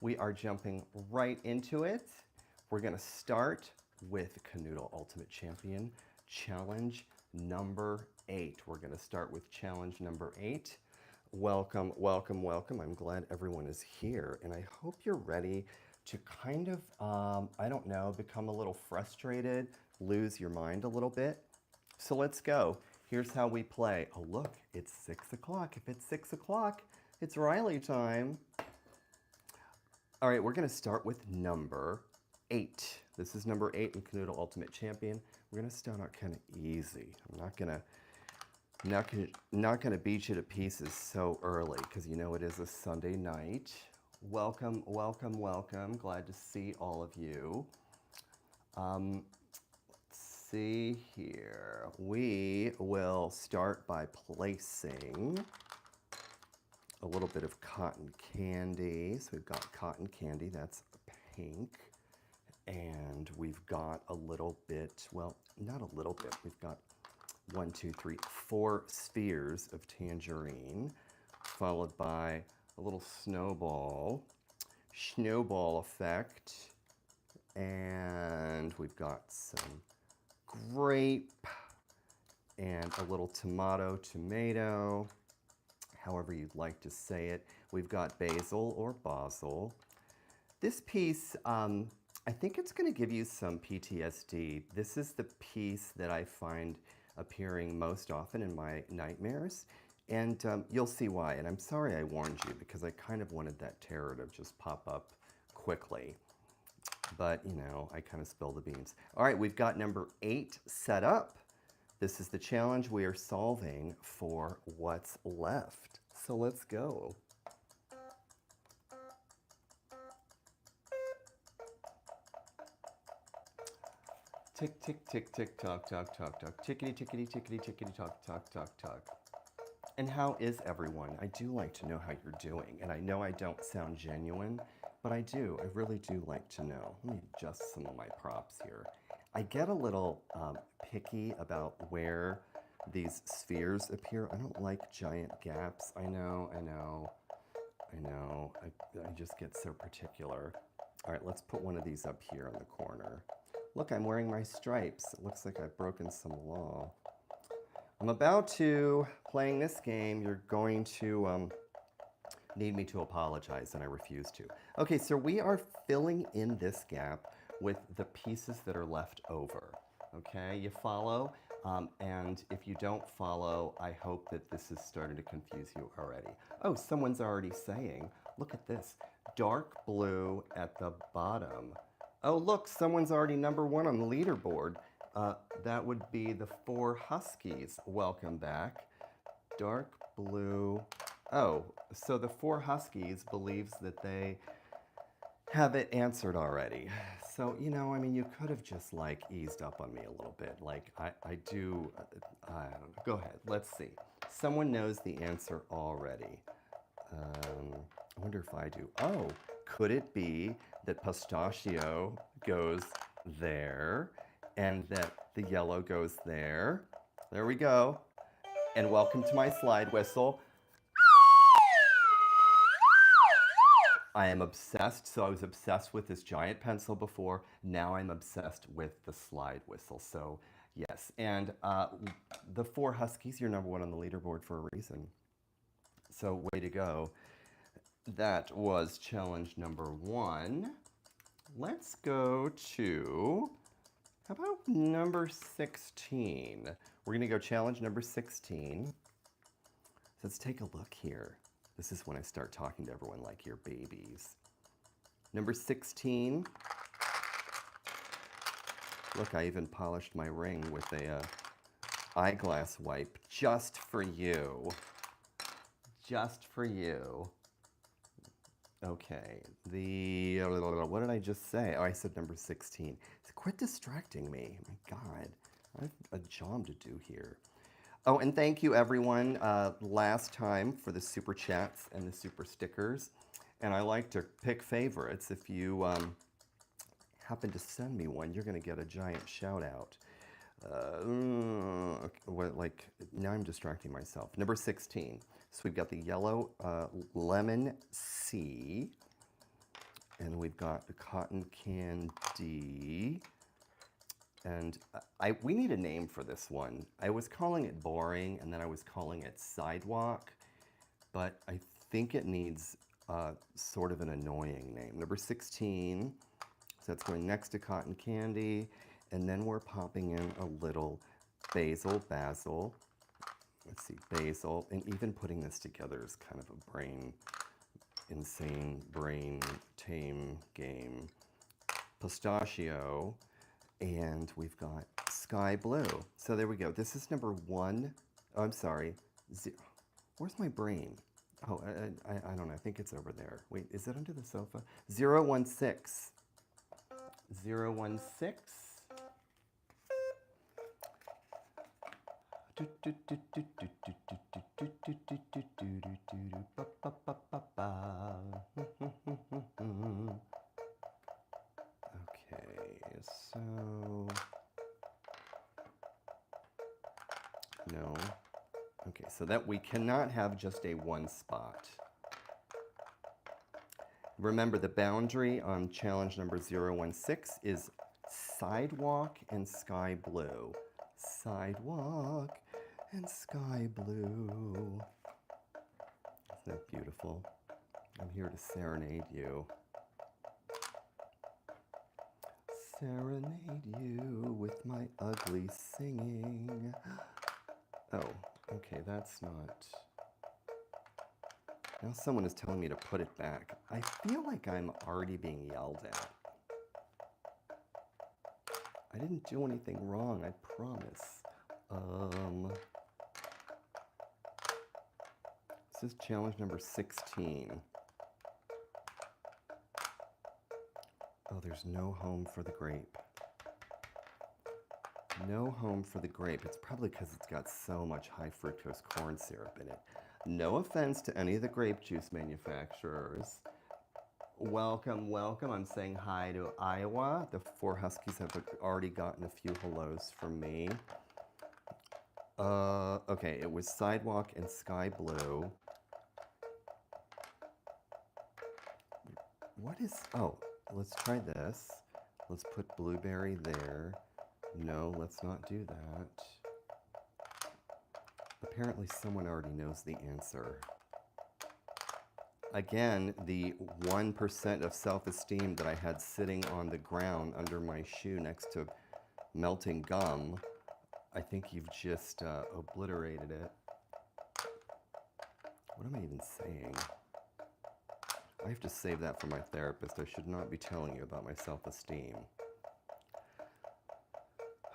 We are jumping right into it. We're going to start with Kanoodle Ultimate Champion Challenge number 8. We're going to start with challenge number 8. Welcome, welcome, welcome. I'm glad everyone is here, and I hope you're ready to kind of, I don't know, become a little frustrated, lose your mind a little bit. So let's go. Here's how we play. Oh, look, it's 6 o'clock. If it's 6 o'clock, it's Riley time. All right, we're going to start with number 8. This is number 8 in Kanoodle Ultimate Champion. We're going to start out kind of easy. I'm not gonna beat you to pieces so early because you know it is a Sunday night. Welcome, welcome, welcome. Glad to see all of you. Let's see here. We will start by placing a little bit of cotton candy. So we've got cotton candy, that's pink. And we've got a little bit, well, not a little bit, we've got 1, 2, 3, 4 spheres of tangerine, followed by a little snowball effect. And we've got some grape and a little tomato, however you'd like to say it. We've got basil or basil. This piece, I think it's going to give you some PTSD. This is the piece that I find appearing most often in my nightmares, and you'll see why. And I'm sorry I warned you because I kind of wanted that terror to just pop up quickly. But, you know, I kind of spilled the beans. All right, we've got number 8 set up. This is the challenge we are solving for what's left. So let's go. Tick, tick, tick, tick, tock, tock, tock, tock. Tickety, tickety, tickety, tickety, tock, tock, tock, tock. And how is everyone? I do like to know how you're doing. And I know I don't sound genuine, but I do. I really do like to know. Let me adjust some of my props here. I get a little picky about where these spheres appear. I don't like giant gaps. I know. I just get so particular. All right, let's put one of these up here in the corner. Look, I'm wearing my stripes. It looks like I've broken some law. I'm about to, playing this game, you're going to need me to apologize, and I refuse to. Okay, so we are filling in this gap with the pieces that are left over. Okay, you follow? And if you don't follow, I hope that this is starting to confuse you already. Oh, someone's already saying, look at this, dark blue at the bottom. Oh, look, someone's already number 1 on the leaderboard. That would be the 4 Huskies. Welcome back. Dark blue. Oh, so the 4 Huskies believes that they have it answered already. So, you know, I mean, you could have just, like, eased up on me a little bit. Like, I don't know. Go ahead. Let's see. Someone knows the answer already. I wonder if I do. Oh, could it be that pistachio goes there and that the yellow goes there? There we go. And welcome to my slide whistle. I am obsessed. So I was obsessed with this giant pencil before. Now I'm obsessed with the slide whistle. So yes. And the 4 Huskies, you're number 1 on the leaderboard for a reason. So way to go. That was challenge number 1. Let's go to, how about number 16? We're going to go challenge number 16. So let's take a look here. This is when I start talking to everyone like you're babies. Number 16. Look, I even polished my ring with a eyeglass wipe just for you. Just for you. Okay, what did I just say? Oh, I said number 16. Quit distracting me. My God, I have a job to do here. Oh, and thank you everyone last time for the super chats and the super stickers. And I like to pick favorites. If you happen to send me one, you're gonna get a giant shout out. Now I'm distracting myself. Number 16. So we've got the yellow lemon C. then we've got the cotton candy. And we need a name for this one. I was calling it boring, and then I was calling it sidewalk, but I think it needs sort of an annoying name. Number 16, so that's going next to cotton candy, and then we're popping in a little basil. Let's see, basil, and even putting this together is kind of a insane brain tame game. Pistachio. And we've got sky blue. So there we go. This is number 1. Oh, I'm sorry. Where's my brain? Oh, I don't know. I think it's over there. Wait, is it under the sofa? 016. 016. So, no. Okay, so that we cannot have just a one spot. Remember, the boundary on challenge number 016 is sidewalk and sky blue. Sidewalk and sky blue. Isn't that beautiful? I'm here to serenade you. Serenade you with my ugly singing. Oh, okay, that's not... Now someone is telling me to put it back. I feel like I'm already being yelled at. I didn't do anything wrong, I promise. This is challenge number 16. Oh, there's no home for the grape. No home for the grape. It's probably because it's got so much high fructose corn syrup in it. No offense to any of the grape juice manufacturers. Welcome, welcome. I'm saying hi to Iowa. The 4 Huskies have already gotten a few hellos from me. Okay, it was sidewalk and sky blue. What is, oh, let's try this. Let's put blueberry there. No, let's not do that. Apparently someone already knows the answer. Again, the 1% of self-esteem that I had sitting on the ground under my shoe next to melting gum, I think you've just obliterated it. What am I even saying? I have to save that for my therapist. I should not be telling you about my self-esteem.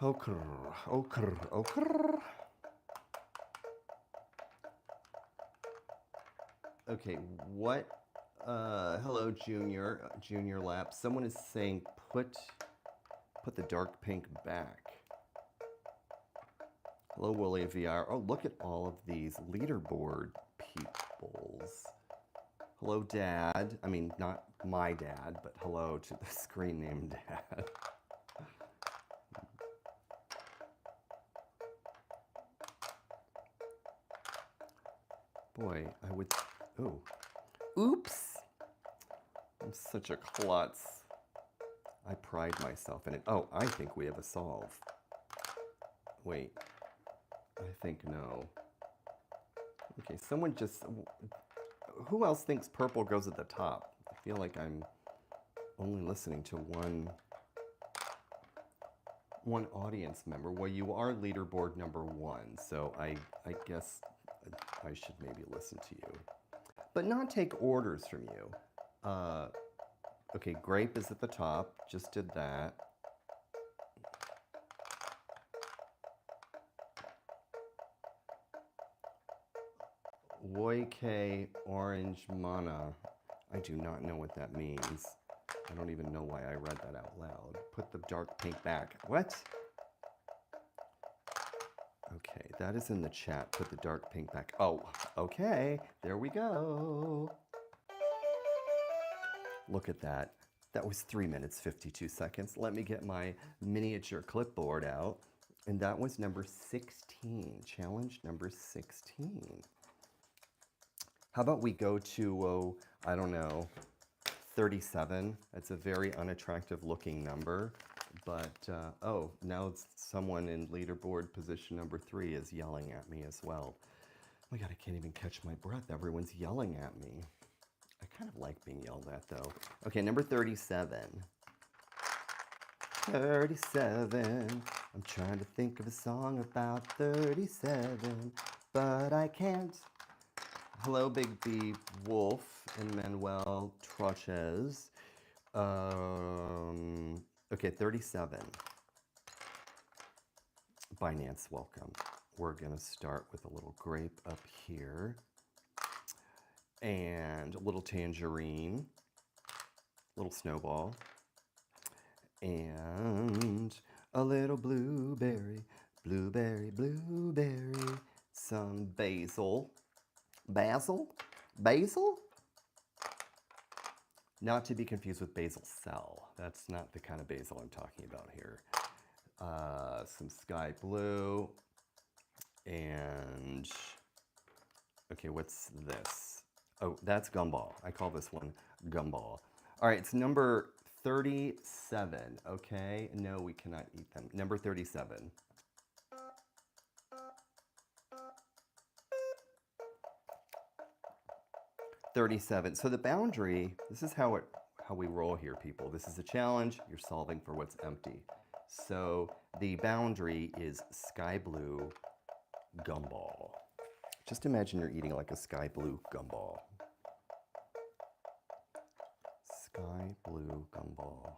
Okr, okr, okr. Okay, what? Hello, Junior Lap. Someone is saying put the dark pink back. Hello, Willie VR. Oh, look at all of these leaderboard peoples. Hello, Dad. I mean, not my dad, but hello to the screen name Dad. Boy, I would... Oh. Oops! I'm such a klutz. I pride myself in it. Oh, I think we have a solve. Wait. I think no. Okay, someone just... Who else thinks purple goes at the top? I feel like I'm only listening to one audience member. Well, you are leaderboard number 1, so I guess I should maybe listen to you. But not take orders from you. Okay, grape is at the top. Just did that. Woike orange mana. I do not know what that means. I don't even know why I read that out loud. Put the dark pink back. What? Okay, that is in the chat. Put the dark pink back. Oh, okay. There we go. Look at that. That was 3 minutes, 52 seconds. Let me get my miniature clipboard out. And that was number 16. Challenge number 16. How about we go to, I don't know, 37. It's a very unattractive looking number, but oh, now it's someone in leaderboard position number 3 is yelling at me as well. Oh my God, I can't even catch my breath. Everyone's yelling at me. I kind of like being yelled at though. Okay, number 37. 37. I'm trying to think of a song about 37, but I can't. Hello, Big B Wolf and Manuel Troches. Okay, 37. Binance, welcome. We're gonna start with a little grape up here, and a little tangerine, little snowball, and a little blueberry, blueberry, blueberry, some basil. Basil? Basil? Not to be confused with basil cell. That's not the kind of basil I'm talking about here. Some sky blue. And, okay, what's this? Oh, that's gumball. I call this one gumball. All right, it's number 37, okay? No, we cannot eat them. Number 37. So the boundary, this is how we roll here, people. This is a challenge. You're solving for what's empty. So the boundary is sky blue gumball. Just imagine you're eating like a sky blue gumball. Sky blue gumball.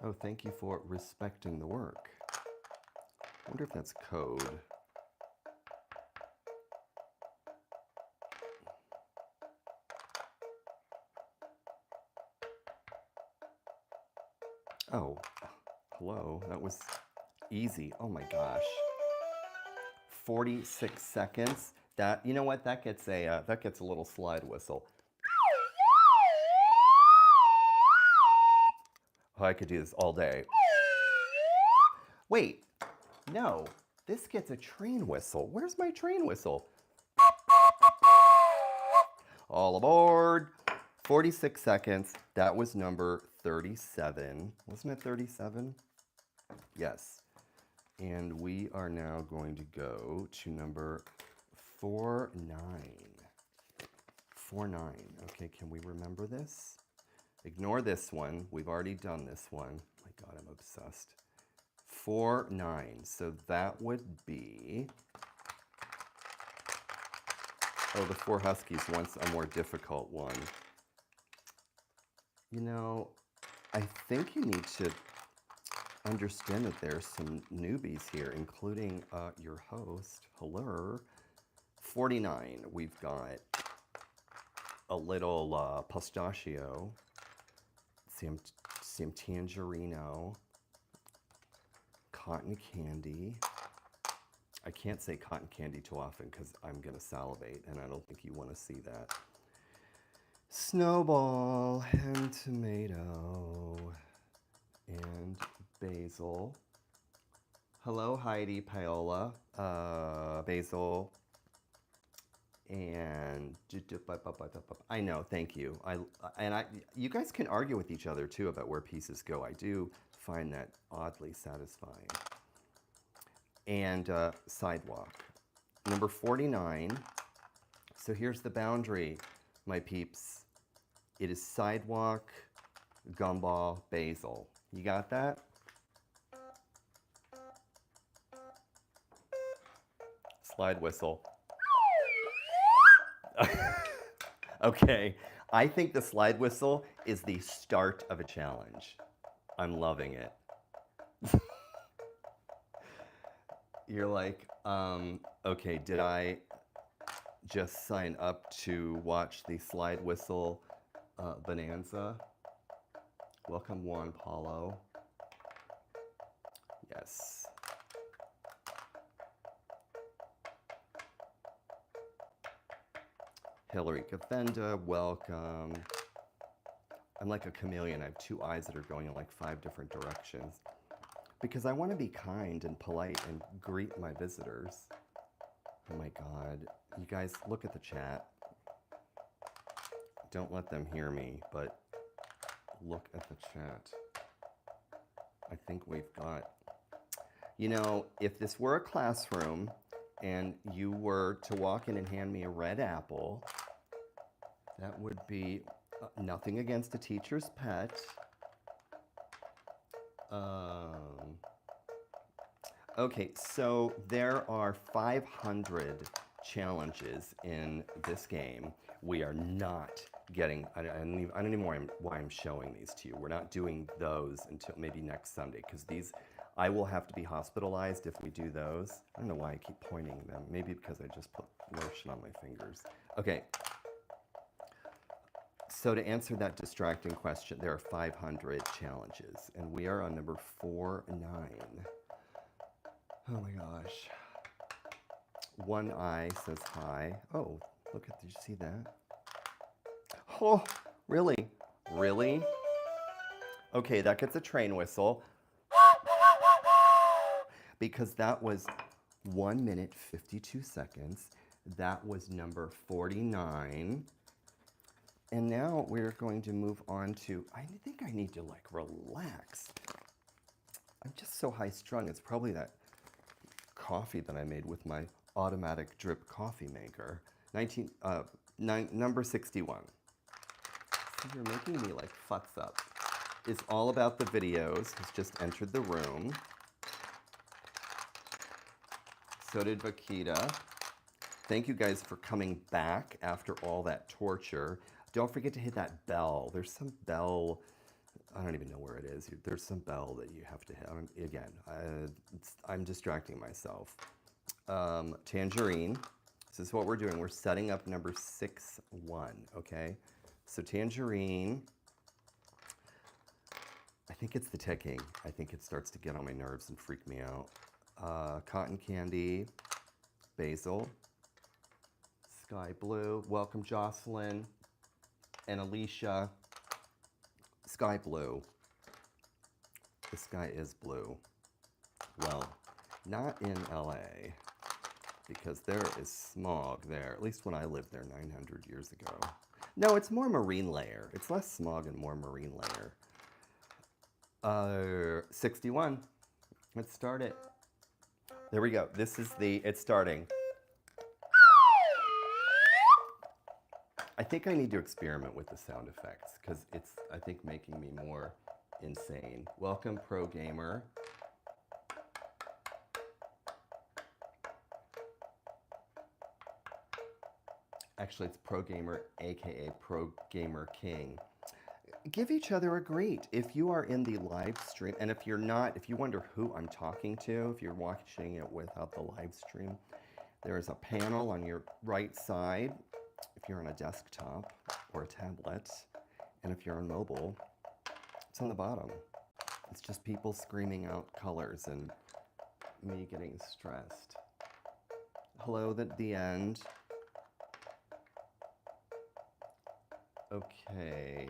Oh, thank you for respecting the work. I wonder if that's code. Oh, hello, that was easy. Oh my gosh. 46 seconds. That, you know what, that gets a little slide whistle. Oh, I could do this all day. Wait, no, this gets a train whistle. Where's my train whistle? All aboard. 46 seconds. That was number 37. Wasn't it 37? Yes. And we are now going to go to number 49. 49. Okay, can we remember this? Ignore this one. We've already done this one. Oh my God, I'm obsessed. 49. So that would be... Oh, the 4 Huskies wants a more difficult one. You know, I think you need to understand that there's some newbies here, including your host. Hello. 49. We've got a little pistachio, some tangerino, cotton candy. I can't say cotton candy too often because I'm going to salivate, and I don't think you want to see that. Snowball and tomato and basil. Hello, Heidi Paola. Basil and I know, thank you. You guys can argue with each other too about where pieces go. I do find that oddly satisfying. And sidewalk. Number 49. So here's the boundary, my peeps. It is sidewalk, gumball, basil. You got that? Slide whistle. Okay, I think the slide whistle is the start of a challenge. I'm loving it. You're like, okay, did I just sign up to watch the slide whistle bonanza? Welcome, Juan Paulo. Yes. Hillary Cavenda, welcome. I'm like a chameleon. I have 2 eyes that are going in like 5 different directions. Because I want to be kind and polite and greet my visitors. Oh my God. You guys, look at the chat. Don't let them hear me, but look at the chat. I think we've got, you know, if this were a classroom and you were to walk in and hand me a red apple, that would be nothing against a teacher's pet. Okay, so there are 500 challenges in this game. We are not getting, I don't even know why I'm showing these to you. We're not doing those until maybe next Sunday, because these, I will have to be hospitalized if we do those. I don't know why I keep pointing them. Maybe because I just put lotion on my fingers. Okay. So to answer that distracting question, there are 500 challenges, and we are on number 49. Oh my gosh. One Eye says hi. Oh, look at, did you see that? Oh, really? Really? Okay, that gets a train whistle. Because that was 1 minute, 52 seconds. That was number 49. And now we're going to move on to, I think I need to like relax. I'm just so high strung. It's probably that coffee that I made with my automatic drip coffee maker. Number 61. So you're making me like futz up. It's all about the videos. Has just entered the room. So did Vakita. Thank you guys for coming back after all that torture. Don't forget to hit that bell. There's some bell, I don't even know where it is. There's some bell that you have to hit. Again, I'm distracting myself. Tangerine, this is what we're doing. We're setting up number 61, okay? So Tangerine, I think it's the ticking. I think it starts to get on my nerves and freak me out. Cotton Candy, Basil, Sky Blue, welcome Jocelyn and Alicia. Sky Blue. The sky is blue. Well, not in LA, because there is smog there, at least when I lived there 900 years ago. No, it's more marine layer. It's less smog and more marine layer. 61. Let's start it. There we go. This is it's starting. I think I need to experiment with the sound effects because it's, I think, making me more insane. Welcome, Pro Gamer. Actually, it's Pro Gamer, aka Pro Gamer King. Give each other a greet. If you are in the live stream, and if you're not, if you wonder who I'm talking to, if you're watching it without the live stream, there is a panel on your right side if you're on a desktop or a tablet, and if you're on mobile, it's on the bottom. It's just people screaming out colors and me getting stressed. Hello at the end. Okay.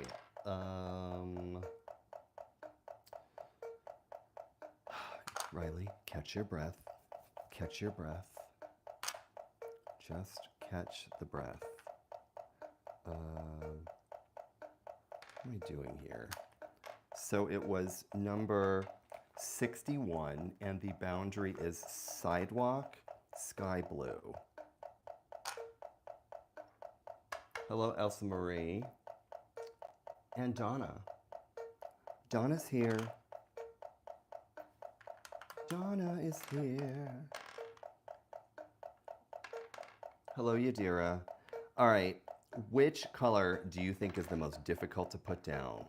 Riley, catch your breath. Catch your breath. Just catch the breath. What am I doing here? So it was number 61, and the boundary is sidewalk, sky blue. Hello, Elsa Marie. And Donna. Donna's here. Donna is here. Hello, Yadira. All right, which color do you think is the most difficult to put down?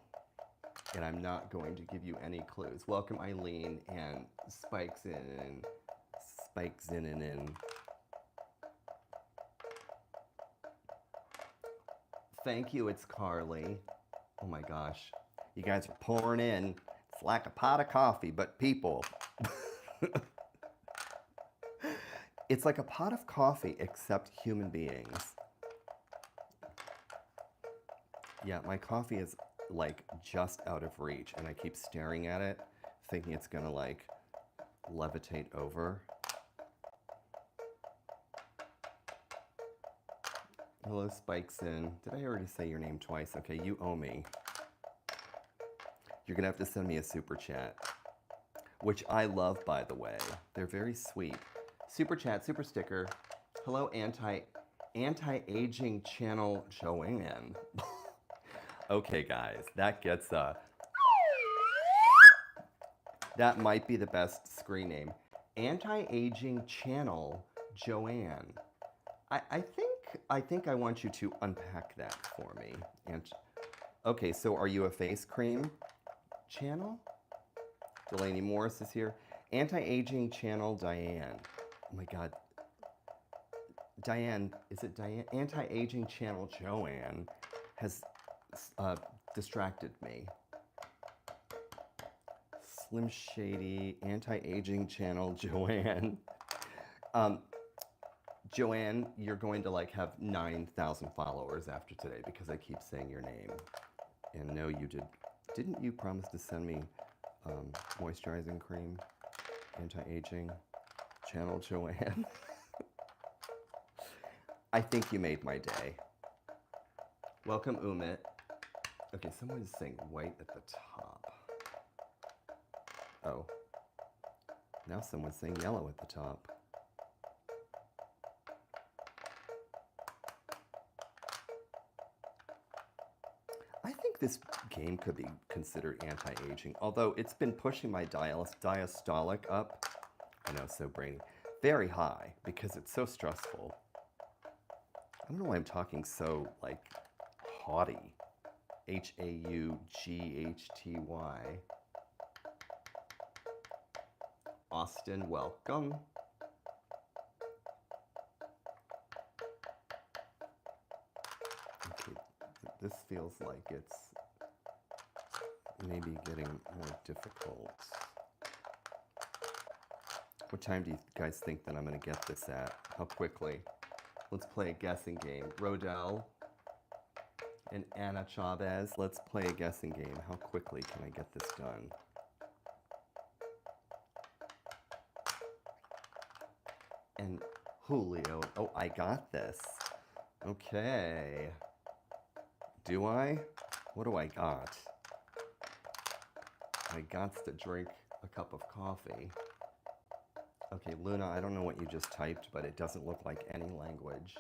And I'm not going to give you any clues. Welcome, Eileen, and Spikes in and Spikes in and in. Thank you, it's Carly. Oh my gosh, you guys are pouring in. It's like a pot of coffee, but people. It's like a pot of coffee, except human beings. Yeah, my coffee is like just out of reach, and I keep staring at it, thinking it's gonna like levitate over. Hello, Spikeson. Did I already say your name twice? Okay, you owe me. You're gonna have to send me a super chat, which I love, by the way. They're very sweet. Super chat, super sticker. Hello, anti-aging channel Joanne. Okay, guys, that gets that might be the best screen name. Anti-aging channel Joanne. I think I want you to unpack that for me. And okay, so are you a face cream channel? Delaney Morris is here. Anti-aging channel Diane. Oh my God. Diane, is it Diane? Anti-aging channel Joanne has distracted me. Slim Shady, anti-aging channel Joanne. Joanne, you're going to like have 9,000 followers after today because I keep saying your name. And no, you didn't you promise to send me moisturizing cream, anti-aging channel Joanne? I think you made my day. Welcome, Umit. Okay, someone's saying white at the top. Oh. Now someone's saying yellow at the top. I think this game could be considered anti-aging, although it's been pushing my diastolic up, I know, so brainy, very high because it's so stressful. I don't know why I'm talking so, like, haughty. H-A-U-G-H-T-Y. Austin, welcome. Okay, this feels like it's maybe getting more difficult. What time do you guys think that I'm going to get this at? How quickly? Let's play a guessing game. Rodell and Anna Chavez, let's play a guessing game. How quickly can I get this done? And Julio, oh, I got this. Okay. Do I? What do I got? I got to drink a cup of coffee. Okay, Luna, I don't know what you just typed, but it doesn't look like any language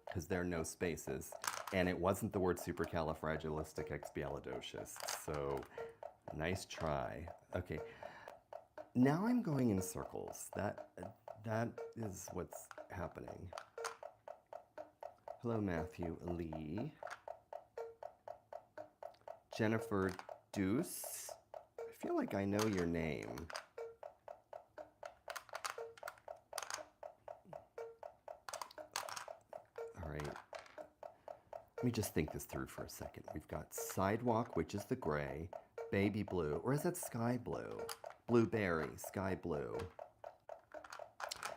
because there are no spaces. And it wasn't the word supercalifragilisticexpialidocious, so nice try. Okay, now I'm going in circles. That is what's happening. Hello, Matthew Lee. Jennifer Deuce. I feel like I know your name. All right. Let me just think this through for a second. We've got sidewalk, which is the gray, baby blue, or is that sky blue? Blueberry, sky blue.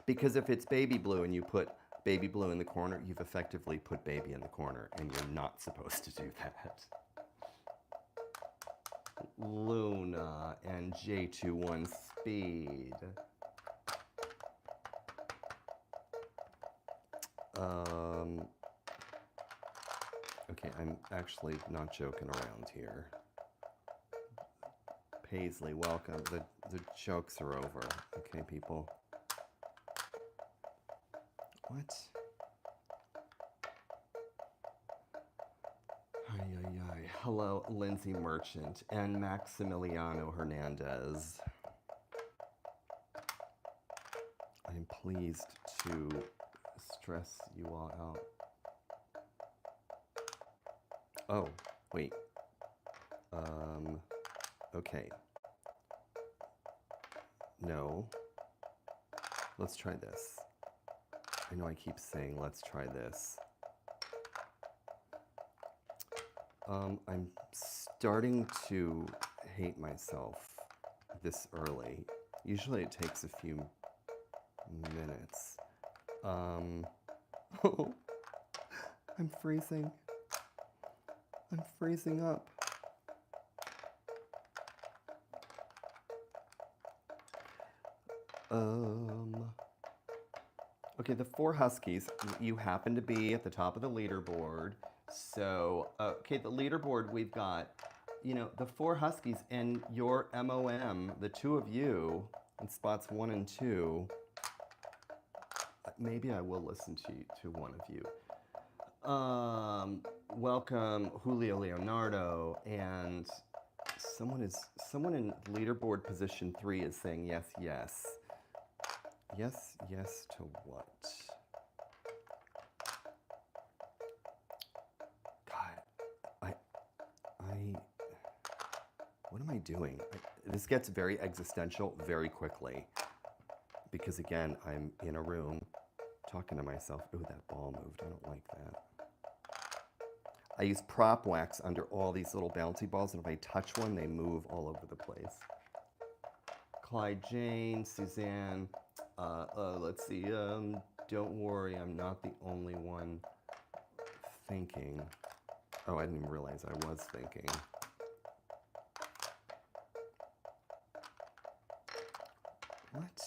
Because if it's baby blue and you put baby blue in the corner, you've effectively put baby in the corner, and you're not supposed to do that. Luna and J21 Speed. Okay, I'm actually not joking around here. Paisley, welcome. The jokes are over. Okay, people. What? Ay, ay, ay. Hello, Lindsay Merchant and Maximiliano Hernandez. I'm pleased to stress you all out. Oh, wait. Okay. No. Let's try this. I know I keep saying let's try this. I'm starting to hate myself this early. Usually it takes a few minutes. I'm freezing. I'm freezing up. Okay, the 4 Huskies, you happen to be at the top of the leaderboard. So, okay, the leaderboard we've got, you know, the 4 Huskies and your MOM, the 2 of you in spots 1 and 2. Maybe I will listen to one of you. Welcome Julio Leonardo, and someone in leaderboard position 3 is saying yes, yes. Yes, yes to what? God, what am I doing? This gets very existential very quickly because again, I'm in a room talking to myself. Ooh, that ball moved. I don't like that. I use prop wax under all these little bouncy balls, and if I touch one, they move all over the place. Clyde Jane, Suzanne, let's see, don't worry, I'm not the only one thinking. Oh, I didn't even realize I was thinking. What?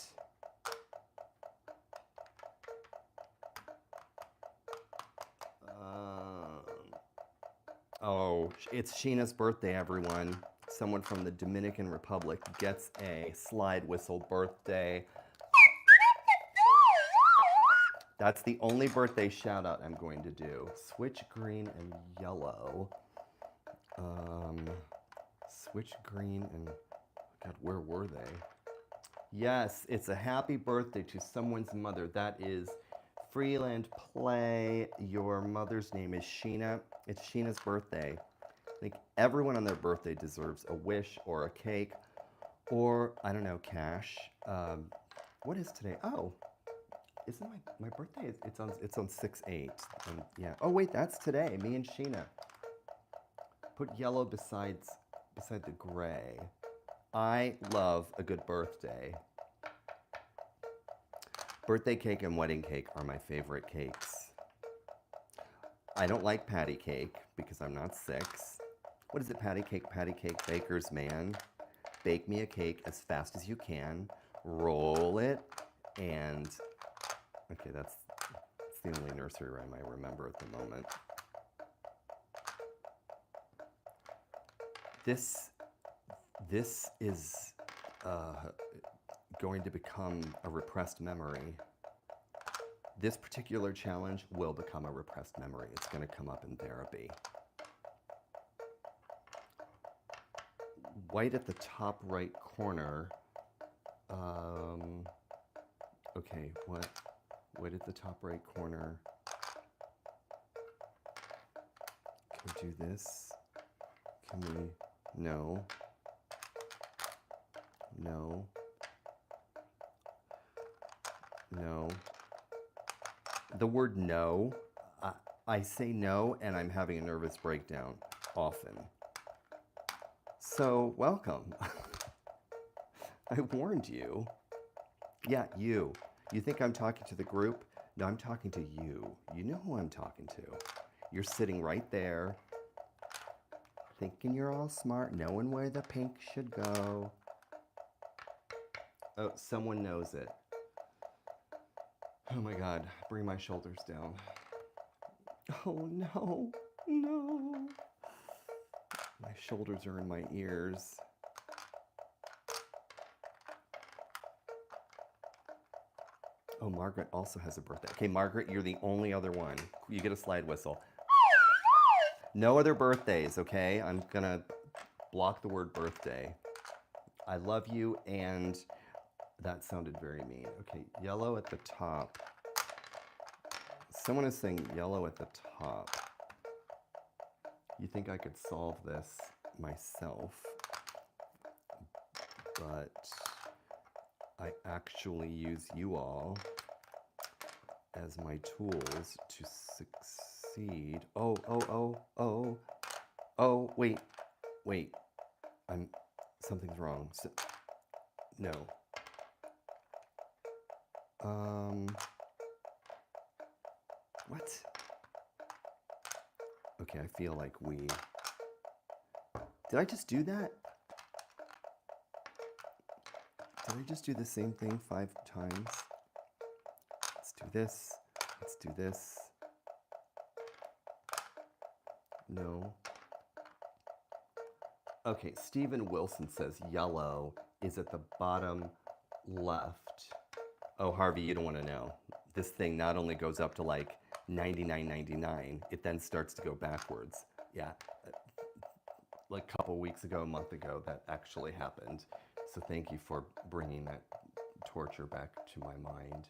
Oh, it's Sheena's birthday, everyone. Someone from the Dominican Republic gets a slide whistle birthday. That's the only birthday shout out I'm going to do. Switch green and yellow. Switch green and, God, where were they? Yes, it's a happy birthday to someone's mother. That is Freeland Play. Your mother's name is Sheena. It's Sheena's birthday. I think everyone on their birthday deserves a wish or a cake or, I don't know, cash. What is today? Oh, isn't my birthday? It's on 6/8. Yeah. Oh wait, that's today. Me and Sheena. Put yellow beside the gray. I love a good birthday. Birthday cake and wedding cake are my favorite cakes. I don't like patty cake because I'm not 6. What is it, patty cake, baker's man? Bake me a cake as fast as you can, roll it, and, okay, that's the only nursery rhyme I remember at the moment. This is going to become a repressed memory. This particular challenge will become a repressed memory. It's going to come up in therapy. White at the top right corner. Okay, what? White at the top right corner. Can we do this? Can we? No. No. No. The word no, I say no and I'm having a nervous breakdown often. So, welcome. I warned you. Yeah, you. You think I'm talking to the group? No, I'm talking to you. You know who I'm talking to. You're sitting right there, thinking you're all smart, knowing where the pink should go. Oh, someone knows it. Oh my God, bring my shoulders down. Oh no, no. My shoulders are in my ears. Oh, Margaret also has a birthday. Okay, Margaret, you're the only other one. You get a slide whistle. No other birthdays, okay? I'm gonna block the word birthday. I love you, and that sounded very mean. Okay, yellow at the top. Someone is saying yellow at the top. You think I could solve this myself, but I actually use you all as my tools to succeed. Oh, wait. Something's wrong. No. What? Okay, I feel like did I just do that? Did I just do the same thing 5 times? Let's do this. Let's do this. No. Okay, Stephen Wilson says yellow is at the bottom left. Oh, Harvey, you don't want to know. This thing not only goes up to like 99.99, it then starts to go backwards. Yeah, like a couple weeks ago, a month ago, that actually happened. So thank you for bringing that torture back to my mind.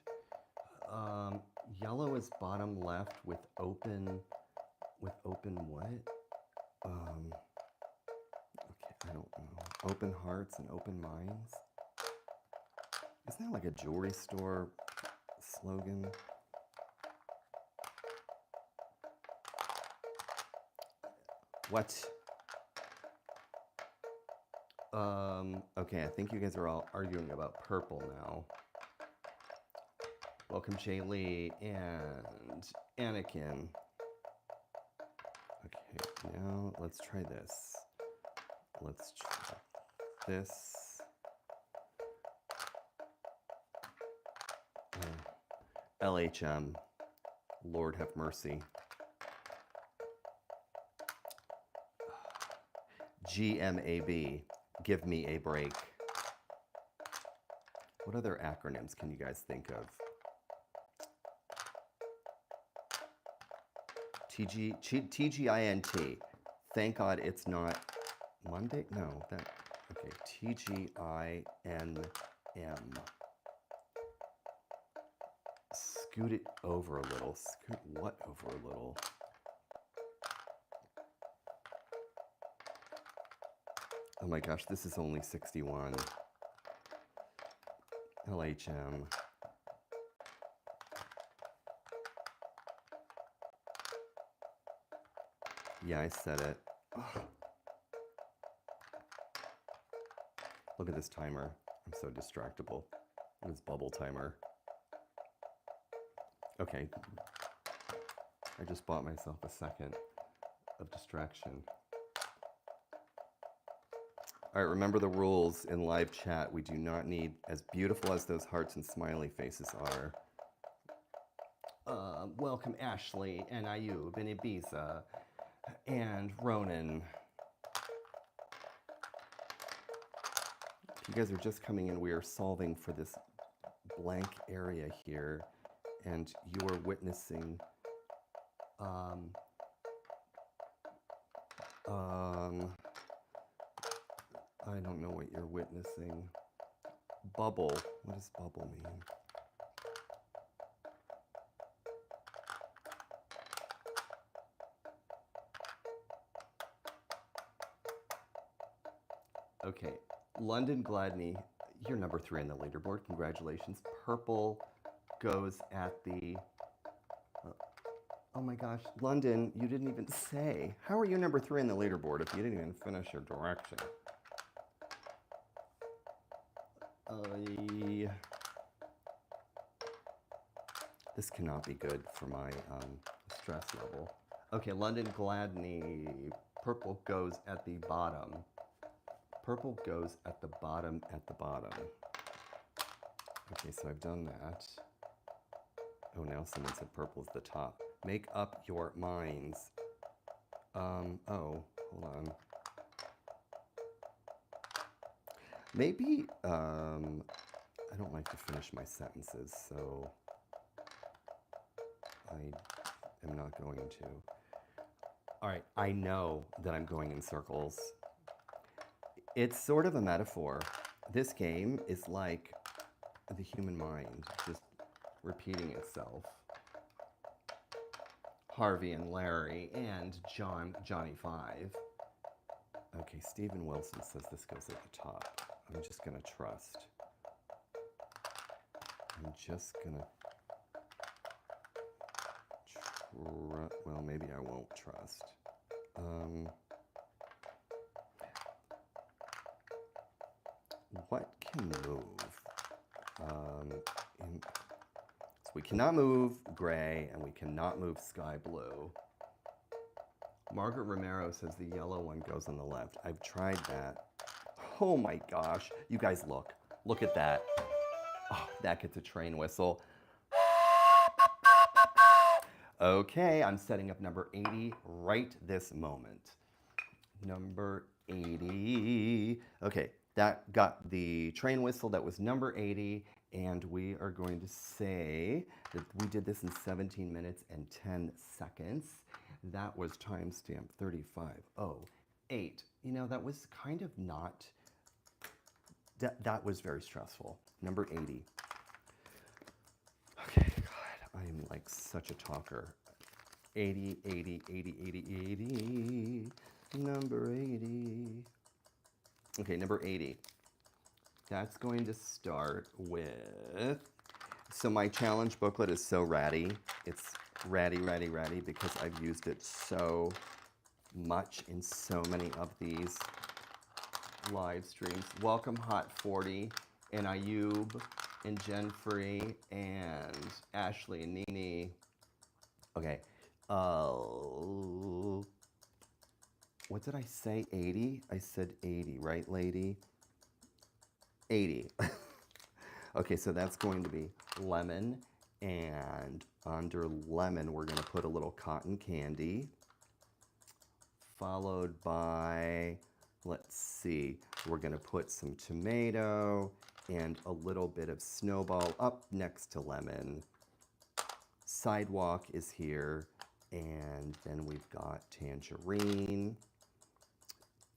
Yellow is bottom left with open what? Okay, I don't know. Open hearts and open minds? Isn't that like a jewelry store slogan? What? Okay, I think you guys are all arguing about purple now. Welcome, Shaylee and Anakin. Okay, now let's try this. Let's try this. LHM, Lord have mercy. GMAB, give me a break. What other acronyms can you guys think of? TGINT. Thank God it's not Monday? No, that, okay, TGINM. Scoot it over a little. Scoot what over a little? Oh my gosh, this is only 61. LHM. Yeah, I said it. Ugh. Look at this timer. I'm so distractible. This bubble timer. Okay. I just bought myself a second of distraction. All right, remember the rules in live chat. We do not need, as beautiful as those hearts and smiley faces are. Welcome Ashley and Ayub and Ibiza and Ronan. If you guys are just coming in, we are solving for this blank area here, and you are witnessing I don't know what you're witnessing. Bubble. What does bubble mean? Okay, London Gladney, you're number 3 on the leaderboard. Congratulations. Purple goes at the... oh my gosh, London, you didn't even say. How are you number 3 on the leaderboard if you didn't even finish your direction? This cannot be good for my stress level. Okay, London Gladney, purple goes at the bottom. Purple goes at the bottom at the bottom. Okay, so I've done that. Oh, now someone said purple's the top. Make up your minds. Oh, hold on. Maybe, I don't like to finish my sentences, so I am not going to. All right, I know that I'm going in circles. It's sort of a metaphor. This game is like the human mind, just repeating itself. Harvey and Larry and Johnny 5. Okay, Stephen Wilson says this goes at the top. I'm just gonna trust. I'm just gonna well, maybe I won't trust. What can move? So we cannot move gray, and we cannot move sky blue. Margaret Romero says the yellow one goes on the left. I've tried that. Oh my gosh. You guys look. Look at that. Oh, that gets a train whistle. Okay, I'm setting up number 80 right this moment. Number 80. Okay, that got the train whistle. That was number 80. And we are going to say that we did this in 17 minutes and 10 seconds. That was timestamp 35:08. You know, that was kind of not, that was very stressful. Number 80. Okay, God, I am like such a talker. 80, 80, 80, 80, 80. Number 80. Okay, number 80. That's going to start with, so my challenge booklet is so ratty. It's ratty, ratty, ratty because I've used it so much in so many of these live streams. Welcome Hot 40 and Ayub and Jen Free and Ashley and Nini. Okay. What did I say? 80? I said 80, right, lady? 80. Okay, so that's going to be lemon, and under lemon, we're going to put a little cotton candy, followed by, let's see, we're going to put some tomato and a little bit of snowball up next to lemon. Sidewalk is here, and then we've got tangerine,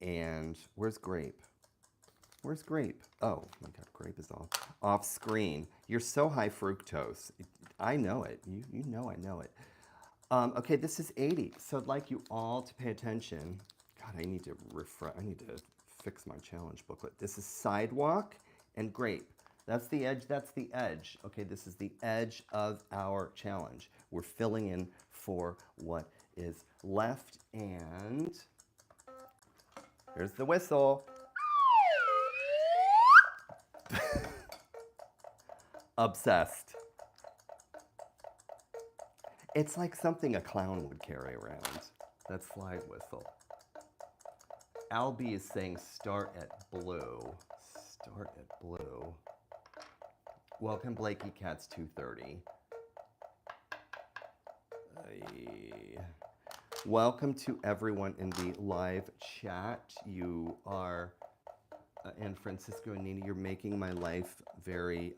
and where's grape? Where's grape? Oh my God, grape is off screen. You're so high fructose. I know it. You know I know it. Okay, this is 80. So I'd like you all to pay attention. God, I need to fix my challenge booklet. This is sidewalk and grape. That's the edge, that's the edge. Okay, this is the edge of our challenge. We're filling in for what is left, and here's the whistle. Obsessed. It's like something a clown would carry around. That slide whistle. Albie is saying start at blue. Start at blue. Welcome Blakey Cats 230. Welcome to everyone in the live chat. You are, and Francisco and Nina, you're making my life very,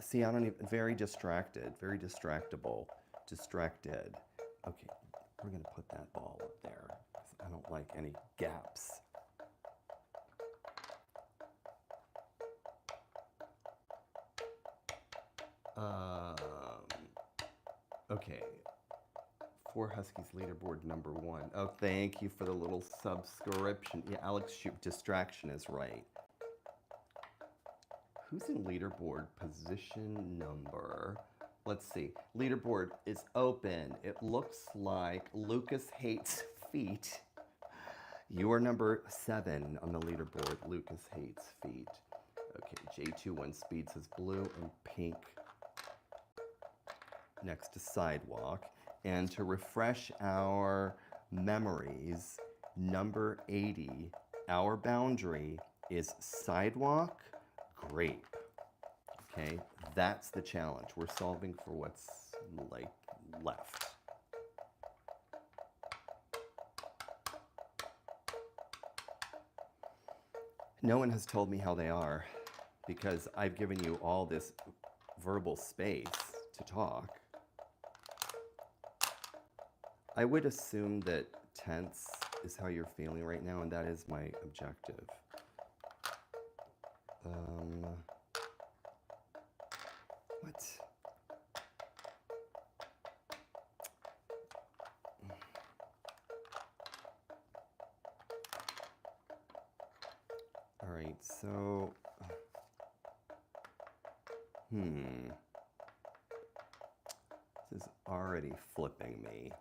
see, I don't even, very distracted, very distractible, distracted. Okay, we're gonna put that ball up there, 'cause I don't like any gaps. Okay, For Huskies leaderboard number 1. Oh, thank you for the little subscription. Yeah, Alex, distraction is right. Who's in leaderboard position number? Let's see. Leaderboard is open. It looks like Lucas Hates Feet. You are number 7 on the leaderboard. Lucas Hates Feet. Okay, J21 Speed says blue and pink next to sidewalk. And to refresh our memories, number 80, our boundary is sidewalk, grape. Okay, that's the challenge. We're solving for what's like left. No one has told me how they are because I've given you all this verbal space to talk. I would assume that tense is how you're feeling right now, and that is my objective. What? All right, so, this is already flipping me.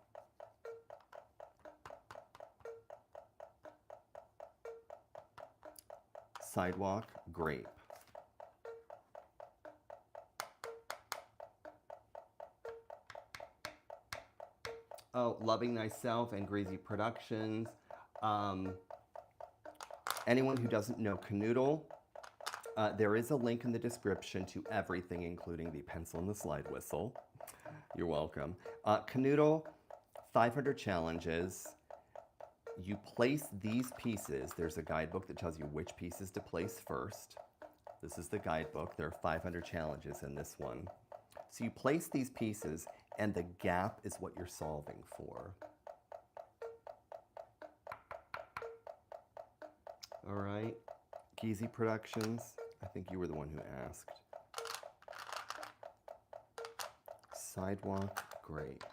Sidewalk, grape. Oh, Loving Thyself and Greasy Productions. Anyone who doesn't know Kanoodle, There is a link in the description to everything, including the pencil and the slide whistle. You're welcome. Kanoodle, 500 challenges. You place these pieces. There's a guidebook that tells you which pieces to place first. This is the guidebook. There are 500 challenges in this one. So you place these pieces, and the gap is what you're solving for. All right, Geezy Productions, I think you were the one who asked. Sidewalk grape.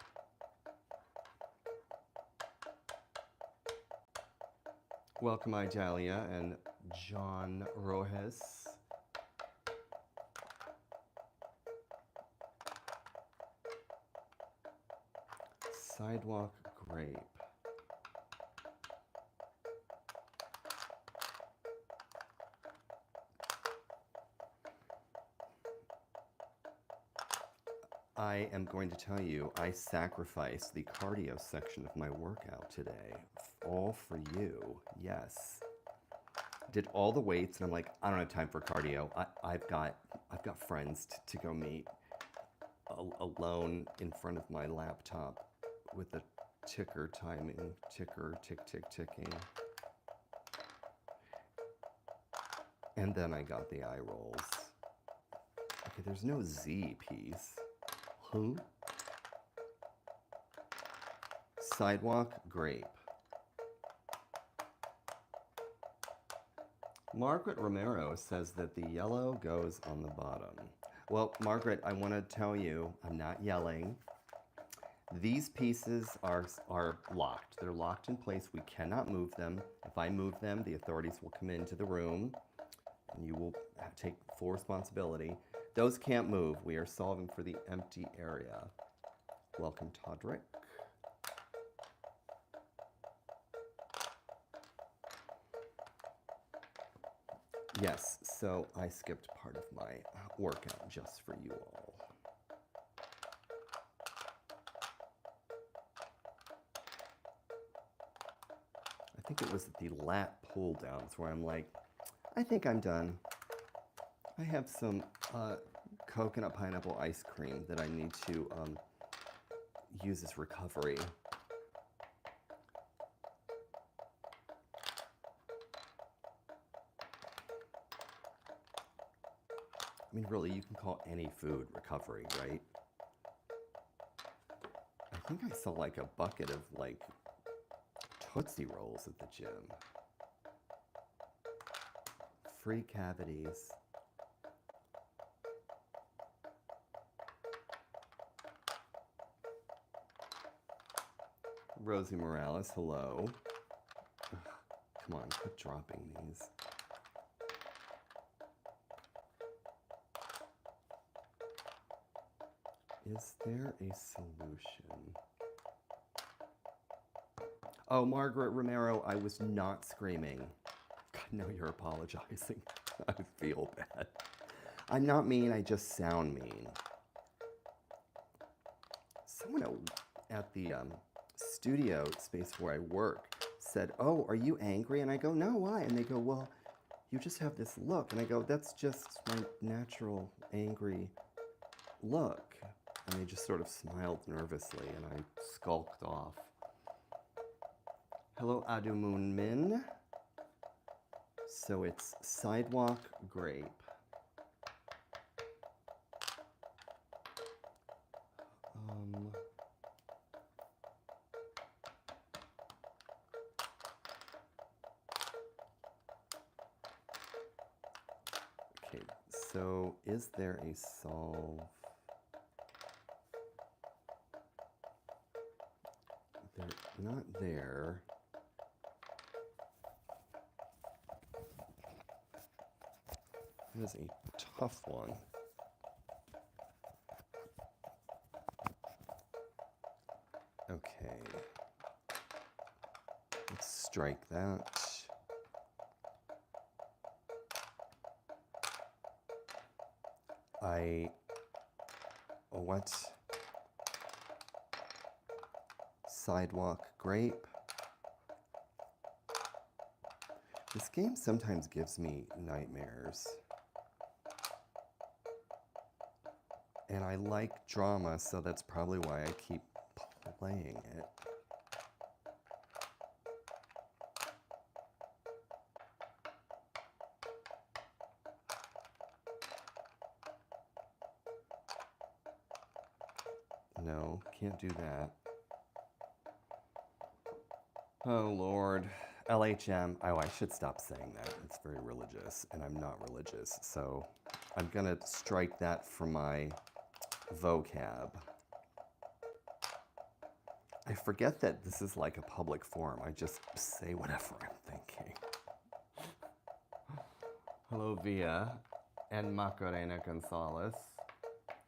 Welcome, Idalia and John Rojas. Sidewalk grape. I am going to tell you, I sacrificed the cardio section of my workout today, all for you. Yes, did all the weights, and I'm like, I don't have time for cardio. I've got friends to go meet alone in front of my laptop with the ticker timing, ticker, tick, tick, ticking. And then I got the eye rolls. Okay, there's no Z piece. Huh? Sidewalk grape. Margaret Romero says that the yellow goes on the bottom. Well, Margaret, I want to tell you, I'm not yelling. These pieces are locked. They're locked in place. We cannot move them. If I move them, the authorities will come into the room and you will take full responsibility. Those can't move. We are solving for the empty area. Welcome, Todrick. Yes, so I skipped part of my workout just for you all. I think it was the lat pull downs where I'm like, I think I'm done. I have some coconut pineapple ice cream that I need to use as recovery. I mean, really, you can call any food recovery, right? I think I saw like a bucket of like Tootsie Rolls at the gym. Free cavities. Rosie Morales, hello. Ugh, come on, quit dropping these. Is there a solution? Oh, Margaret Romero, I was not screaming. God, no, you're apologizing. I feel bad. I'm not mean, I just sound mean. Someone at the studio space where I work said, oh, are you angry? And I go, no, why? And they go, well, you just have this look. And I go, that's just my natural angry look. And they just sort of smiled nervously, and I skulked off. Hello, Adumun Min. So it's sidewalk grape. Okay, so is there a solve? They're not there. That is a tough one. Okay. Let's strike that. What? Sidewalk grape. This game sometimes gives me nightmares. And I like drama, so that's probably why I keep playing it. No, can't do that. Oh, Lord. LHM. Oh, I should stop saying that. It's very religious, and I'm not religious. So I'm going to strike that from my vocab. I forget that this is like a public forum. I just say whatever I'm thinking. Hello, Via, and Macarena Gonzalez,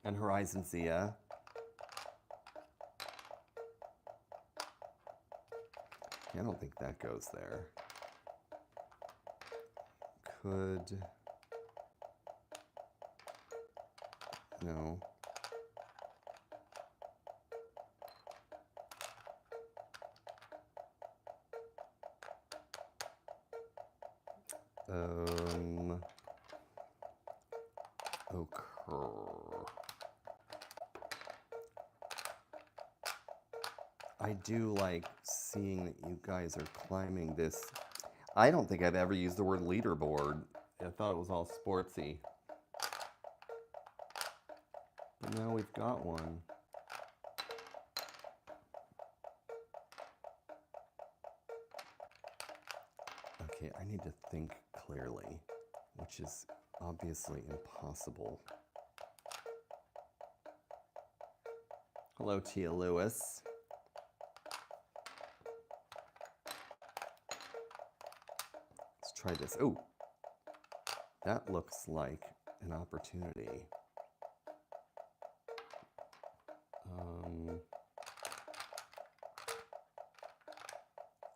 and Horizon Zia. I don't think that goes there. Could... No. Occur. I do like seeing that you guys are climbing this. I don't think I've ever used the word leaderboard. I thought it was all sportsy. But now we've got one. Okay, I need to think clearly, which is obviously impossible. Hello, Tia Lewis. Let's try this. Oh, that looks like an opportunity.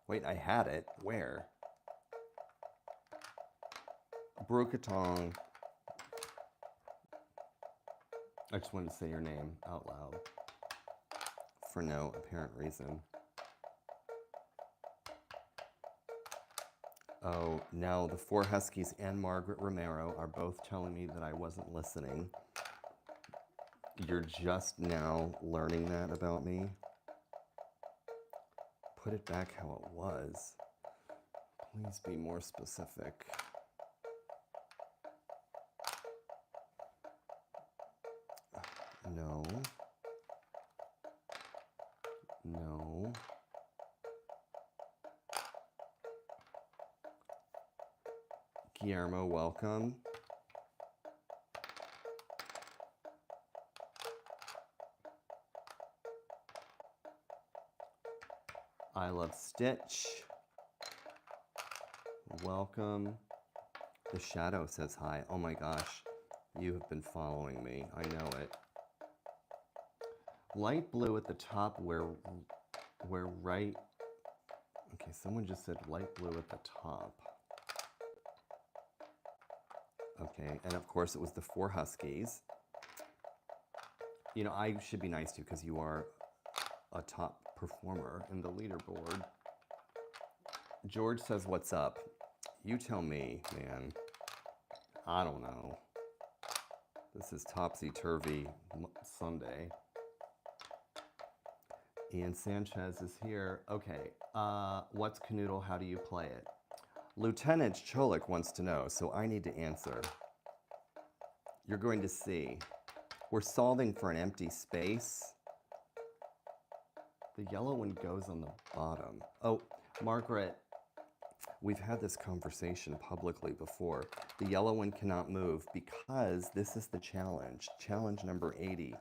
Wait, I had it. Where? Brukatong. I just wanted to say your name out loud for no apparent reason. Oh, now the four Huskies and Margaret Romero are both telling me that I wasn't listening. You're just now learning that about me? Put it back how it was. Please be more specific. No. No. Guillermo, welcome. I love Stitch. Welcome. The Shadow says hi. Oh my gosh, you have been following me. I know it. Light blue at the top where right... Okay, someone just said light blue at the top. Okay, and of course it was the four Huskies. You know, I should be nice to you because you are a top performer in the leaderboard. George says, what's up? You tell me, man. I don't know. This is topsy-turvy Sunday. Ian Sanchez is here. Okay, what's Kanoodle? How do you play it? Lieutenant Cholik wants to know, so I need to answer. You're going to see. We're solving for an empty space. The yellow one goes on the bottom. Oh, Margaret, we've had this conversation publicly before. The yellow one cannot move because this is the challenge. Challenge number 80.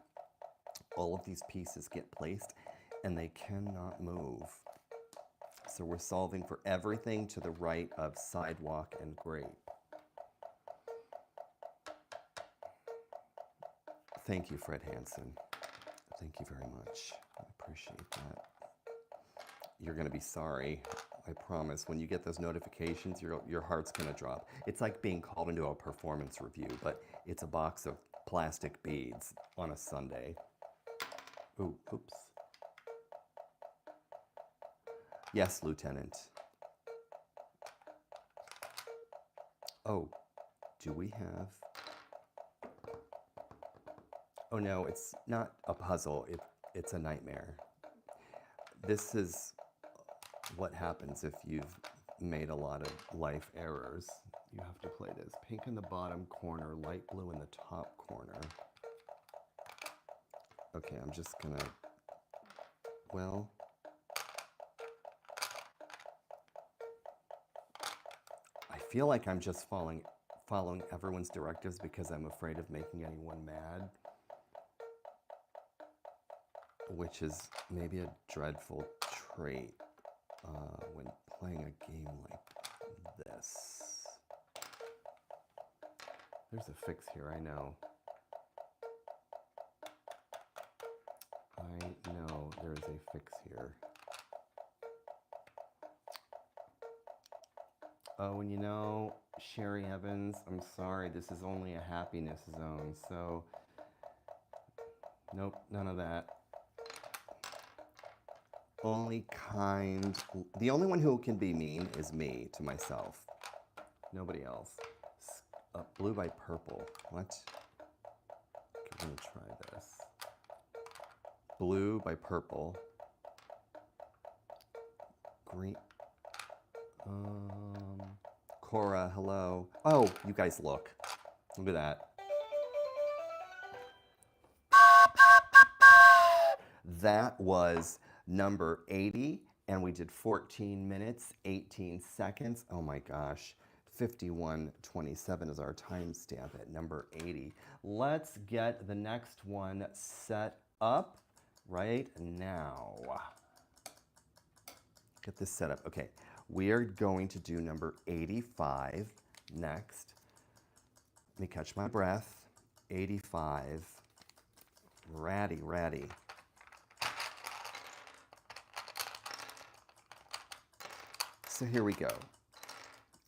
All of these pieces get placed and they cannot move. So we're solving for everything to the right of sidewalk and grape. Thank you, Fred Hansen. Thank you very much. I appreciate that. You're going to be sorry, I promise. When you get those notifications, your heart's going to drop. It's like being called into a performance review, but it's a box of plastic beads on a Sunday. Ooh, oops. Yes, Lieutenant. Oh, do we have... Oh no, it's not a puzzle, it's a nightmare. This is what happens if you've made a lot of life errors. You have to play this. Pink in the bottom corner, light blue in the top corner. Okay, I'm just gonna, well, I feel like I'm just following everyone's directives because I'm afraid of making anyone mad, which is maybe a dreadful trait when playing a game like this. There's a fix here, I know. I know there's a fix here. Oh, and you know, Sherry Evans, I'm sorry, this is only a happiness zone, so nope, none of that. The only one who can be mean is me to myself. Nobody else. Blue by purple. What? Okay, I'm gonna try this. Blue by purple. Green. Cora, hello. Oh, you guys look. Look at that. That was number 80, and we did 14 minutes, 18 seconds. Oh my gosh. 51:27 is our timestamp at number 80. Let's get the next one set up right now. Get this set up. Okay, we are going to do number 85 next. Let me catch my breath. 85. Ratty, ratty. So here we go.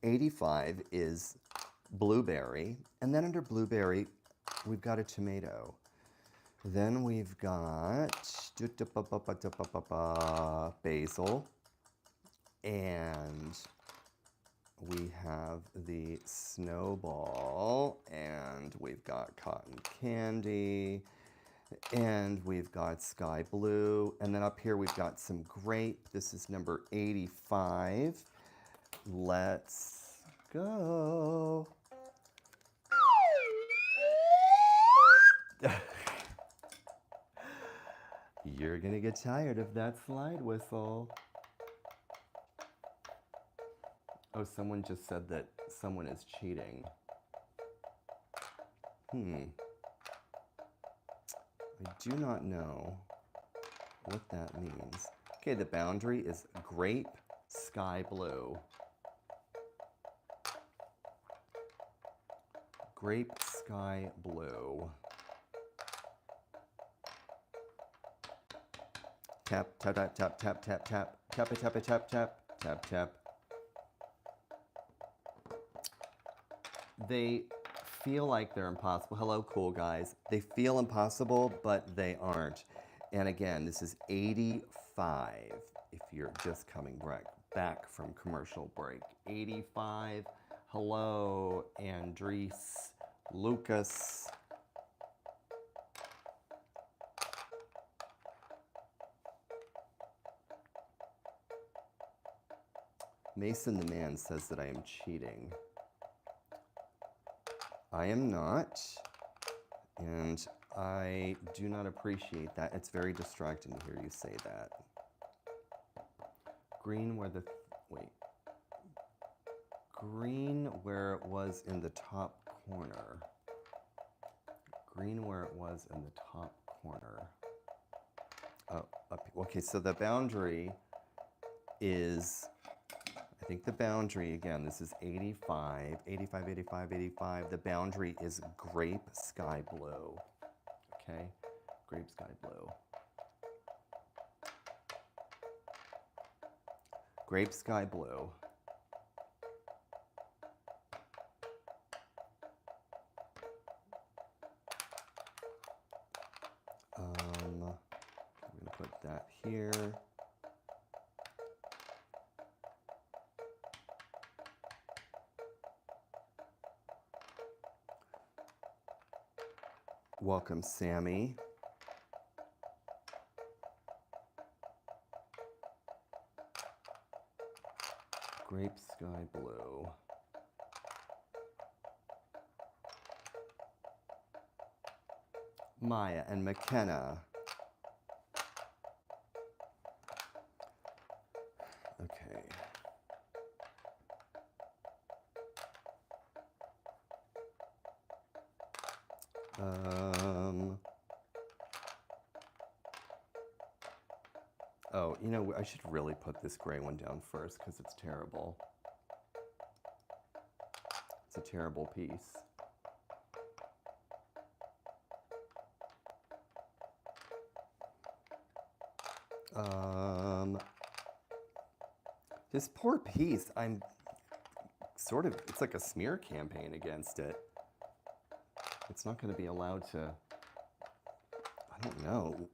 85 is blueberry, and then under blueberry, we've got a tomato. Then we've got basil, and we have the snowball, and we've got cotton candy, and we've got sky blue, and then up here we've got some grape. This is number 85. Let's go. You're gonna get tired of that slide whistle. Oh, someone just said that someone is cheating. I do not know what that means. Okay, the boundary is grape, sky blue. Grape, sky blue. Tap, tap, tap, tap, tap, tap, tap, tap, tap, tap, tap, tap, tap, tap. They feel like they're impossible. Hello, cool guys. They feel impossible, but they aren't. And again, this is 85 if you're just coming back from commercial break. 85. Hello, Andres, Lucas. Mason the man says that I am cheating. I am not, and I do not appreciate that. It's very distracting to hear you say that. Green where the, wait. Green where it was in the top corner. Green where it was in the top corner. Oh, okay, so the boundary is, I think the boundary, again, this is 85, 85, 85, 85. The boundary is grape sky blue, okay? Grape sky blue. Grape sky blue. I'm gonna put that here. Welcome, Sammy. Grape sky blue. Maya and McKenna. Okay. Oh, you know, I should really put this gray one down first because it's terrible. It's a terrible piece. This poor piece, I'm sort of, it's like a smear campaign against it. It's not going to be allowed to, I don't know,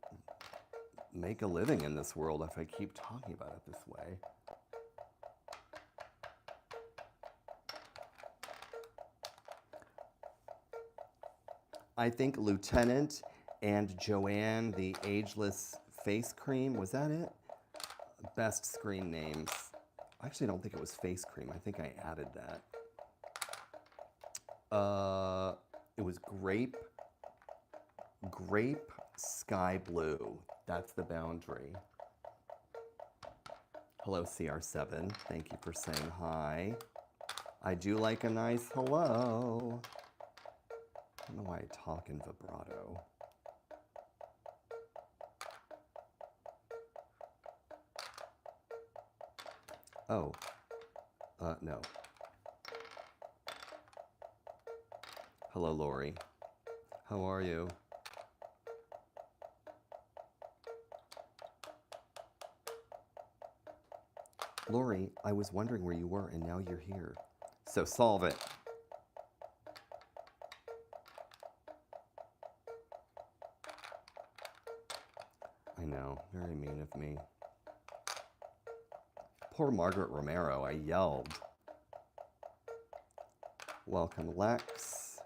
make a living in this world if I keep talking about it this way. I think Lieutenant and Joanne, the ageless face cream, was that it? Best screen names. I actually don't think it was face cream. I think I added that. It was grape sky blue. That's the boundary. Hello, CR7. Thank you for saying hi. I do like a nice hello. I don't know why I talk in vibrato. Oh, no. Hello, Lori. How are you? Lori, I was wondering where you were, and now you're here. So solve it. I know, very mean of me. Poor Margaret Romero, I yelled. Welcome, Lex.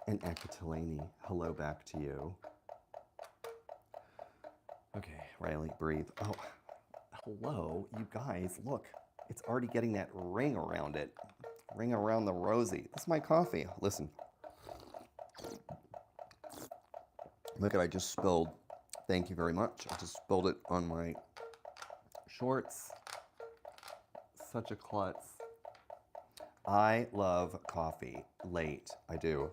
And Ekatalani, hello back to you. Okay, Riley, breathe. Oh, hello, you guys, look. It's already getting that ring around it. Ring around the rosy. That's my coffee. Listen. Look at, I just spilled. Thank you very much. I just spilled it on my shorts. Such a klutz. I love coffee late. I do.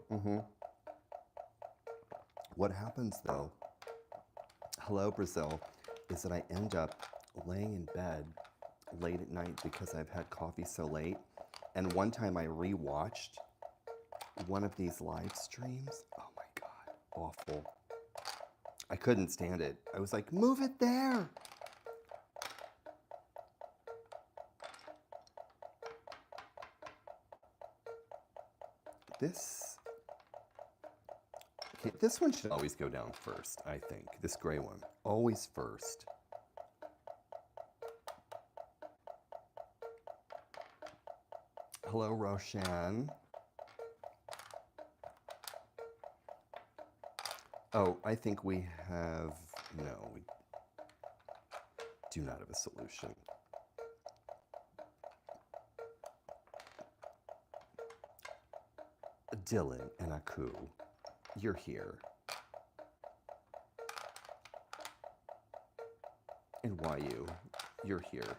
What happens though, hello Brazil, is that I end up laying in bed late at night because I've had coffee so late. And one time I rewatched one of these live streams. Oh my God, awful. I couldn't stand it. I was like, move it there. This one should always go down first, I think. This gray one, always first. Hello, Roshan. Oh, I think we have, no, we do not have a solution. Dylan and Aku, you're here. And YU, you're here.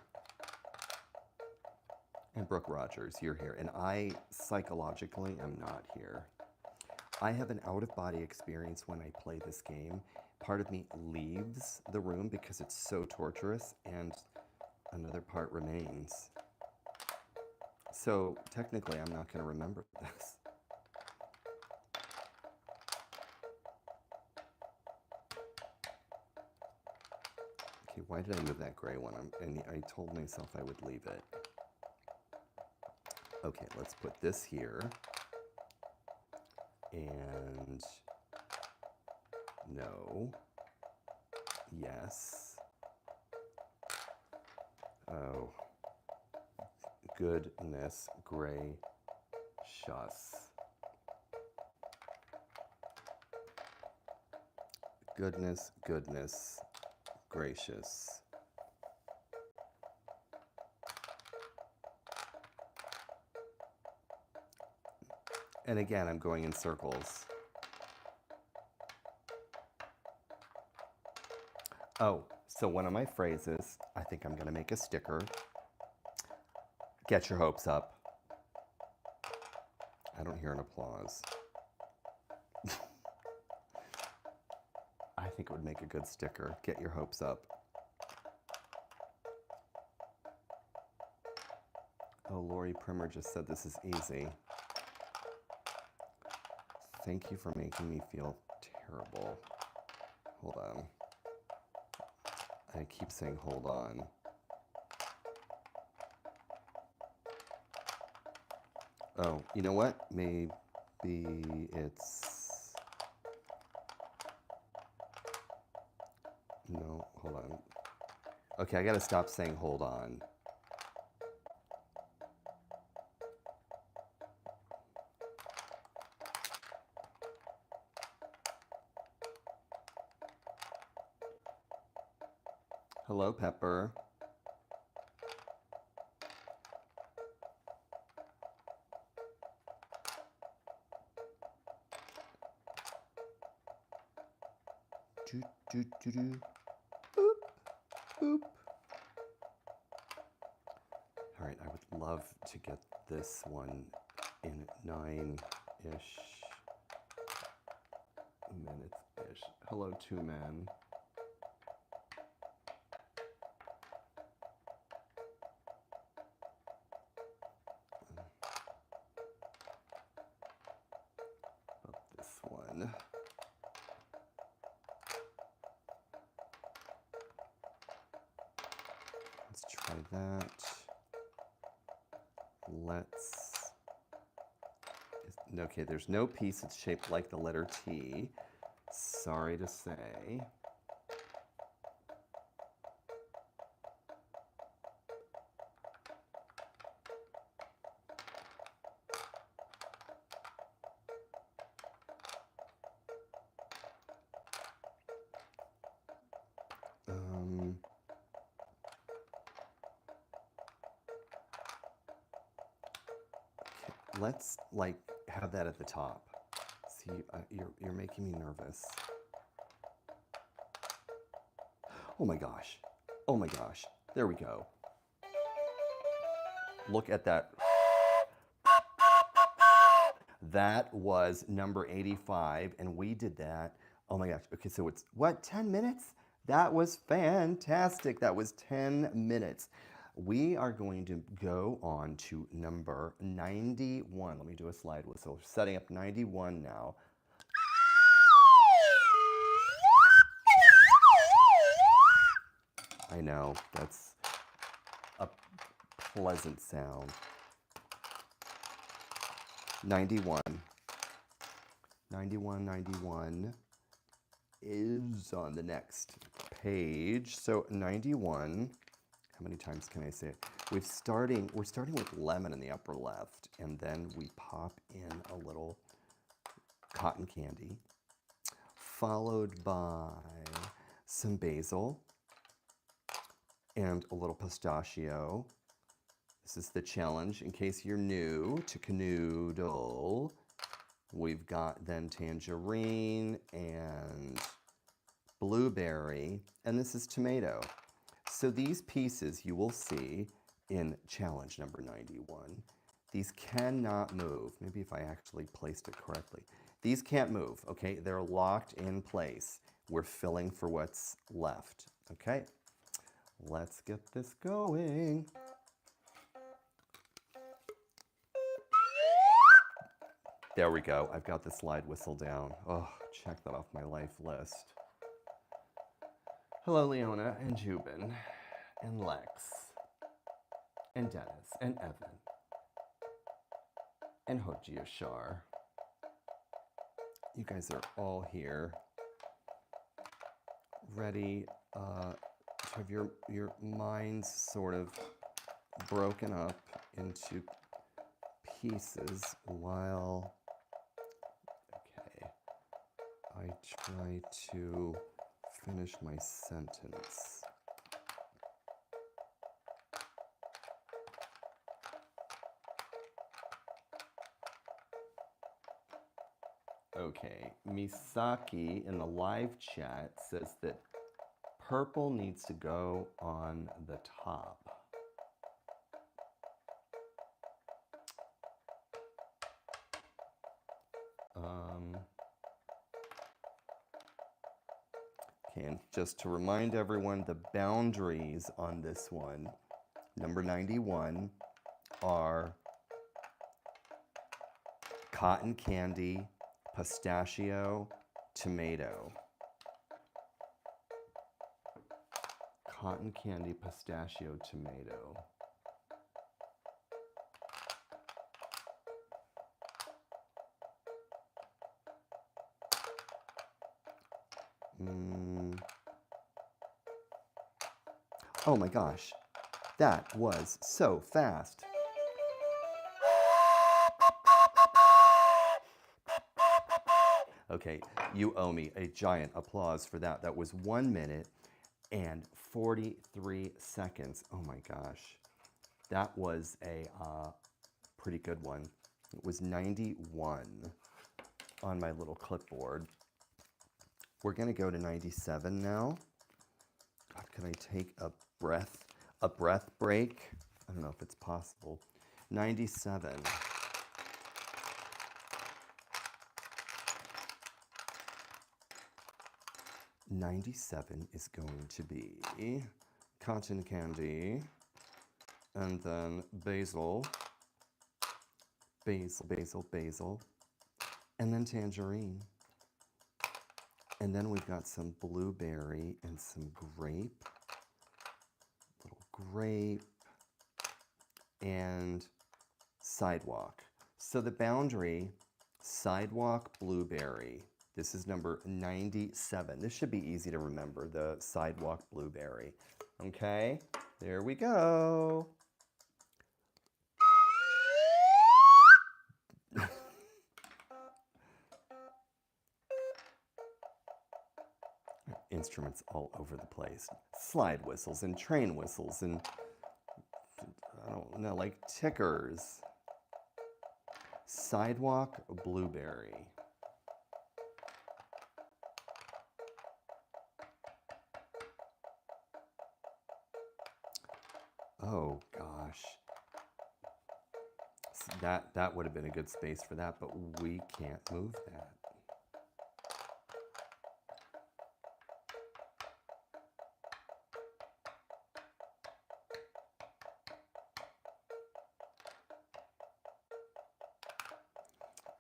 And Brooke Rogers, you're here. And I psychologically am not here. I have an out-of-body experience when I play this game. Part of me leaves the room because it's so torturous, and another part remains. So technically, I'm not going to remember this. Okay, why did I move that gray one? And I told myself I would leave it. Okay, let's put this here. And no, yes. Oh, goodness gracious. Goodness, goodness gracious. And again, I'm going in circles. Oh, so one of my phrases, I think I'm going to make a sticker. Get your hopes up. I don't hear an applause. I think it would make a good sticker. Get your hopes up. Oh, Lori Primer just said this is easy. Thank you for making me feel terrible. Hold on. I keep saying hold on. Oh, you know what? Maybe it's... No, hold on. Okay, I gotta stop saying hold on. Hello, Pepper. Do, do, do, do. Boop, boop. All right, I would love to get this one in 9-ish minutes-ish. Hello, two men. About this one. Let's try that. Okay, there's no piece that's shaped like the letter T. Sorry to say. Let's like have that at the top. See, you're making me nervous. Oh my gosh. Oh my gosh. There we go. Look at that. That was number 85, and we did that. Oh my gosh. Okay, so it's what, 10 minutes? That was fantastic. That was 10 minutes. We are going to go on to number 91. Let me do a slide whistle. Setting up 91 now. I know, that's a pleasant sound. 91. 91 is on the next page. So 91. How many times can I say it? We're starting with lemon in the upper left, and then we pop in a little cotton candy, followed by some basil and a little pistachio. This is the challenge. In case you're new to Kanoodle, we've got then tangerine and blueberry, and this is tomato. So these pieces you will see in challenge number 91. These cannot move. Maybe if I actually placed it correctly. These can't move, okay? They're locked in place. We're filling for what's left, okay? Let's get this going. There we go. I've got the slide whistle down. Oh, check that off my life list. Hello, Leona and Jubin and Lex and Dennis and Evan and Hoji Ashar. You guys are all here, ready to have your minds sort of broken up into pieces while, okay, I try to finish my sentence. Okay, Misaki in the live chat says that purple needs to go on the top. Okay, and just to remind everyone, the boundaries on this one, number 91, are cotton candy, pistachio, tomato. Cotton candy, pistachio, tomato. Oh my gosh, that was so fast. Okay, you owe me a giant applause for that. That was 1 minute and 43 seconds. Oh my gosh, that was a pretty good one. It was 91 on my little clipboard. We're gonna go to 97 now. God, can I take a breath break? I don't know if it's possible. 97. '97 is going to be cotton candy, and then basil, and then tangerine. And then we've got some blueberry and some grape, little grape, and sidewalk. So the boundary, sidewalk, blueberry. This is number 97. This should be easy to remember, the sidewalk blueberry. Okay, there we go. Instruments all over the place. Slide whistles and train whistles and, I don't know, like tickers. Sidewalk blueberry. Oh gosh. That would have been a good space for that, but we can't move that.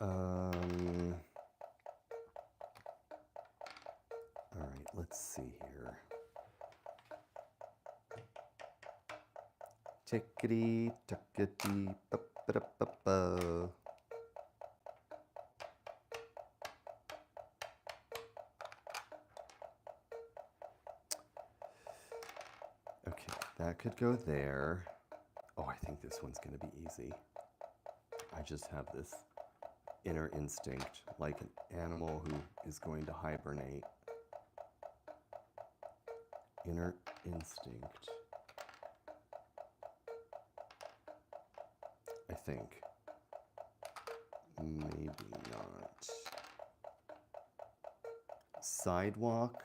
All right, let's see here. Tickety, tuckety, ba-ba-da-ba-ba. Okay, that could go there. Oh, I think this one's going to be easy. I just have this inner instinct, like an animal who is going to hibernate. Inner instinct. I think. Maybe not. Sidewalk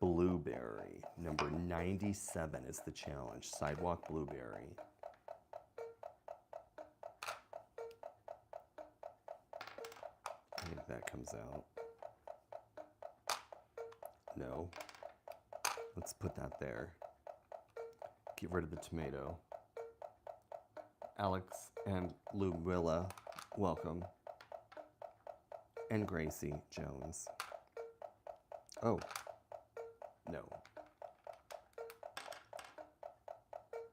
blueberry. Number 97 is the challenge. Sidewalk blueberry. I think that comes out. No. Let's put that there. Get rid of the tomato. Alex and Luwilla, welcome. And Gracie Jones. Oh, no.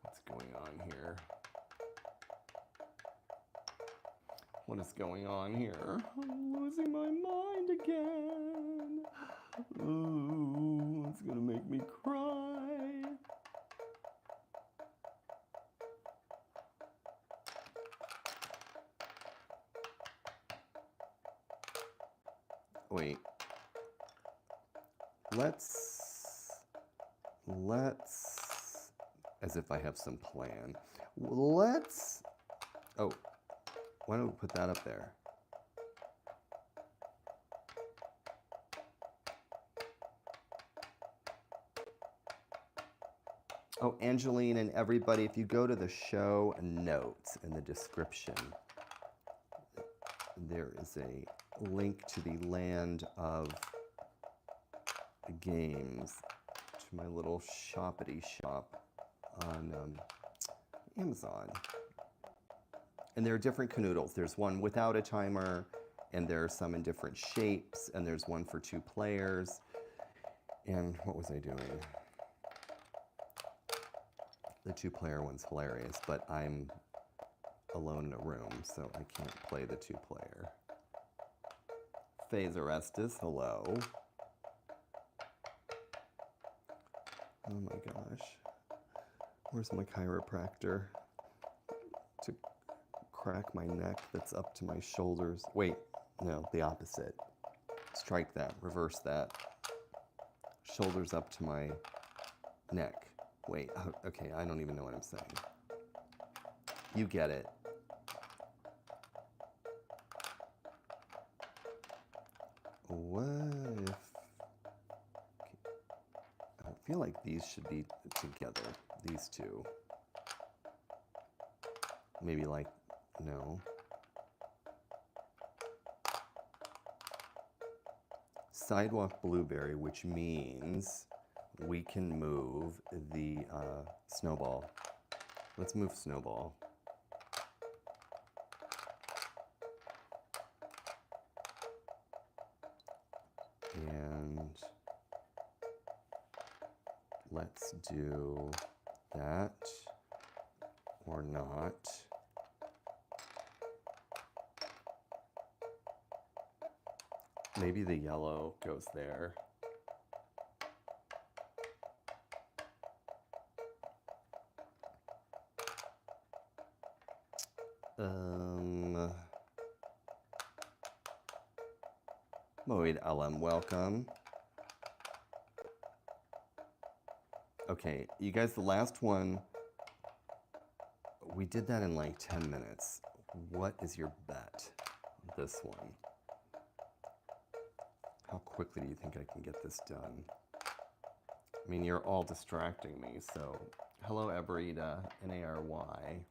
What's going on here? What is going on here? I'm losing my mind again. Ooh, it's gonna make me cry. Wait, let's, as if I have some plan. Let's, oh, why don't we put that up there? Oh, Angeline and everybody, if you go to the show notes in the description, there is a link to the Land of Games, to my little shoppity shop on Amazon. And there are different Kanoodles. There's one without a timer, and there are some in different shapes, and there's one for 2 players. And what was I doing? The 2-player one's hilarious, but I'm alone in a room, so I can't play the 2-player. Phase Orestes, hello. Oh my gosh. Where's my chiropractor? To crack my neck that's up to my shoulders. Wait, no, the opposite. Strike that, reverse that. Shoulders up to my neck. Wait, okay, I don't even know what I'm saying. You get it. What if... Okay. I feel like these should be together, these two. Maybe like, no. Sidewalk blueberry, which means we can move the snowball. Let's move snowball. And let's do that or not. Maybe the yellow goes there. Moed LM, welcome. Okay, you guys, the last one, we did that in like 10 minutes. What is your bet? This one. How quickly do you think I can get this done? I mean, you're all distracting me, so hello, Eberita, N-A-R-Y.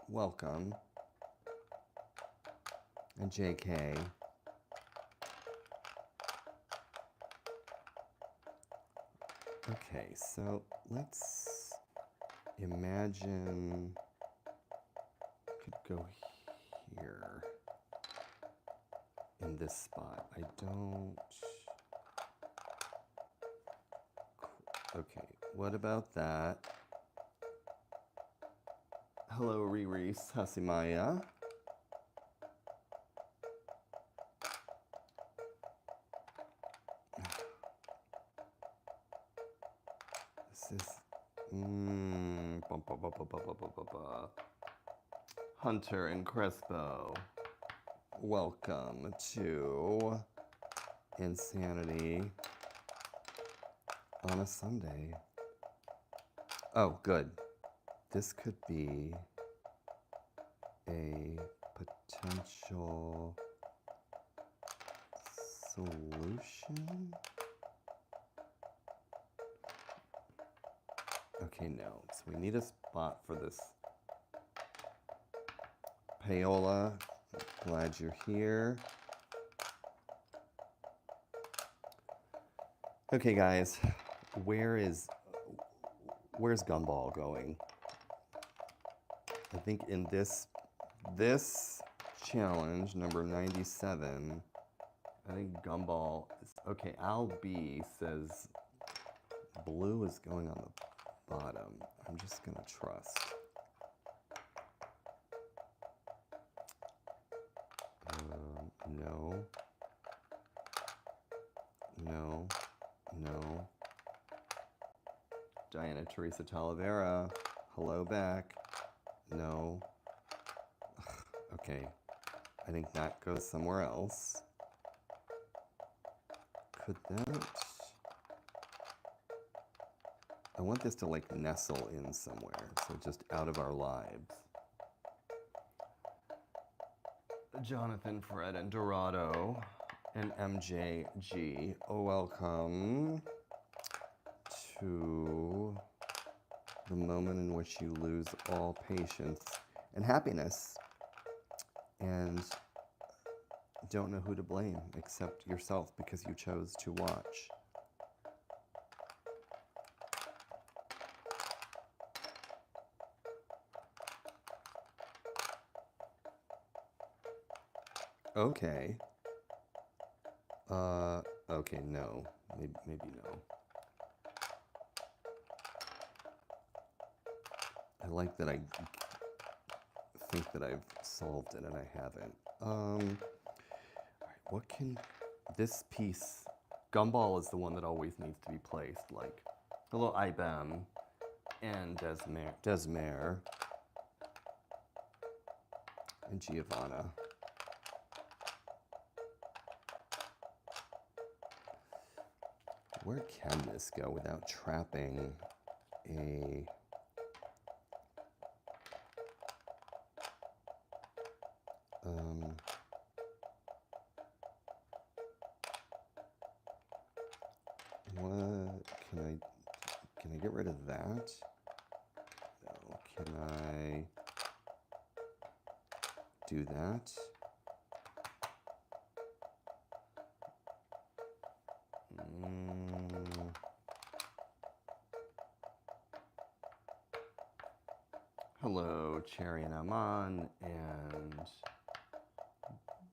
Welcome. And JK. Okay, so let's imagine I could go here in this spot. I don't... Okay, what about that? Hello, Riri Hasimaya. This is... Hunter and Crespo, welcome to Insanity on a Sunday. Oh, good. This could be a potential solution. Okay, no. So we need a spot for this. Paola, glad you're here. Okay, guys, where's Gumball going? I think in this challenge, number 97, I think Gumball is, okay, Al B says blue is going on the bottom. I'm just gonna trust. No. No. No. Diana Teresa Talavera, hello back. No. Ugh, okay. I think that goes somewhere else. could that... I want this to like nestle in somewhere, so just out of our lives. Jonathan, Fred, and Dorado, and MJG, welcome to the moment in which you lose all patience and happiness and don't know who to blame except yourself because you chose to watch. Okay. Okay, no. Maybe no. I like that I think that I've solved it and I haven't. All right, what can this piece... Gumball is the one that always needs to be placed, like hello IBM and Desmare and Giovanna. Where can this go without trapping a... what can I get rid of that? No, can I do that? Hello, Cherry and Aman and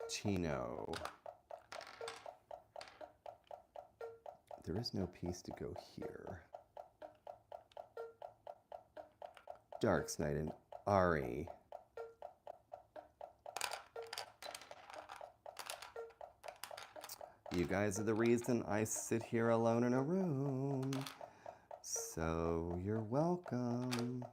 Tino. There is no piece to go here. Dark Knight and Ari. You guys are the reason I sit here alone in a room. So you're welcome.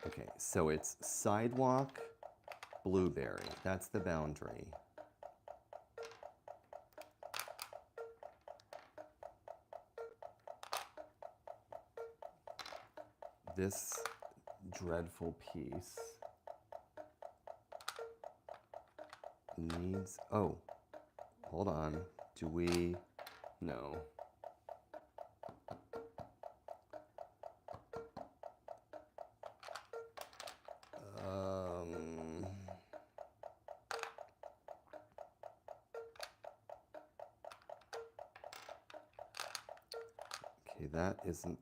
Okay, so it's sidewalk, blueberry. That's the boundary. This dreadful piece needs... Oh, hold on. Do we... No. Okay, that isn't...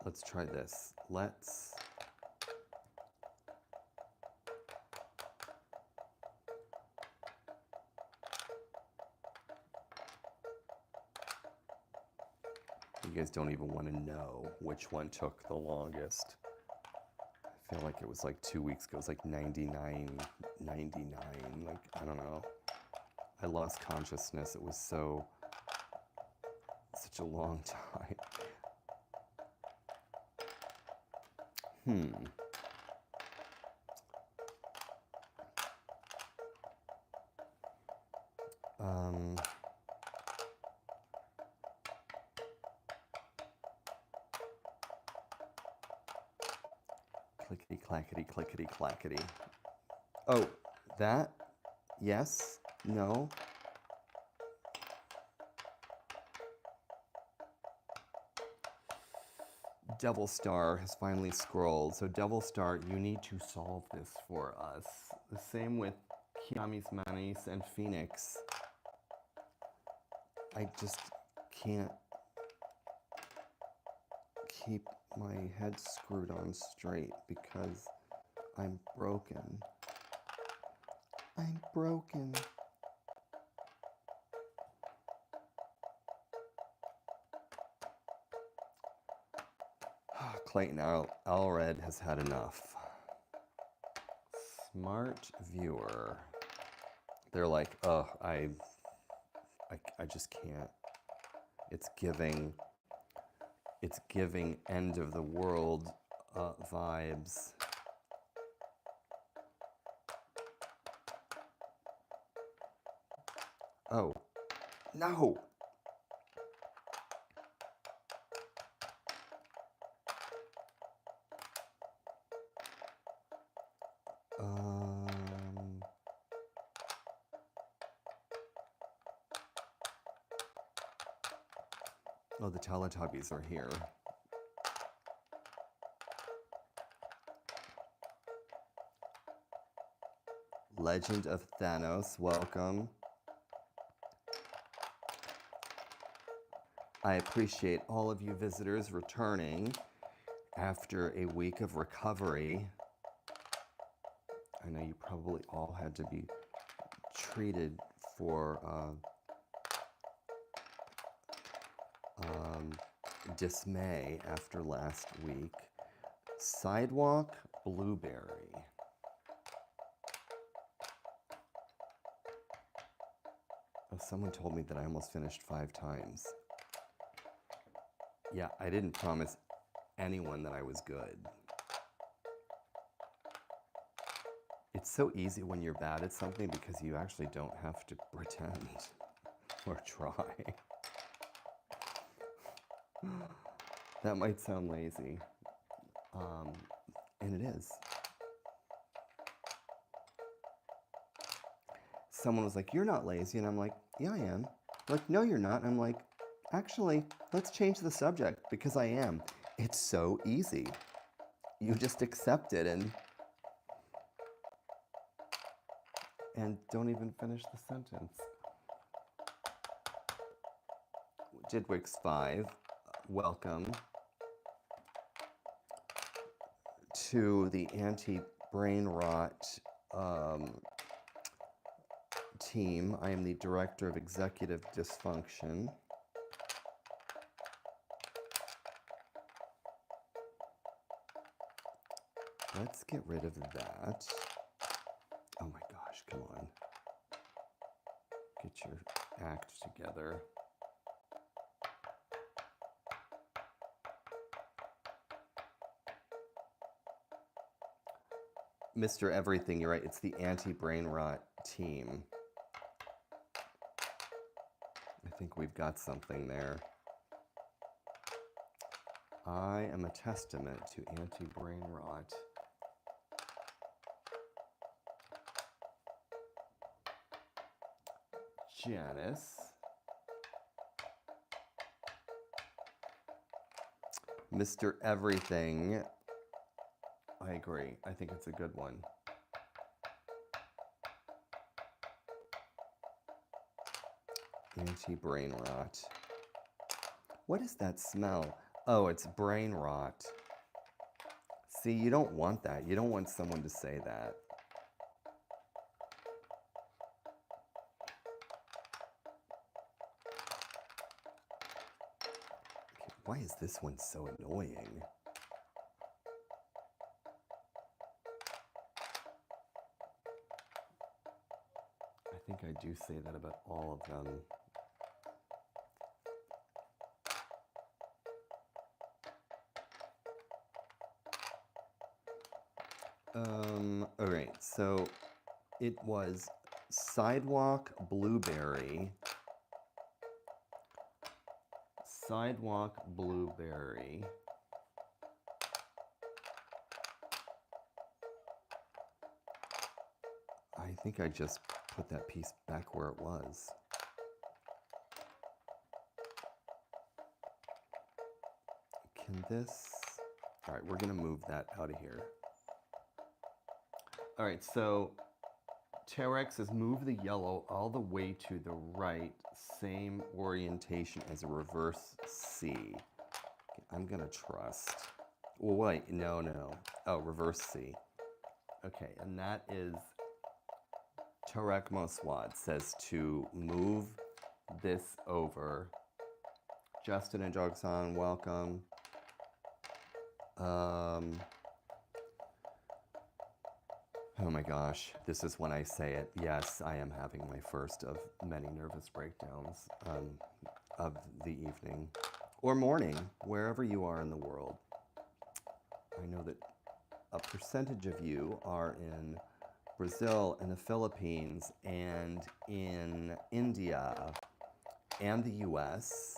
Let's try this. Let's... You guys don't even want to know which one took the longest. I feel like it was like 2 weeks ago. It was like 99. Like, I don't know. I lost consciousness. It was such a long time. Clickety clackety, clickety clackety. Oh, that? Yes? No? Devil Star has finally scrolled. So Devil Star, you need to solve this for us. The same with Kiami's Manis and Phoenix. I just can't keep my head screwed on straight because I'm broken. I'm broken. Clayton Allred has had enough. Smart viewer. They're like, oh, I just can't. It's giving end of the world vibes. Oh, no. Oh, the Teletubbies are here. Legend of Thanos, welcome. I appreciate all of you visitors returning after a week of recovery. I know you probably all had to be treated for dismay after last week. Sidewalk Blueberry. Oh, someone told me that I almost finished 5 times. Yeah, I didn't promise anyone that I was good. It's so easy when you're bad at something because you actually don't have to pretend or try. That might sound lazy, and it is. Someone was like, you're not lazy, and I'm like, yeah, I am. They're like, no, you're not. And I'm like, actually, let's change the subject because I am. It's so easy. You just accept it and don't even finish the sentence. Didwix 5, welcome to the anti-brain rot team. I am the Director of Executive Dysfunction. Let's get rid of that. Oh my gosh, come on. Get your act together. Mr. Everything, you're right. It's the anti-brain rot team. I think we've got something there. I am a testament to anti-brain rot. Janice. Mr. Everything. I agree. I think it's a good one. Anti-brain rot. What is that smell? Oh, it's brain rot. See, you don't want that. You don't want someone to say that. Okay, why is this one so annoying? I think I do say that about all of them. All right, so it was Sidewalk Blueberry. Sidewalk Blueberry. I think I just put that piece back where it was. Can this... All right, we're gonna move that out of here. All right, so Terex has moved the yellow all the way to the right, same orientation as a reverse C. Okay, I'm gonna trust. Well, wait, no. Oh, reverse C. Okay, and that is Tarek Moswad says to move this over. Justin and Jogsan, welcome. Oh my gosh, this is when I say it. Yes, I am having my first of many nervous breakdowns of the evening or morning, wherever you are in the world. I know that a percentage of you are in Brazil and the Philippines and in India and the US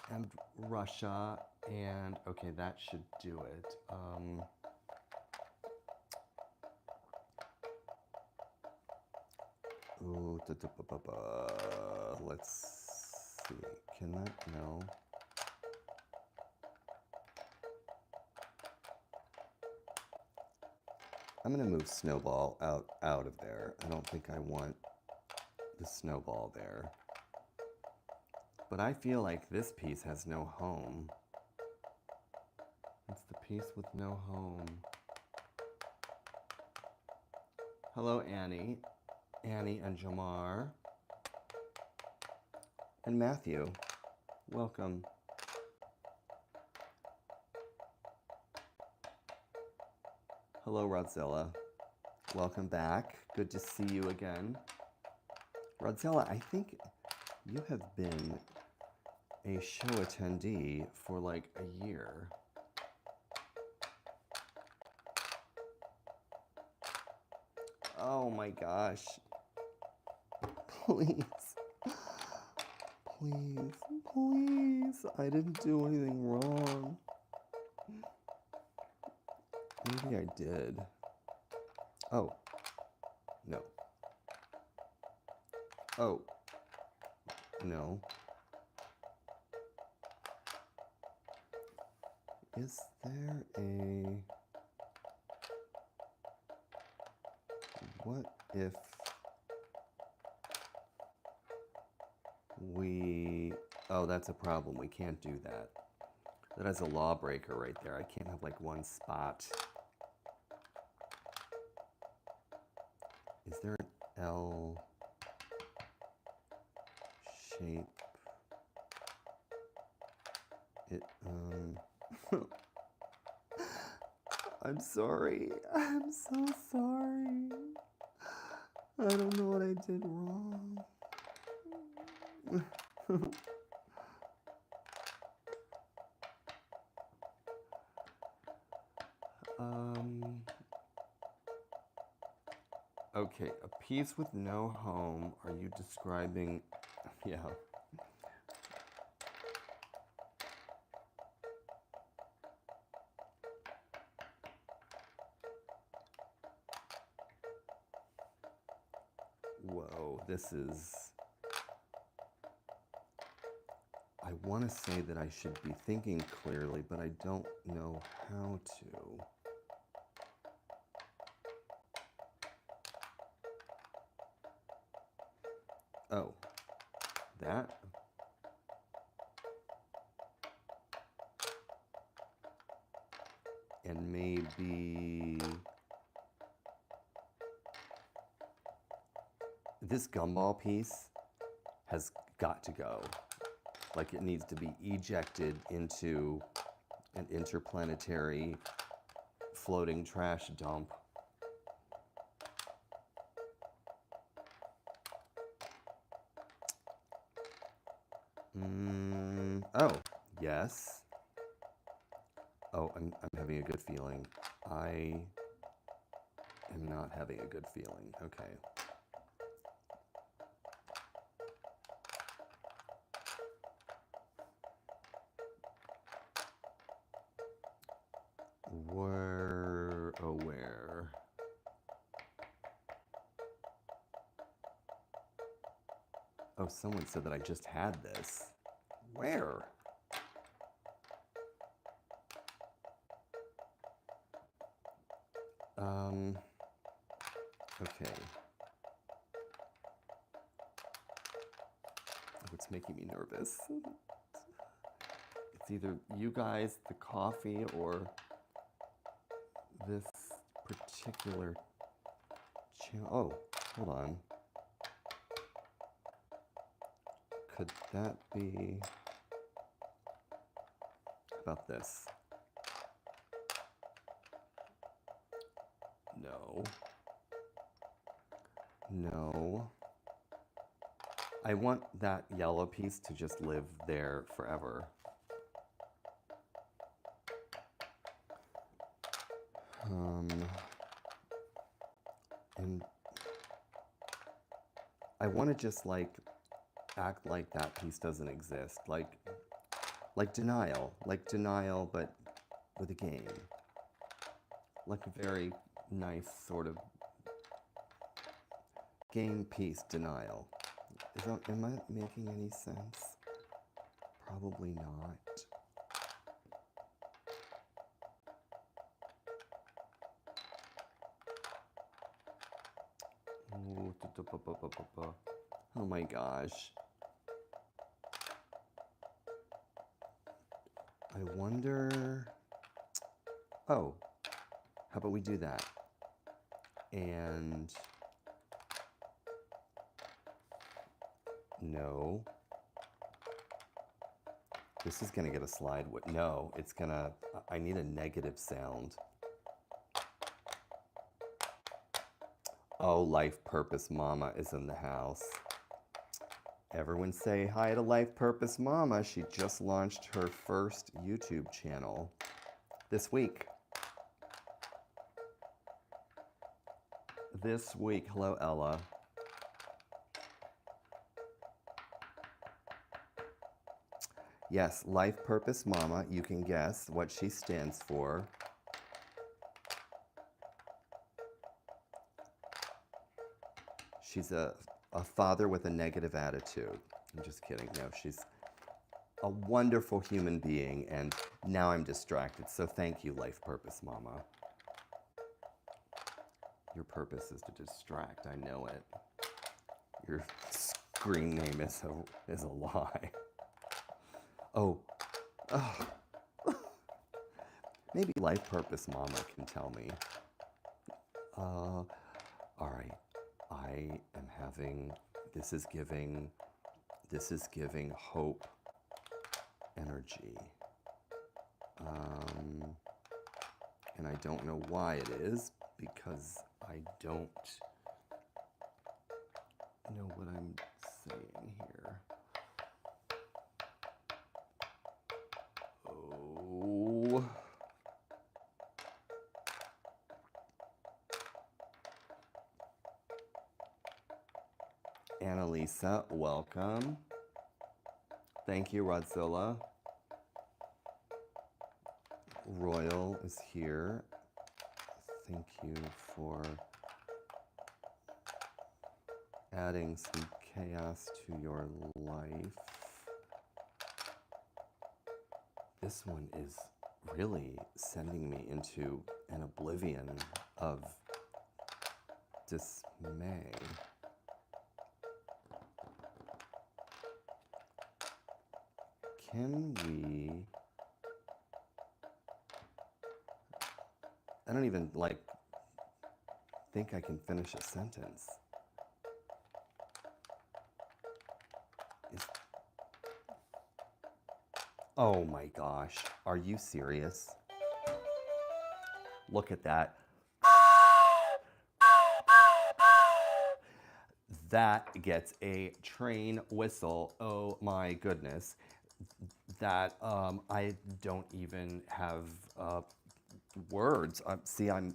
and Russia and, okay, that should do it. Ooh, let's see. Can that? No. I'm gonna move Snowball out of there. I don't think I want the Snowball there. But I feel like this piece has no home. It's the piece with no home. Hello, Annie. Annie and Jamar. And Matthew. Welcome. Hello, Rodzilla. Welcome back. Good to see you again. Rodzilla, I think you have been a show attendee for like a year. Oh my gosh. Please. Please. Please. I didn't do anything wrong. Maybe I did. Oh. No. Oh. No. Is there a... What if we... Oh, that's a problem. We can't do that. That is a lawbreaker right there. I can't have like one spot. Is there an L shape? It, I'm sorry. I'm so sorry. I don't know what I did wrong. Okay, a piece with no home. Are you describing? Yeah. Whoa, this is... I want to say that I should be thinking clearly, but I don't know how to. Oh, that? And maybe... This gumball piece has got to go. Like it needs to be ejected into an interplanetary floating trash dump. Oh, yes. Oh, I'm having a good feeling. I am not having a good feeling. Okay. Where? Oh, where? Oh, someone said that I just had this. Where? Okay. Oh, it's making me nervous. It's either you guys, the coffee, or this particular channel. Oh, hold on. Could that be... How about this? No. No. I want that yellow piece to just live there forever. And I want to just like act like that piece doesn't exist, like denial, but with a game, like a very nice sort of game piece denial. Am I making any sense? Probably not. Oh my gosh. I wonder... Oh, how about we do that? And... No. This is gonna get a slide with... No, it's gonna... I need a negative sound. Oh, Life Purpose Mama is in the house. Everyone say hi to Life Purpose Mama. She just launched her first YouTube channel this week. This week. Hello, Ella. Yes, Life Purpose Mama. You can guess what she stands for. She's a father with a negative attitude. I'm just kidding. No, she's a wonderful human being, and now I'm distracted. So thank you, Life Purpose Mama. Your purpose is to distract. I know it. Your screen name is a lie. Oh. Maybe Life Purpose Mama can tell me. All right. I am having, this is giving hope energy. And I don't know why it is, because I don't know what I'm saying here. Oh. Annalisa, welcome. Thank you, Rodzilla. Royal is here. Thank you for adding some chaos to your life. This one is really sending me into an oblivion of dismay. Can we... I don't even, think I can finish a sentence. Oh my gosh, are you serious? Look at that. That gets a train whistle. Oh my goodness. That I don't even have words. See, I'm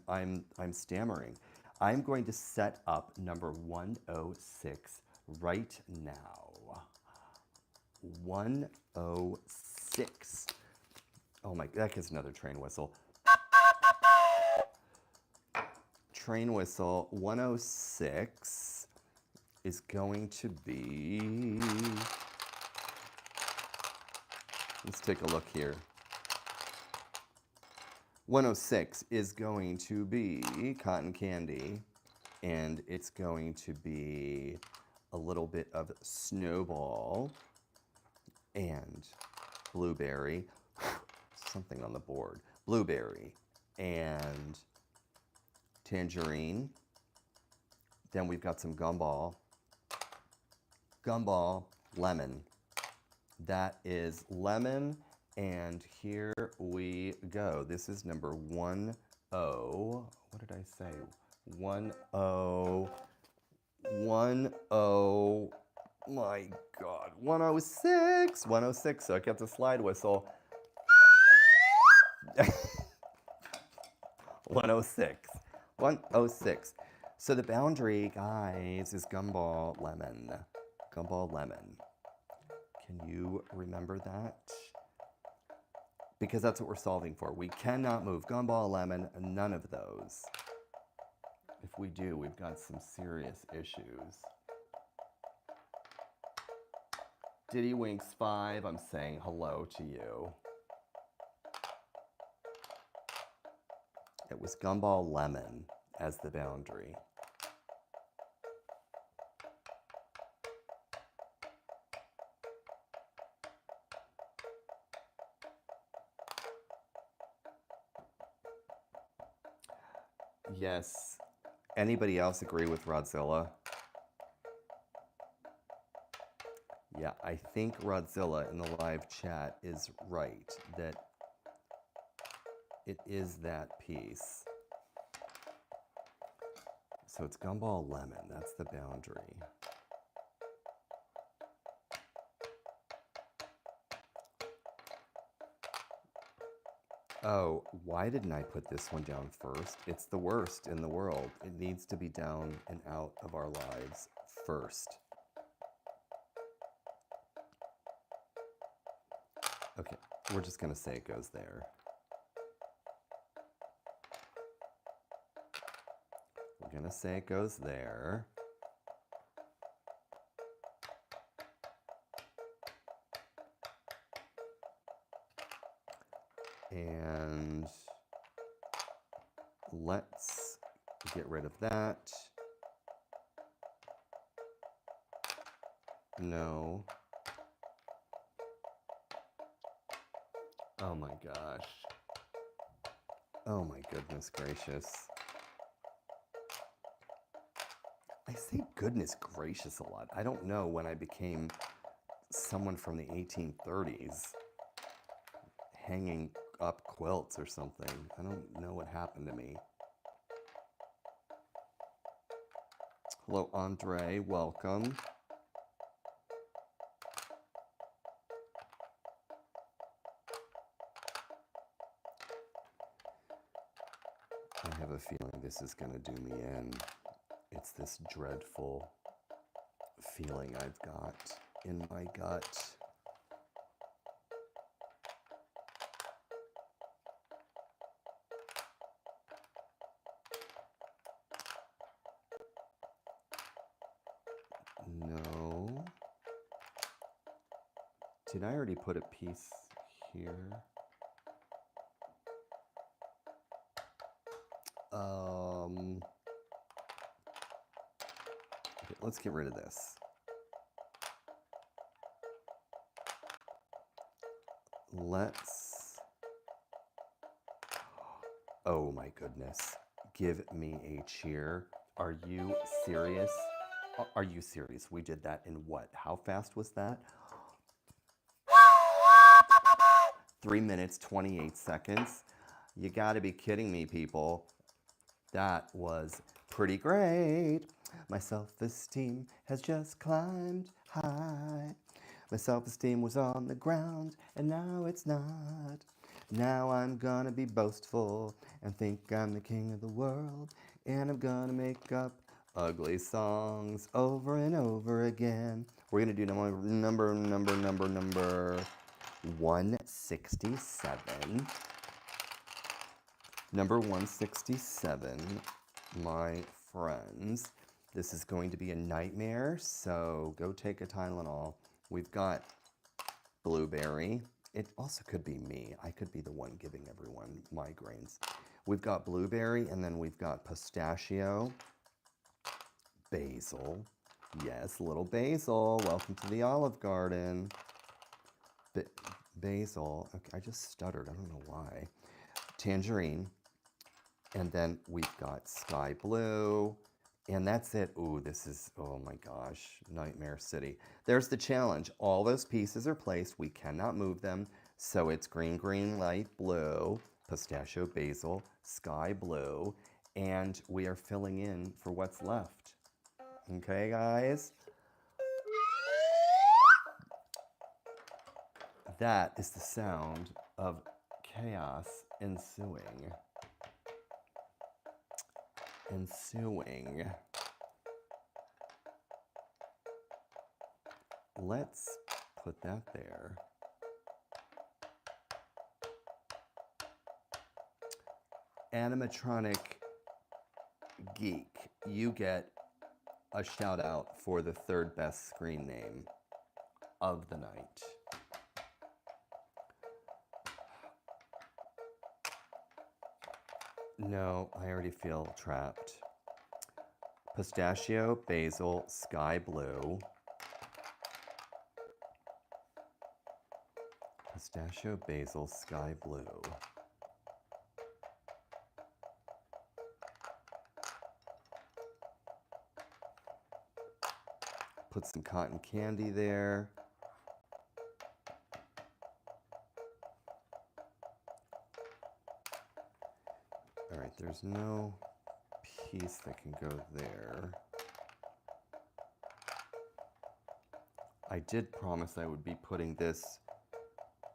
stammering. I'm going to set up number 106 right now. 106. Oh my, that gets another train whistle. Train whistle 106 is going to be... Let's take a look here. 106 is going to be cotton candy, and it's going to be a little bit of snowball and blueberry, something on the board, blueberry and tangerine. Then we've got some gumball, lemon. That is lemon, and here we go. This is number 10. What did I say? 1 0. 1 0. My God. 106. 106. So I kept the slide whistle. 106. 106. So the boundary, guys, is gumball lemon. Gumball lemon. Can you remember that? Because that's what we're solving for. We cannot move gumball lemon, none of those. If we do, we've got some serious issues. Diddy Winks 5, I'm saying hello to you. It was gumball lemon as the boundary. Yes. Anybody else agree with Rodzilla? Yeah, I think Rodzilla in the live chat is right, that it is that piece. So it's gumball lemon, that's the boundary. Oh, why didn't I put this one down first? It's the worst in the world. It needs to be down and out of our lives first. Okay, we're just gonna say it goes there. We're gonna say it goes there. And let's get rid of that. No. Oh my gosh. Oh my goodness gracious. I say goodness gracious a lot. I don't know when I became someone from the 1830s hanging up quilts or something. I don't know what happened to me. Hello, Andre. Welcome. I have a feeling this is going to do me in. It's this dreadful feeling I've got in my gut. No. Did I already put a piece here? Okay, let's get rid of this. Let's... Oh my goodness. Give me a cheer. Are you serious? Are you serious? We did that in what? How fast was that? 3 minutes, 28 seconds. You gotta be kidding me, people. That was pretty great. My self-esteem has just climbed high. My self-esteem was on the ground, and now it's not. Now I'm gonna be boastful and think I'm the king of the world, and I'm gonna make up ugly songs over and over again. We're gonna do number 167. Number 167, my friends. This is going to be a nightmare, so go take a Tylenol. We've got blueberry. It also could be me. I could be the one giving everyone migraines. We've got blueberry, and then we've got pistachio, basil. Yes, little basil. Welcome to the Olive Garden. Basil. Okay, I just stuttered. I don't know why. Tangerine. And then we've got sky blue. And that's it. Ooh, this is, oh my gosh, Nightmare City. There's the challenge. All those pieces are placed. We cannot move them. So it's green, green, light blue, pistachio, basil, sky blue. and we are filling in for what's left. Okay, guys? That is the sound of chaos ensuing. Let's put that there. Animatronic Geek, you get a shout out for the third best screen name of the night. No, I already feel trapped. Pistachio, basil, sky blue. Pistachio, basil, sky blue. Put some cotton candy there. All right, there's no piece that can go there. I did promise I would be putting this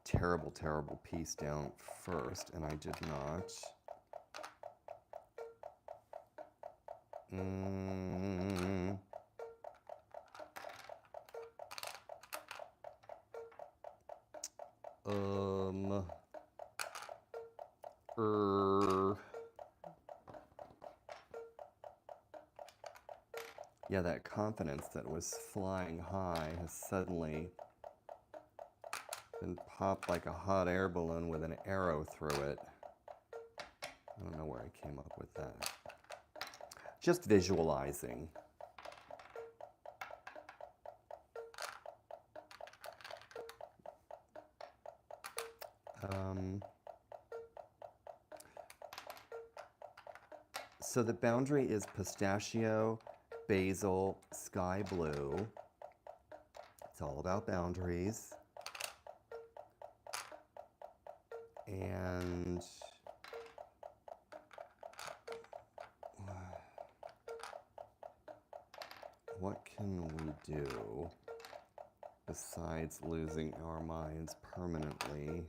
terrible, terrible piece down first, and I did not. Yeah, that confidence that was flying high has suddenly been popped like a hot air balloon with an arrow through it. I don't know where I came up with that. Just visualizing. So the boundary is pistachio, basil, sky blue. It's all about boundaries. And what can we do besides losing our minds permanently?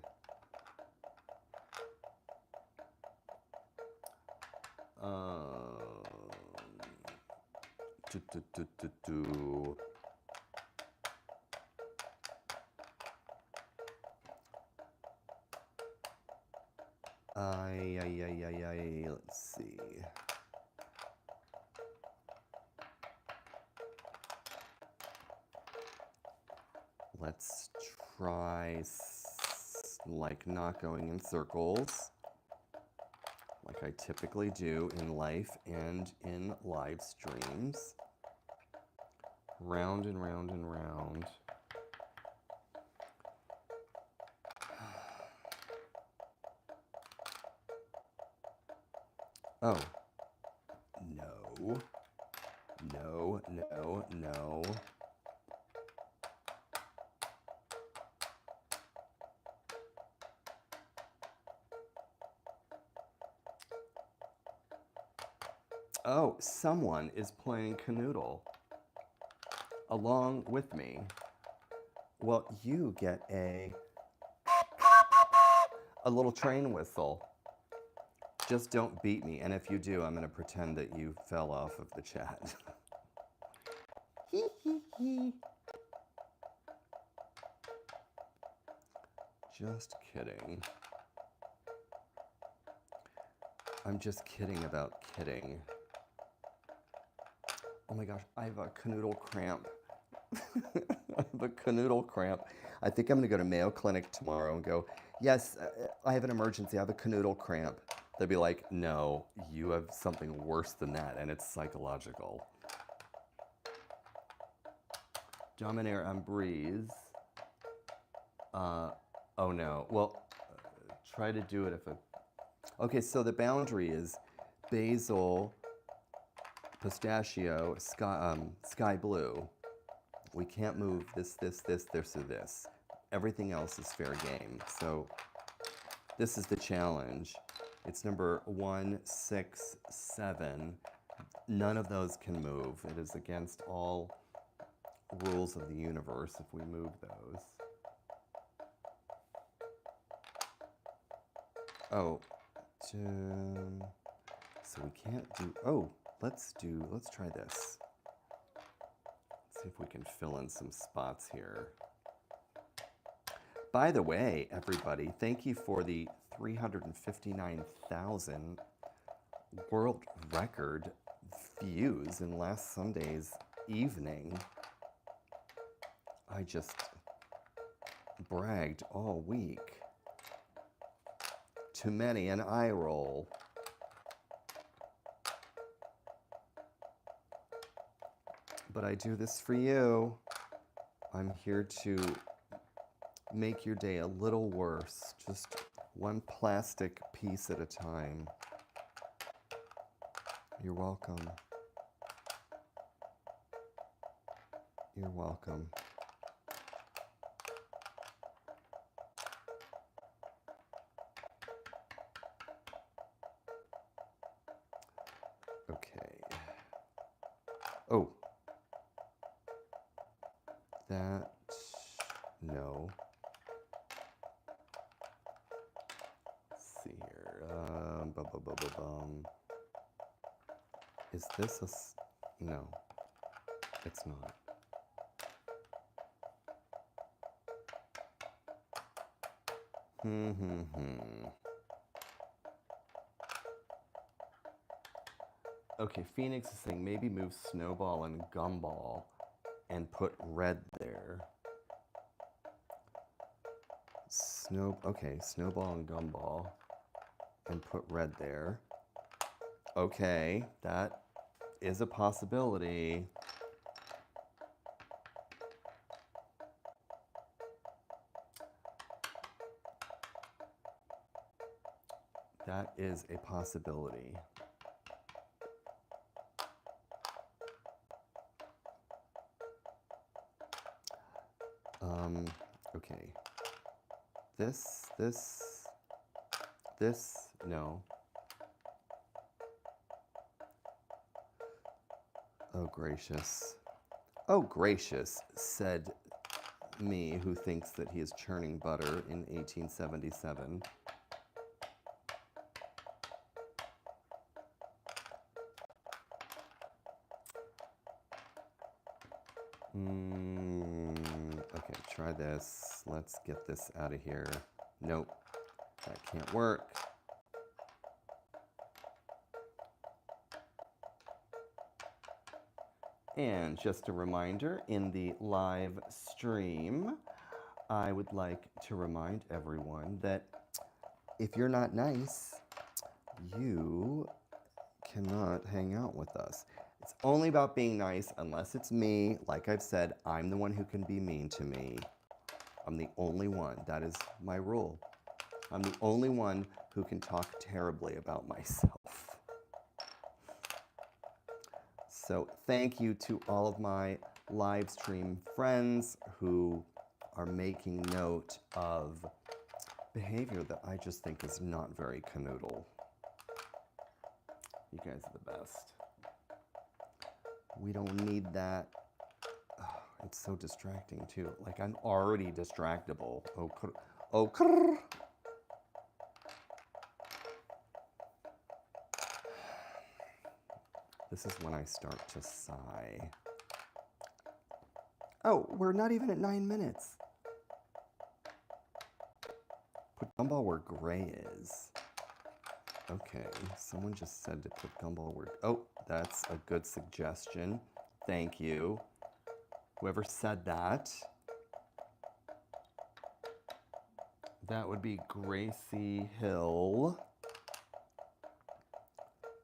Let's see. Let's try like not going in circles like I typically do in life and in live streams. Round and round and round. Oh. No. No, no, no. Oh, someone is playing Kanoodle along with me. Well, you get a little train whistle. Just don't beat me, and if you do, I'm going to pretend that you fell off of the chat. Hee hee hee. Just kidding. I'm just kidding about kidding. Oh my gosh, I have a Kanoodle cramp. I have a Kanoodle cramp. I think I'm going to go to Mayo Clinic tomorrow and go, yes, I have an emergency. I have a Kanoodle cramp. They'll be like, no, you have something worse than that, and it's psychological. Dominaire Ambrise. Oh no. Well, try to do it if it... Okay, so the boundary is basil, pistachio, sky blue. We can't move this, or this. Everything else is fair game. So this is the challenge. It's number 167. None of those can move. It is against all rules of the universe if we move those. Oh, so we can't do, oh, let's try this. Let's see if we can fill in some spots here. By the way, everybody, thank you for the 359,000 world record views in last Sunday's evening. I just bragged all week. Too many, an eye roll. But I do this for you. I'm here to make your day a little worse, just one plastic piece at a time. You're welcome. You're welcome. Okay. Oh. That, no. Let's see here. Is this a, no, it's not. Okay, Phoenix is saying maybe move Snowball and Gumball and put red there. Okay, Snowball and Gumball and put red there. Okay, that is a possibility. That is a possibility. Okay. This, no. Oh, gracious. Oh, gracious, said me, who thinks that he is churning butter in 1877. Okay, try this. Let's get this out of here. Nope, that can't work. And just a reminder, in the live stream, I would like to remind everyone that if you're not nice, you cannot hang out with us. It's only about being nice unless it's me. Like I've said, I'm the one who can be mean to me. I'm the only one. That is my rule. I'm the only one who can talk terribly about myself. So thank you to all of my live stream friends who are making note of behavior that I just think is not very Kanoodle. You guys are the best. We don't need that. Oh, it's so distracting too. Like, I'm already distractible. Oh, krr. This is when I start to sigh. Oh, we're not even at 9 minutes. Put Gumball where gray is. Okay, someone just said to put Gumball where... Oh, that's a good suggestion. Thank you. Whoever said that. That would be Gracie Hill.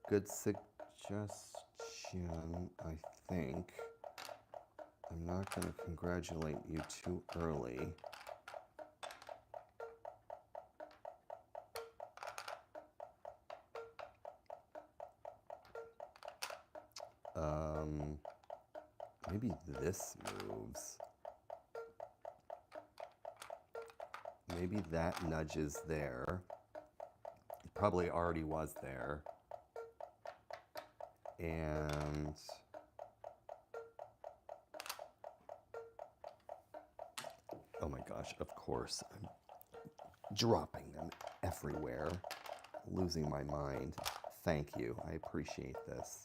Good suggestion, I think. I'm not going to congratulate you too early. Maybe this moves. Maybe that nudges there. probably already was there. And oh my gosh, of course, I'm dropping them everywhere, losing my mind. Thank you, I appreciate this.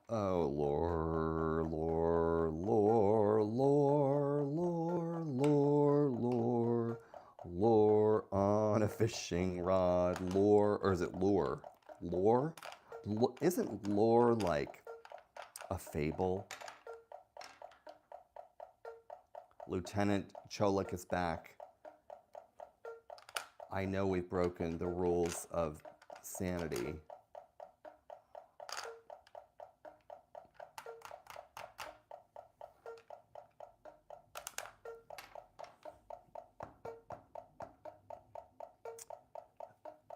Oh, lore, lore, lore, lore, lore, lore, lore, lore on a fishing rod, lore, or is it lure? Lore? Isn't lore like a fable? Lieutenant Cholik is back. I know we've broken the rules of sanity.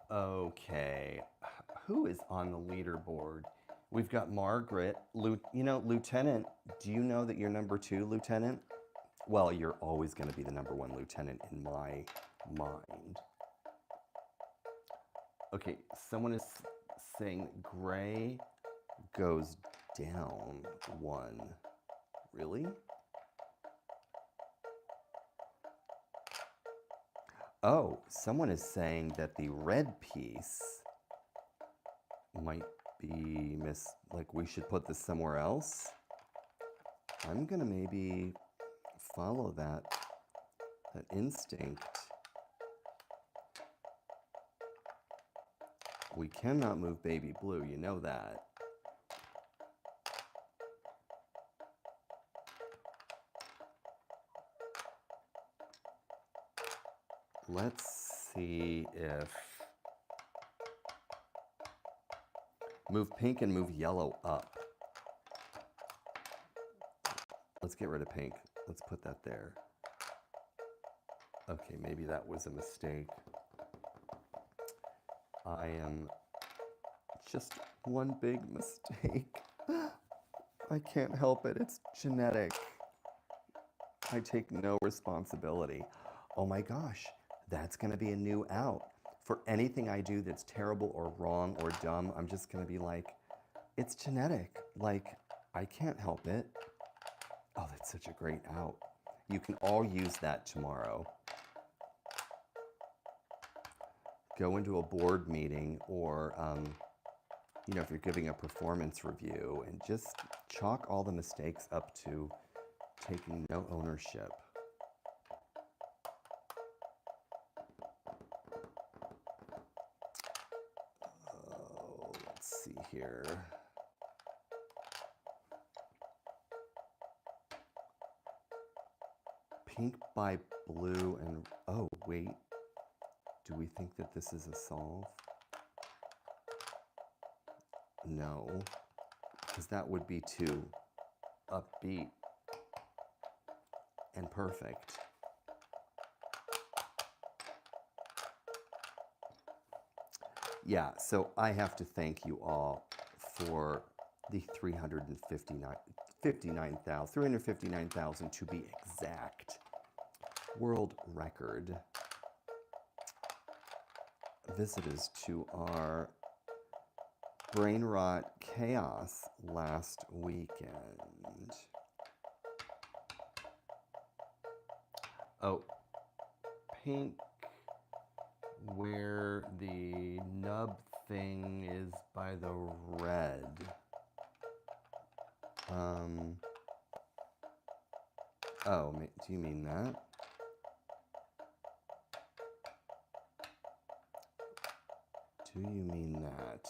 Okay, who is on the leaderboard? We've got Margaret. You know, Lieutenant, do you know that you're number 2, Lieutenant? Well, you're always going to be the number 1 lieutenant in my mind. Okay, someone is saying gray goes down 1. Really? Oh, someone is saying that the red piece might be like we should put this somewhere else. I'm gonna maybe follow that instinct. We cannot move baby blue, you know that. Let's see if move pink and move yellow up. Let's get rid of pink. Let's put that there. Okay, maybe that was a mistake. I am just one big mistake. I can't help it. It's genetic. I take no responsibility. Oh my gosh, that's going to be a new out. For anything I do that's terrible or wrong or dumb, I'm just going to be like, it's genetic. Like, I can't help it. Oh, that's such a great out. You can all use that tomorrow. Go into a board meeting or, you know, if you're giving a performance review, and just chalk all the mistakes up to taking no ownership. Oh, let's see here. Pink by blue and, oh, wait. Do we think that this is a solve? No, because that would be too upbeat and perfect. Yeah, so I have to thank you all for the 359,000 to be exact world record visitors to our brain rot chaos last weekend. Oh, pink, where the nub thing is by the red. Oh, do you mean that? Do you mean that?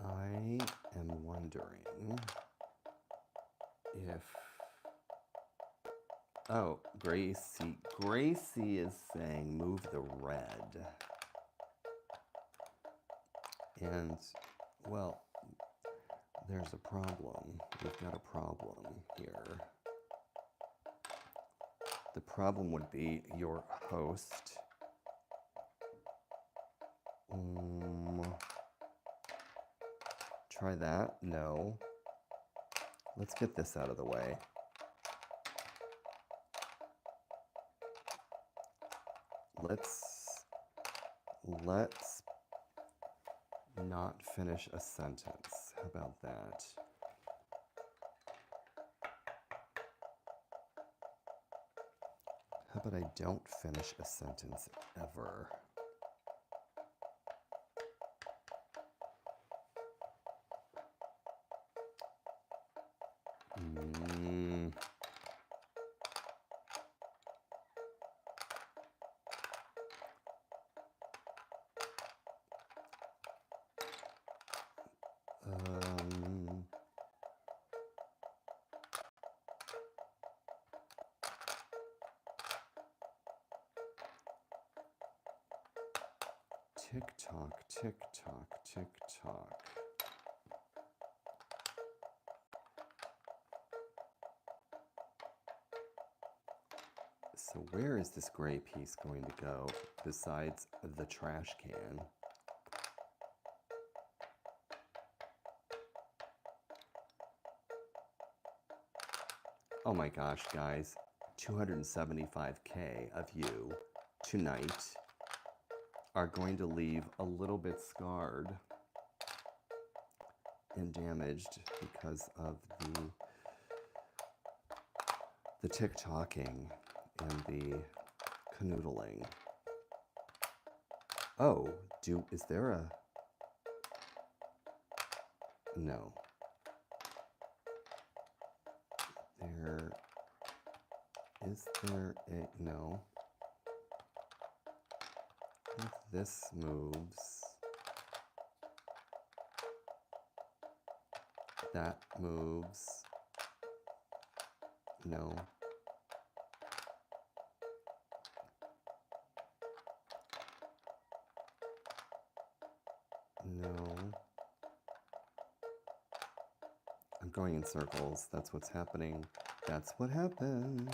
I am wondering if... Oh, Gracie. Gracie is saying move the red. And, well, there's a problem. We've got a problem here. The problem would be your host. Try that. No. Let's get this out of the way. Let's not finish a sentence. How about that? How about I don't finish a sentence ever? Tick tock, tick tock, tick tock. So where is this gray piece going to go besides the trash can? Oh my gosh, guys, 275K of you tonight are going to leave a little bit scarred and damaged because of the tick-tocking and the canoodling. Oh, is there a... No. Is there a... No. If this moves, that moves. No. No. I'm going in circles. That's what's happening. That's what happens.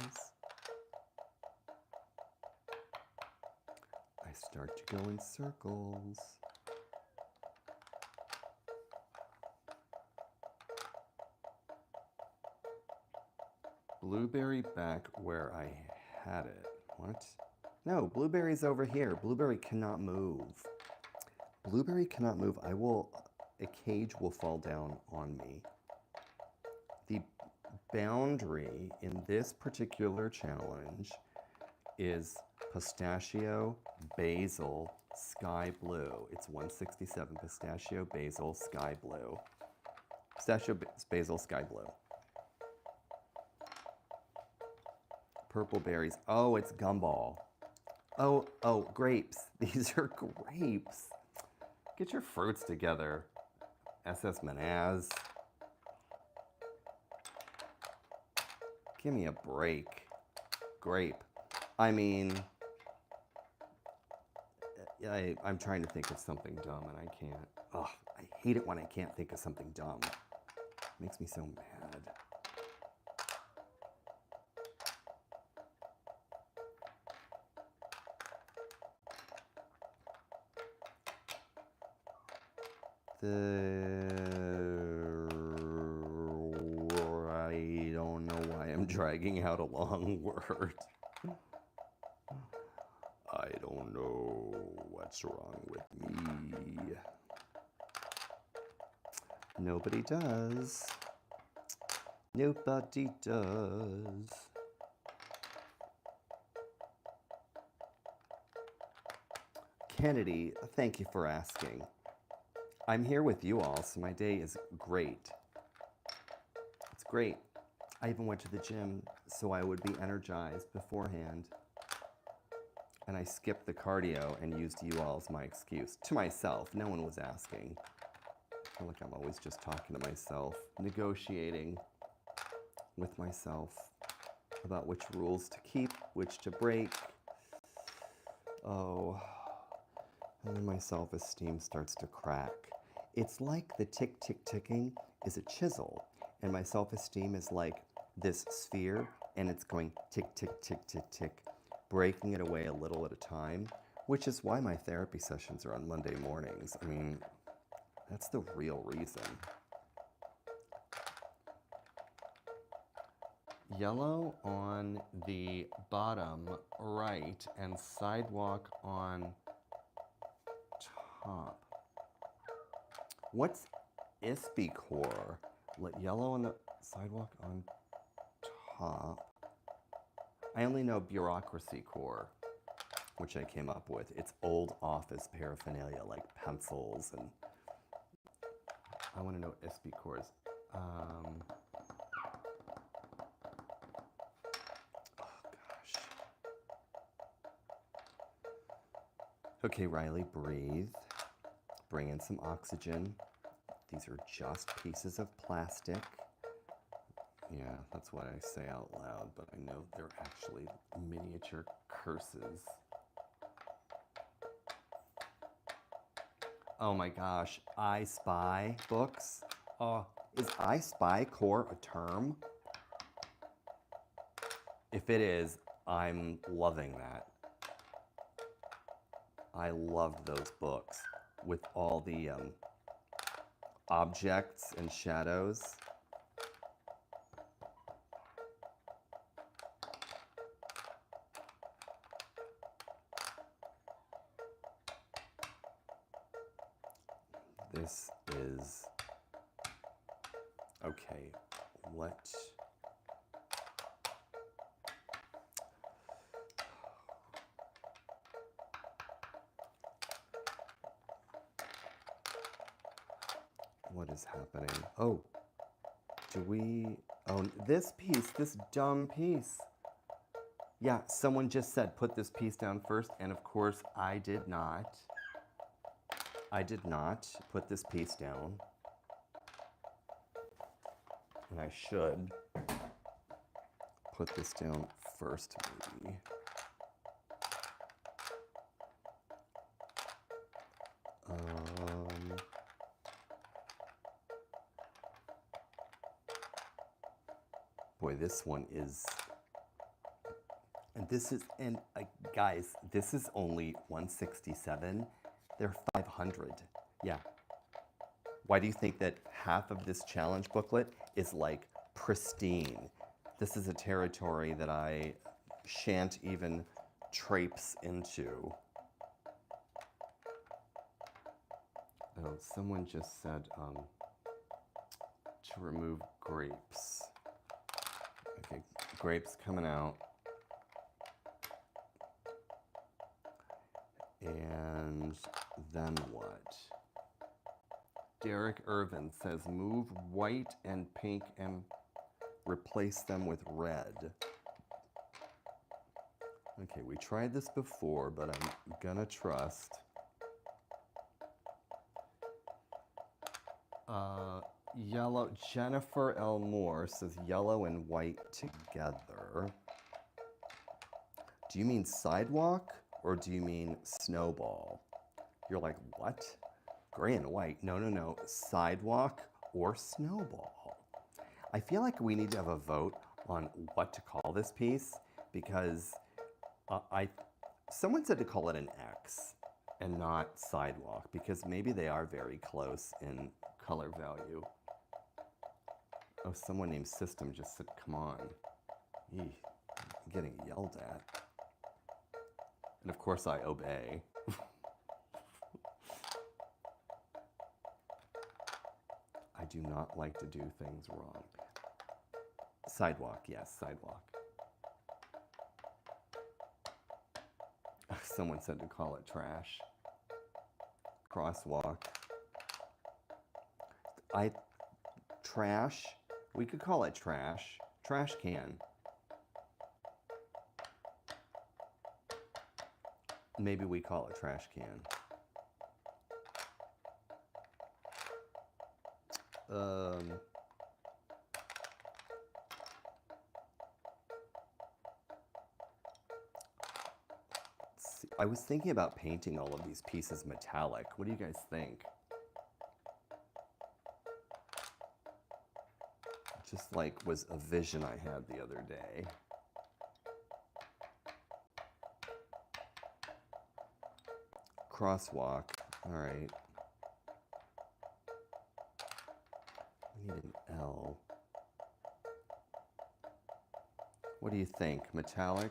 I start to go in circles. Blueberry back where I had it. What? No, blueberry's over here. Blueberry cannot move. Blueberry cannot move. A cage will fall down on me. The boundary in this particular challenge is pistachio, basil, sky blue. It's 167 pistachio, basil, sky blue. Pistachio, basil, sky blue. Purple berries. Oh, it's gumball. Oh, grapes. These are grapes. Get your fruits together. SS Manaz. Give me a break. Grape. I mean, I'm trying to think of something dumb and I can't. Ugh, I hate it when I can't think of something dumb. It makes me so mad. I don't know why I'm dragging out a long word. I don't know what's wrong with me. Nobody does. Nobody does. Kennedy, thank you for asking. I'm here with you all, so my day is great. It's great. I even went to the gym so I would be energized beforehand. And I skipped the cardio and used you all as my excuse. To myself, no one was asking. I feel like I'm always just talking to myself, negotiating with myself about which rules to keep, which to break. Oh, and then my self-esteem starts to crack. It's like the ticking is a chisel, and my self-esteem is like this sphere, and it's going tick, breaking it away a little at a time, which is why my therapy sessions are on Monday mornings. I mean, that's the real reason. Yellow on the bottom right and sidewalk on top. What's ISBE core? Yellow on the sidewalk on top. I only know bureaucracy core, which I came up with. It's old office paraphernalia like pencils, and I want to know ISBE cores. Oh gosh. Okay, Riley, breathe. Bring in some oxygen. These are just pieces of plastic. Yeah, that's what I say out loud, but I know they're actually miniature curses. Oh my gosh, I Spy books. Oh, is I Spy core a term? If it is, I'm loving that. I loved those books with all the objects and shadows. This is, okay, what? What is happening? Oh, oh, this piece, this dumb piece. Yeah, someone just said put this piece down first, and of course I did not. I did not put this piece down. And I should put this down first, maybe. Boy, this one is, and this is, and guys, this is only 167. They're 500. Yeah. Why do you think that half of this challenge booklet is like pristine? This is a territory that I shan't even traipse into. Oh, someone just said to remove grapes. Okay, grapes coming out. And then what? Derek Irvin says move white and pink and replace them with red. Okay, we tried this before, but I'm gonna trust. Yellow, Jennifer L. Moore says yellow and white together. Do you mean sidewalk or do you mean snowball? You're like, what? Gray and white? No, no, no. Sidewalk or snowball. I feel like we need to have a vote on what to call this piece because someone said to call it an X and not sidewalk because maybe they are very close in color value. Oh, someone named System just said, come on. Eeh, I'm getting yelled at. And of course I obey. I do not like to do things wrong. Sidewalk, yes, sidewalk. Someone said to call it trash. Crosswalk. Trash, we could call it trash. Trash can. Maybe we call it trash can. I was thinking about painting all of these pieces metallic. What do you guys think? Just like was a vision I had the other day. Crosswalk, all right. We need an L. What do you think? Metallic?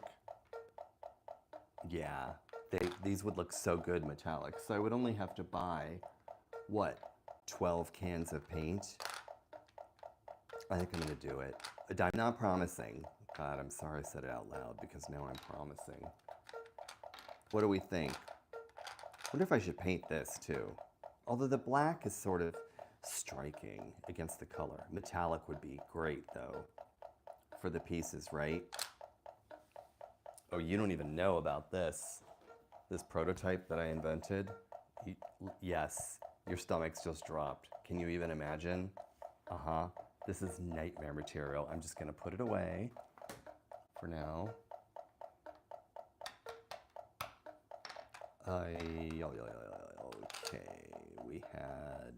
Yeah, these would look so good metallic. So I would only have to buy, what, 12 cans of paint? I think I'm gonna do it. I'm not promising. God, I'm sorry I said it out loud because now I'm promising. What do we think? I wonder if I should paint this too. Although the black is sort of striking against the color. Metallic would be great though for the pieces, right? Oh, you don't even know about this. This prototype that I invented. Yes, your stomach's just dropped. Can you even imagine? Uh-huh. This is nightmare material. I'm just gonna put it away for now. Okay, we had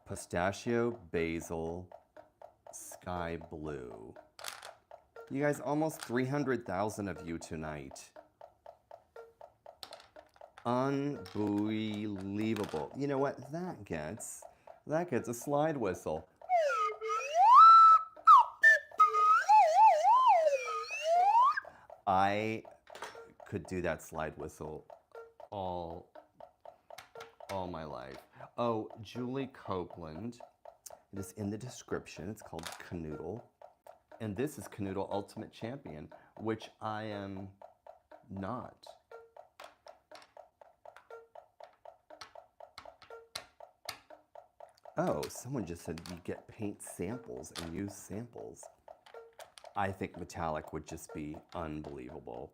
pistachio, basil, sky blue. You guys, almost 300,000 of you tonight. Unbelievable. You know what? That gets a slide whistle. I could do that slide whistle all my life. Oh, Julie Copeland. It is in the description. It's called Kanoodle. And this is Kanoodle Ultimate Champion, which I am not. Oh, someone just said you get paint samples and use samples. I think metallic would just be unbelievable.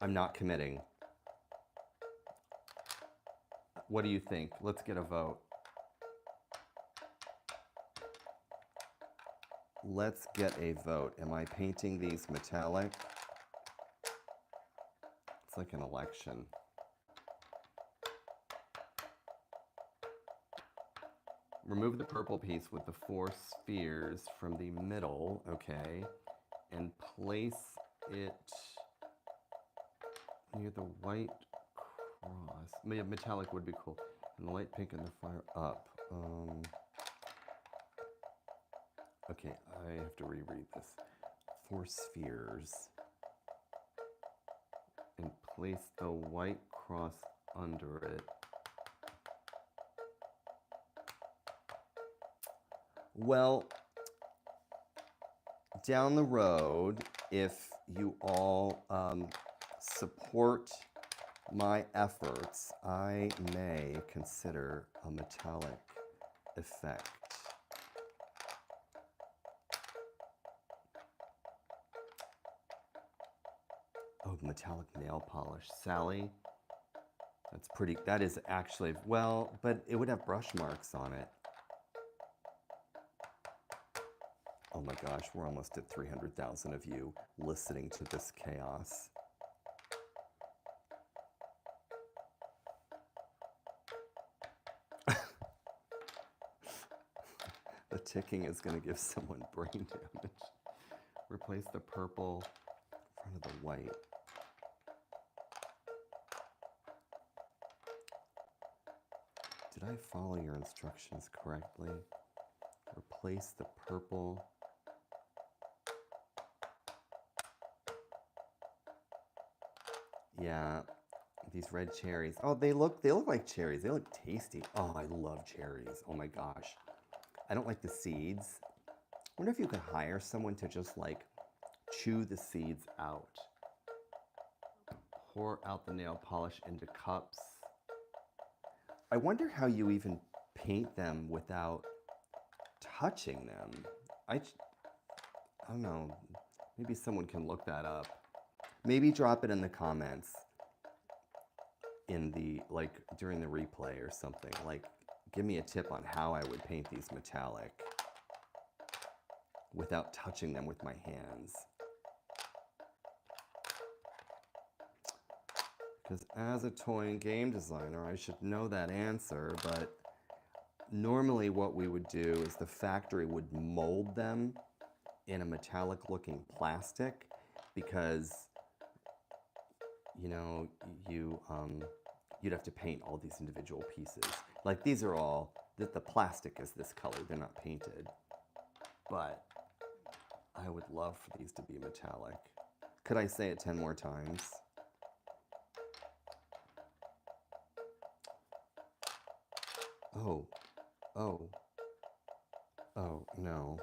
I'm not committing. What do you think? Let's get a vote. Let's get a vote. Am I painting these metallic? It's like an election. Remove the purple piece with the 4 spheres from the middle, okay, and place it near the white cross. Metallic would be cool. And the light pink and the fire up. Okay, I have to reread this. 4 spheres. And place the white cross under it. Well, down the road, if you all support my efforts, I may consider a metallic effect. Oh, metallic nail polish. Sally, that is actually, well, but it would have brush marks on it. Oh my gosh, we're almost at 300,000 of you listening to this chaos. The ticking is going to give someone brain damage. Replace the purple in front of the white. Did I follow your instructions correctly? Replace the purple. Yeah, these red cherries. Oh, they look like cherries. They look tasty. Oh, I love cherries. Oh my gosh. I don't like the seeds. I wonder if you could hire someone to just like chew the seeds out. Pour out the nail polish into cups. I wonder how you even paint them without touching them. I don't know. Maybe someone can look that up. Maybe drop it in the comments in the, like, during the replay or something. Like, give me a tip on how I would paint these metallic without touching them with my hands. Because as a toy and game designer, I should know that answer, but normally what we would do is the factory would mold them in a metallic looking plastic because, you know, you'd have to paint all these individual pieces. Like these are all, the plastic is this color, they're not painted. But I would love for these to be metallic. Could I say it 10 more times? Oh, oh, oh, no.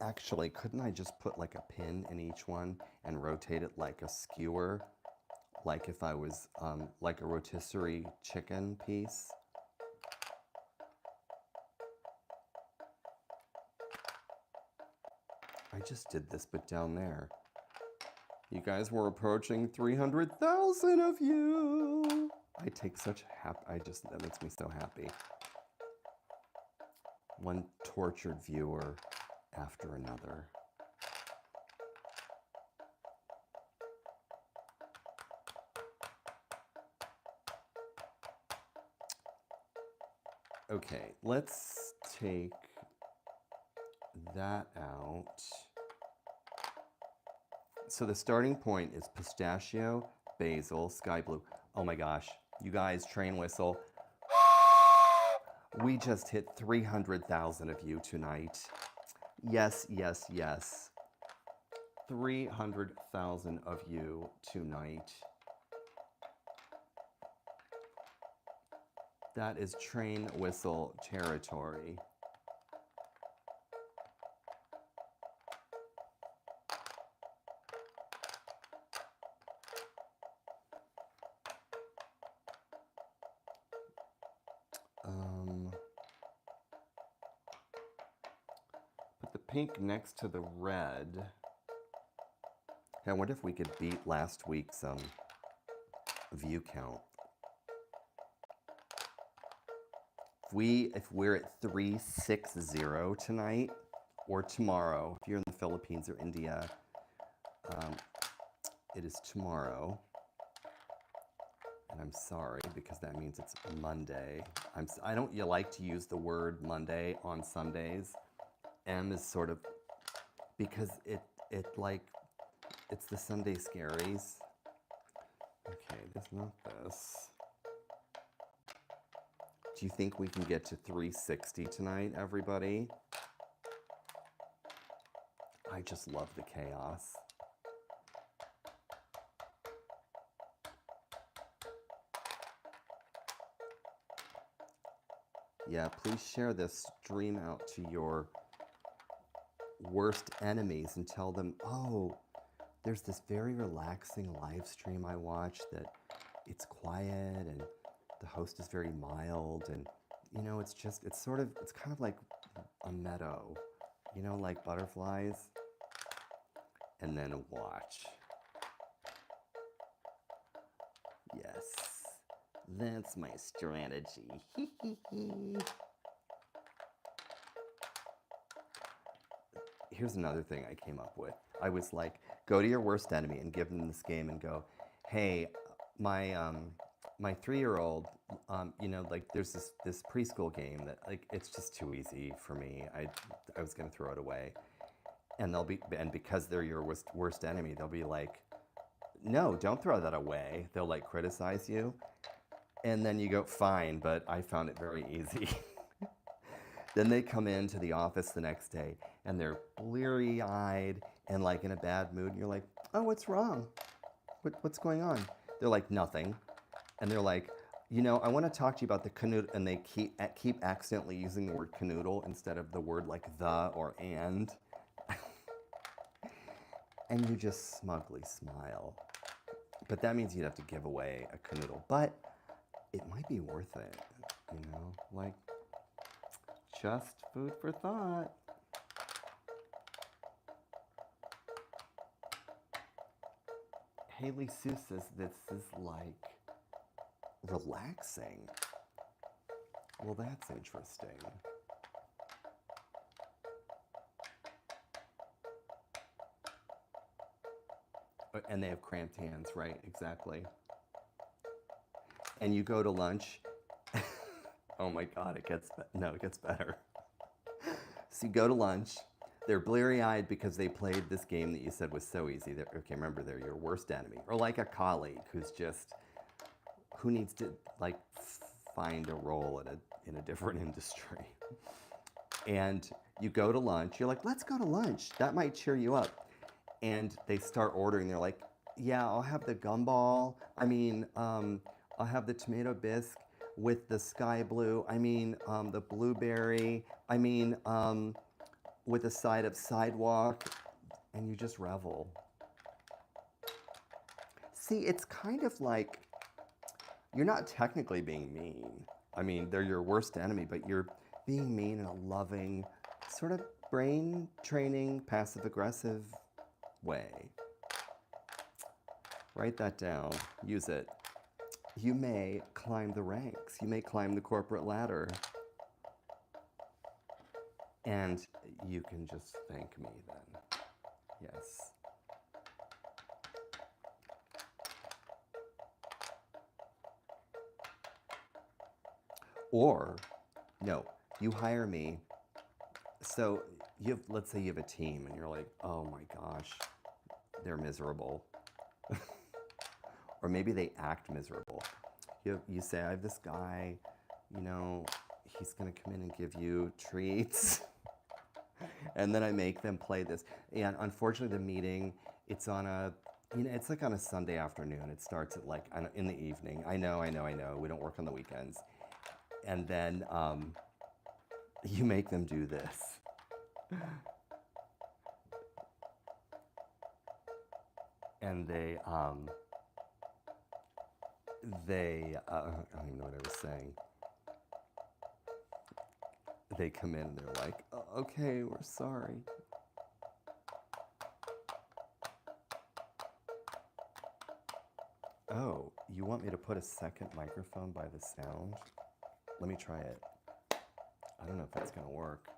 Actually, couldn't I just put like a pin in each one and rotate it like a skewer? Like if I was like a rotisserie chicken piece? I just did this, but down there. You guys were approaching 300,000 of you. I take such that makes me so happy. One tortured viewer after another. Okay, let's take that out. So the starting point is pistachio, basil, sky blue. Oh my gosh, you guys, train whistle. We just hit 300,000 of you tonight. Yes, yes, yes. 300,000 of you tonight. That is train whistle territory. Put the pink next to the red. I wonder if we could beat last week's view count. If we're at 360 tonight or tomorrow, if you're in the Philippines or India, it is tomorrow. And I'm sorry because that means it's Monday. I don't like to use the word Monday on Sundays. M is sort of because it's the Sunday scaries. Okay, there's not this. Do you think we can get to 360 tonight, everybody? I just love the chaos. Yeah, please share this stream out to your worst enemies and tell them, oh, there's this very relaxing live stream I watch that it's quiet and the host is very mild and, you know, it's kind of like a meadow, you know, like butterflies. And then watch. Yes, that's my strategy. Here's another thing I came up with. I was like, go to your worst enemy and give them this game and go, hey, my 3-year-old, you know, like there's this preschool game that like it's just too easy for me. I was gonna throw it away, and because they're your worst enemy, they'll be like, no, don't throw that away. They'll like criticize you, and then you go, fine, but I found it very easy. Then they come into the office the next day and they're bleary-eyed and like in a bad mood. And you're like, oh, what's wrong? What's going on? They're like, nothing. And they're like, you know, I want to talk to you about the Kanoodle. And they keep accidentally using the word Kanoodle instead of the word like the or and. And you just smugly smile. But that means you'd have to give away a Kanoodle. But it might be worth it, you know, like just food for thought. Haley Sue says this is like relaxing. Well, that's interesting. And they have cramped hands, right? Exactly. And you go to lunch. Oh my God, it gets better. So you go to lunch. They're bleary-eyed because they played this game that you said was so easy. Okay, remember, they're your worst enemy. Or like a colleague who needs to like find a role in a different industry. And you go to lunch, you're like, let's go to lunch. That might cheer you up. And they start ordering. They're like, yeah, I'll have the gumball. I'll have the tomato bisque with the sky blue. The blueberry. With a side of sidewalk. And you just revel. See, it's kind of like, you're not technically being mean. They're your worst enemy, but you're being mean in a loving, sort of brain training, passive-aggressive way. Write that down. Use it. You may climb the ranks. You may climb the corporate ladder. And you can just thank me then. Yes. Or, no, you hire me. So let's say you have a team and you're like, oh my gosh, they're miserable. Or maybe they act miserable. You say, I have this guy, he's gonna come in and give you treats. And then I make them play this. And unfortunately the meeting, it's on it's like on a Sunday afternoon. It starts at like in the evening. I know, we don't work on the weekends. And then you make them do this. And they I don't even know what I was saying. They come in and they're like, oh, okay, we're sorry. Oh, you want me to put a second microphone by the sound? Let me try it. I don't know if that's gonna work.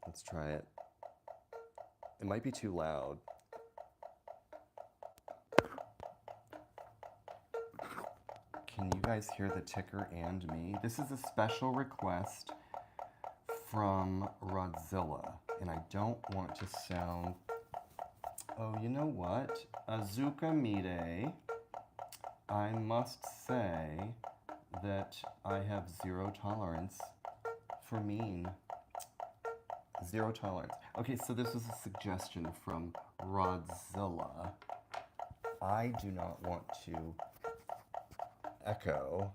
Let's try it. It might be too loud. Can you guys hear the ticker and me? This is a special request from Rodzilla, and I don't want to sound... Oh, you know what? Azuka Mide, I must say that I have zero tolerance for mean. Zero tolerance. Okay, so this is a suggestion from Rodzilla. I do not want to echo.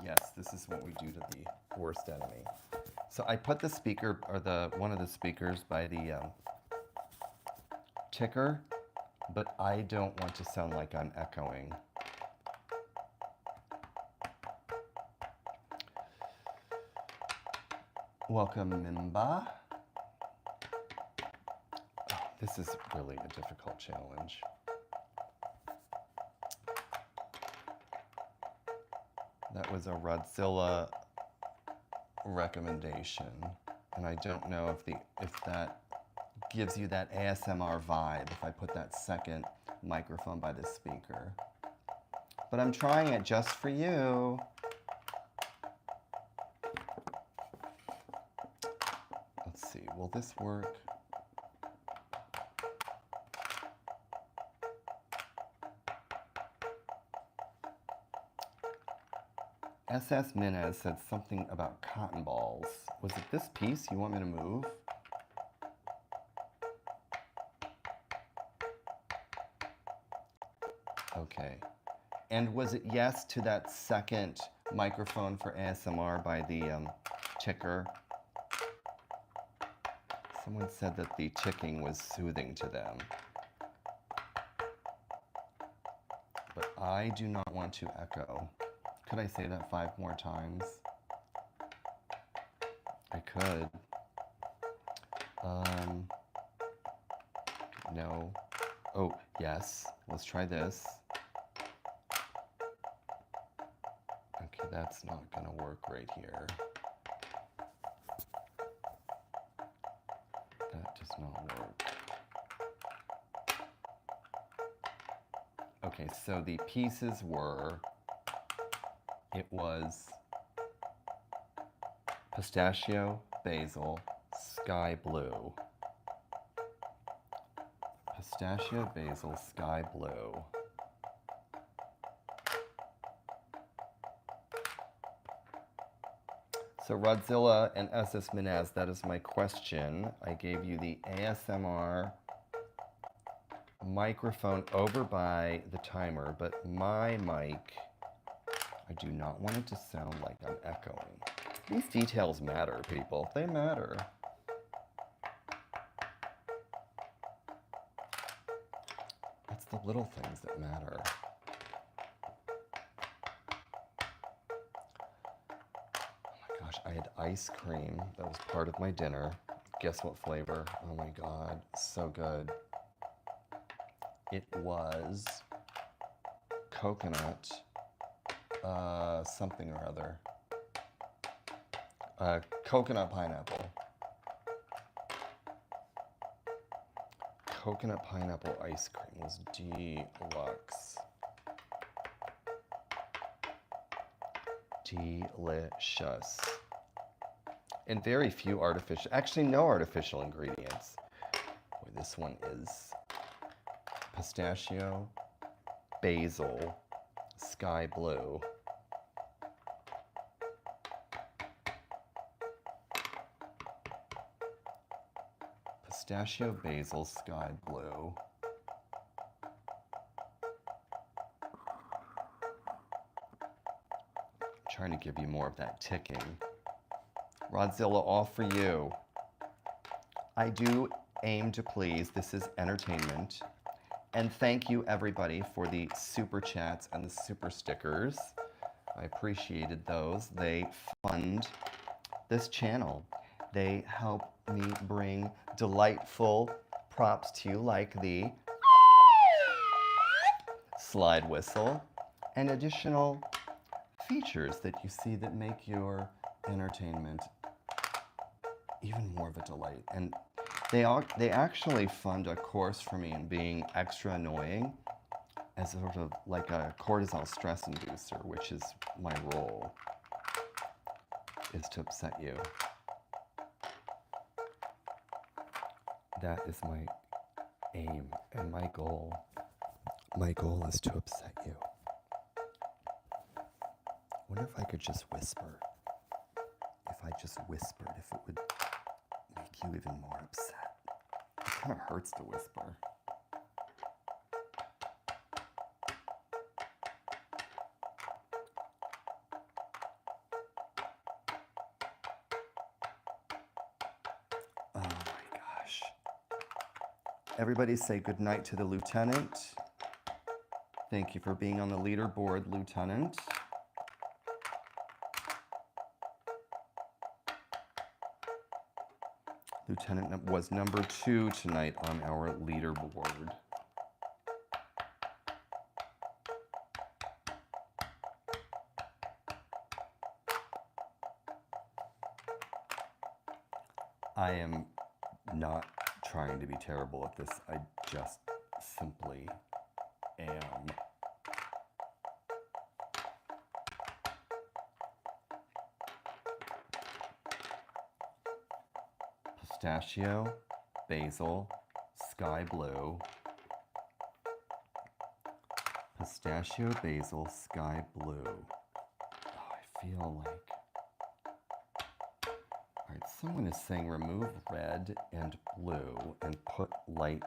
Yes, this is what we do to the worst enemy. So I put the speaker, or one of the speakers by the ticker, but I don't want to sound like I'm echoing. Welcome, Mimba. Oh, this is really a difficult challenge. That was a Rodzilla recommendation, and I don't know if that gives you that ASMR vibe if I put that second microphone by the speaker. But I'm trying it just for you. Let's see, will this work? SS Minez said something about cotton balls. Was it this piece you want me to move? Okay. And was it yes to that second microphone for ASMR by the ticker? Someone said that the ticking was soothing to them. But I do not want to echo. Could I say that 5 more times? I could. No. Oh, yes. Let's try this. Okay, that's not gonna work right here. That does not work. Okay, so the pieces were, it was pistachio, basil, sky blue. Pistachio, basil, sky blue. So Rodzilla and SS Minaz, that is my question. I gave you the ASMR microphone over by the timer, but my mic, I do not want it to sound like I'm echoing. These details matter, people. They matter. It's the little things that matter. Gosh, I had ice cream. That was part of my dinner. Guess what flavor? Oh my God, so good. It was coconut, something or other. Coconut pineapple. Coconut pineapple ice cream was deluxe. Delicious. And very few artificial, actually no artificial ingredients. Boy, this one is pistachio, basil, sky blue. Pistachio, basil, sky blue. I'm trying to give you more of that ticking. Rodzilla, all for you. I do aim to please. This is entertainment. And thank you, everybody, for the super chats and the super stickers. I appreciated those. They fund this channel. They help me bring delightful props to you, like the slide whistle and additional features that you see that make your entertainment even more of a delight. And they actually fund a course for me in being extra annoying as sort of like a cortisol stress inducer, which is my role, is to upset you. That is my aim and my goal. My goal is to upset you. I wonder if I could just whisper. If I just whispered, if it would make you even more upset. It kind of hurts to whisper. Oh my gosh. Everybody say goodnight to the lieutenant. Thank you for being on the leaderboard, Lieutenant. Lieutenant was number 2 tonight on our leaderboard. I am not trying to be terrible at this. I just simply am. Pistachio, basil, sky blue. Pistachio, basil, sky blue. Oh, I feel like... All right, someone is saying remove red and blue and put light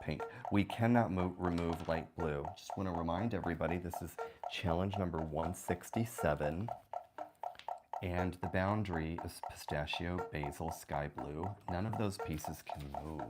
pink. We cannot remove light blue. Just want to remind everybody this is challenge number 167. And the boundary is pistachio, basil, sky blue. None of those pieces can move.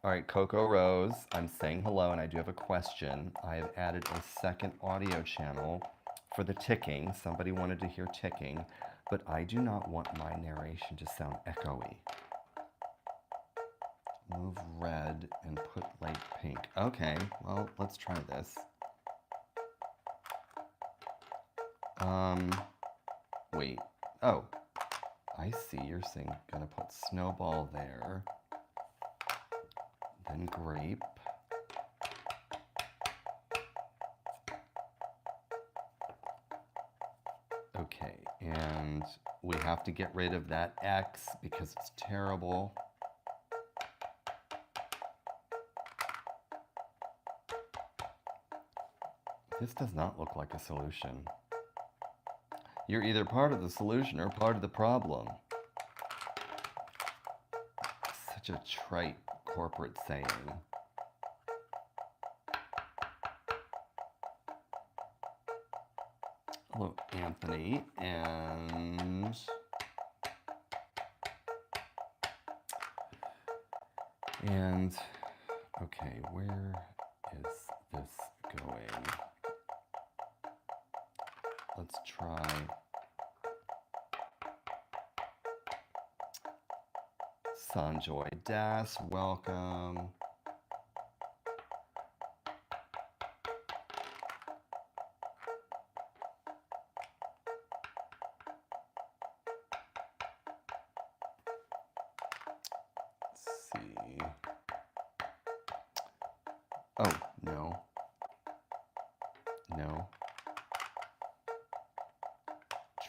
All right, Coco Rose, I'm saying hello and I do have a question. I have added a second audio channel for the ticking. Somebody wanted to hear ticking, but I do not want my narration to sound echoey. Move red and put light pink. Okay, well, let's try this. Wait. Oh, I see. You're saying gonna put snowball there. Then grape. Okay, and We have to get rid of that X because it's terrible. This does not look like a solution. You're either part of the solution or part of the problem. Such a trite corporate saying. Hello, Anthony, and okay, where is this going? Let's try Sanjoy Das, welcome. Let's see. Oh, no. No.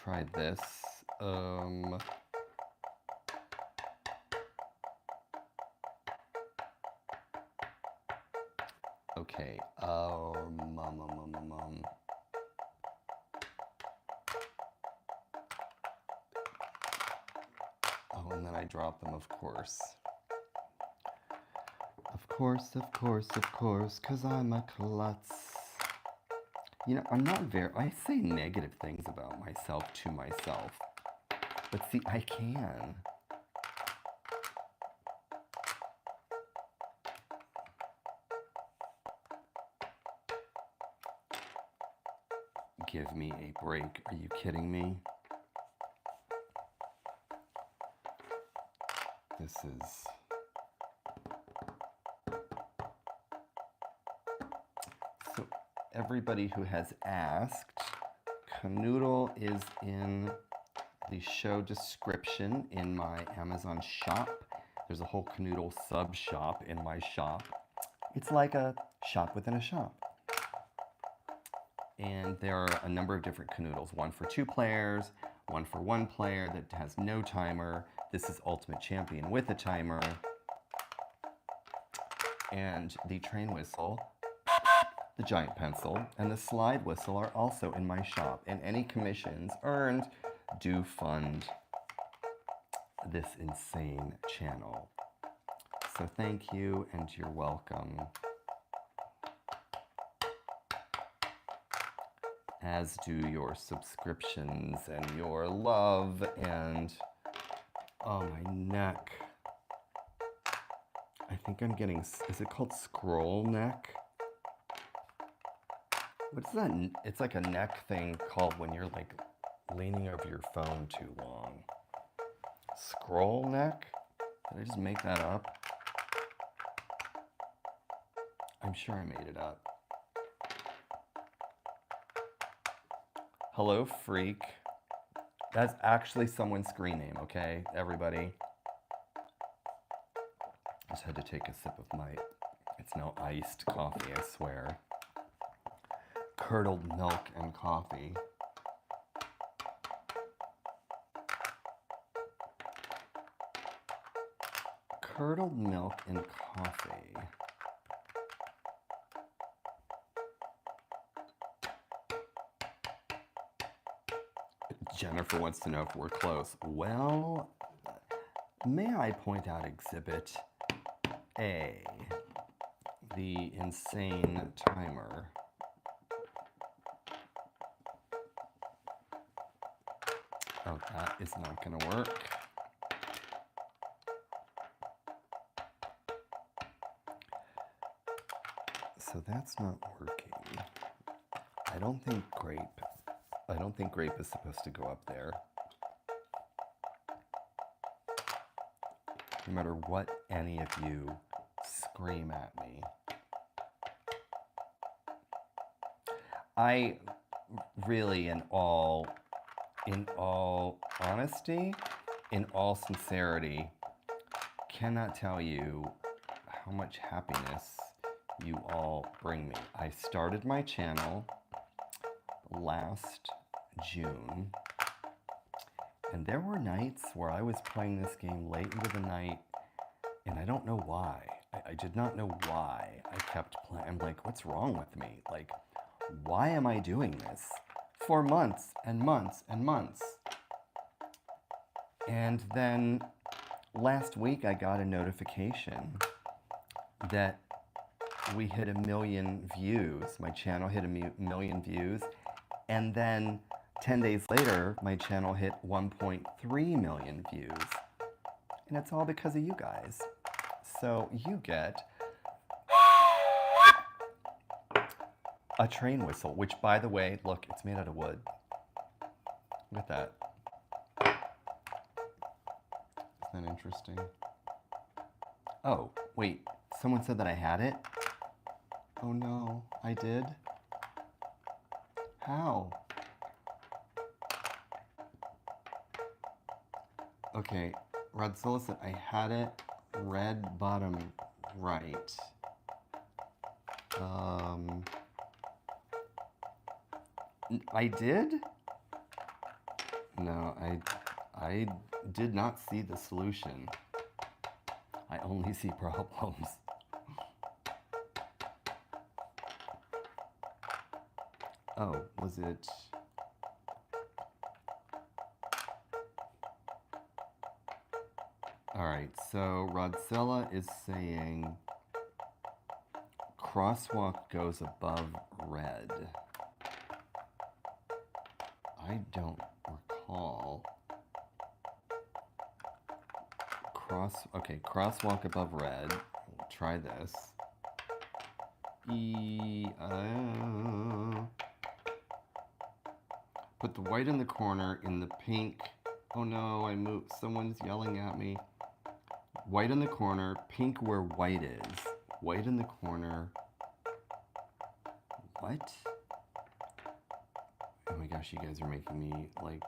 Try this. Okay. Oh, and then I drop them, of course. Of course, of course, of course, 'cause I'm a klutz. You know, I'm not I say negative things about myself to myself. But see, I can. Give me a break. Are you kidding me? This is... So, everybody who has asked, Kanoodle is in the show description in my Amazon shop. There's a whole Kanoodle sub-shop in my shop. It's like a shop within a shop. And there are a number of different Kanoodles. One for 2 players, one for 1 player that has no timer. This is Ultimate Champion with a timer. And the train whistle, the giant pencil, and the slide whistle are also in my shop. And any commissions earned do fund this insane channel. So thank you, and you're welcome. As do your subscriptions and your love and, oh, my neck. I think I'm getting, is it called scroll neck? What's that? It's like a neck thing called when you're like leaning over your phone too long. Scroll neck? Did I just make that up? I'm sure I made it up. Hello, freak. That's actually someone's screen name, okay, everybody? Just had to take a sip of my, it's now iced coffee, I swear. Curdled milk and coffee. Curdled milk and coffee. Jennifer wants to know if we're close. Well, may I point out Exhibit A, the insane timer. Oh, that is not going to work. So that's not working. I don't think grape is supposed to go up there. No matter what any of you scream at me. I really, in all honesty, in all sincerity, cannot tell you how much happiness you all bring me. I started my channel last June, And there were nights where I was playing this game late into the night, and I don't know why. I did not know why I kept playing. I'm like, what's wrong with me? Like, why am I doing this? For months and months and months. And then last week I got a notification that we hit 1 million views. My channel hit 1 million views. And then 10 days later, my channel hit 1.3 million views. And it's all because of you guys. So you get a train whistle, which, by the way, look, it's made out of wood. Look at that. Isn't that interesting? Oh, wait, someone said that I had it? Oh no, I did? How? Okay, Rodzilla said I had it, red bottom right. I did? No, I did not see the solution. I only see problems. Oh, was it? All right, so Rodzilla is saying crosswalk goes above red. I don't recall. Okay, crosswalk above red. We'll try this. Put the white in the corner in the pink. Oh no, I moved. Someone's yelling at me. White in the corner, pink where white is. White in the corner. What? Oh my gosh, you guys are making me like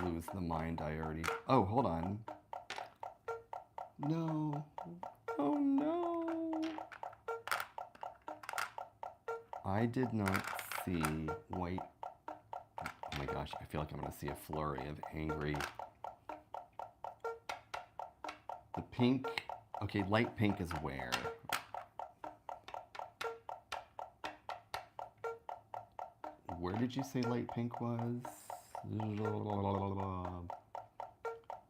lose the mind I already. Oh, hold on. No. Oh no. I did not see white. Oh my gosh, I feel like I'm gonna see a flurry of angry. The pink, okay, light pink is where? Where did you say light pink was?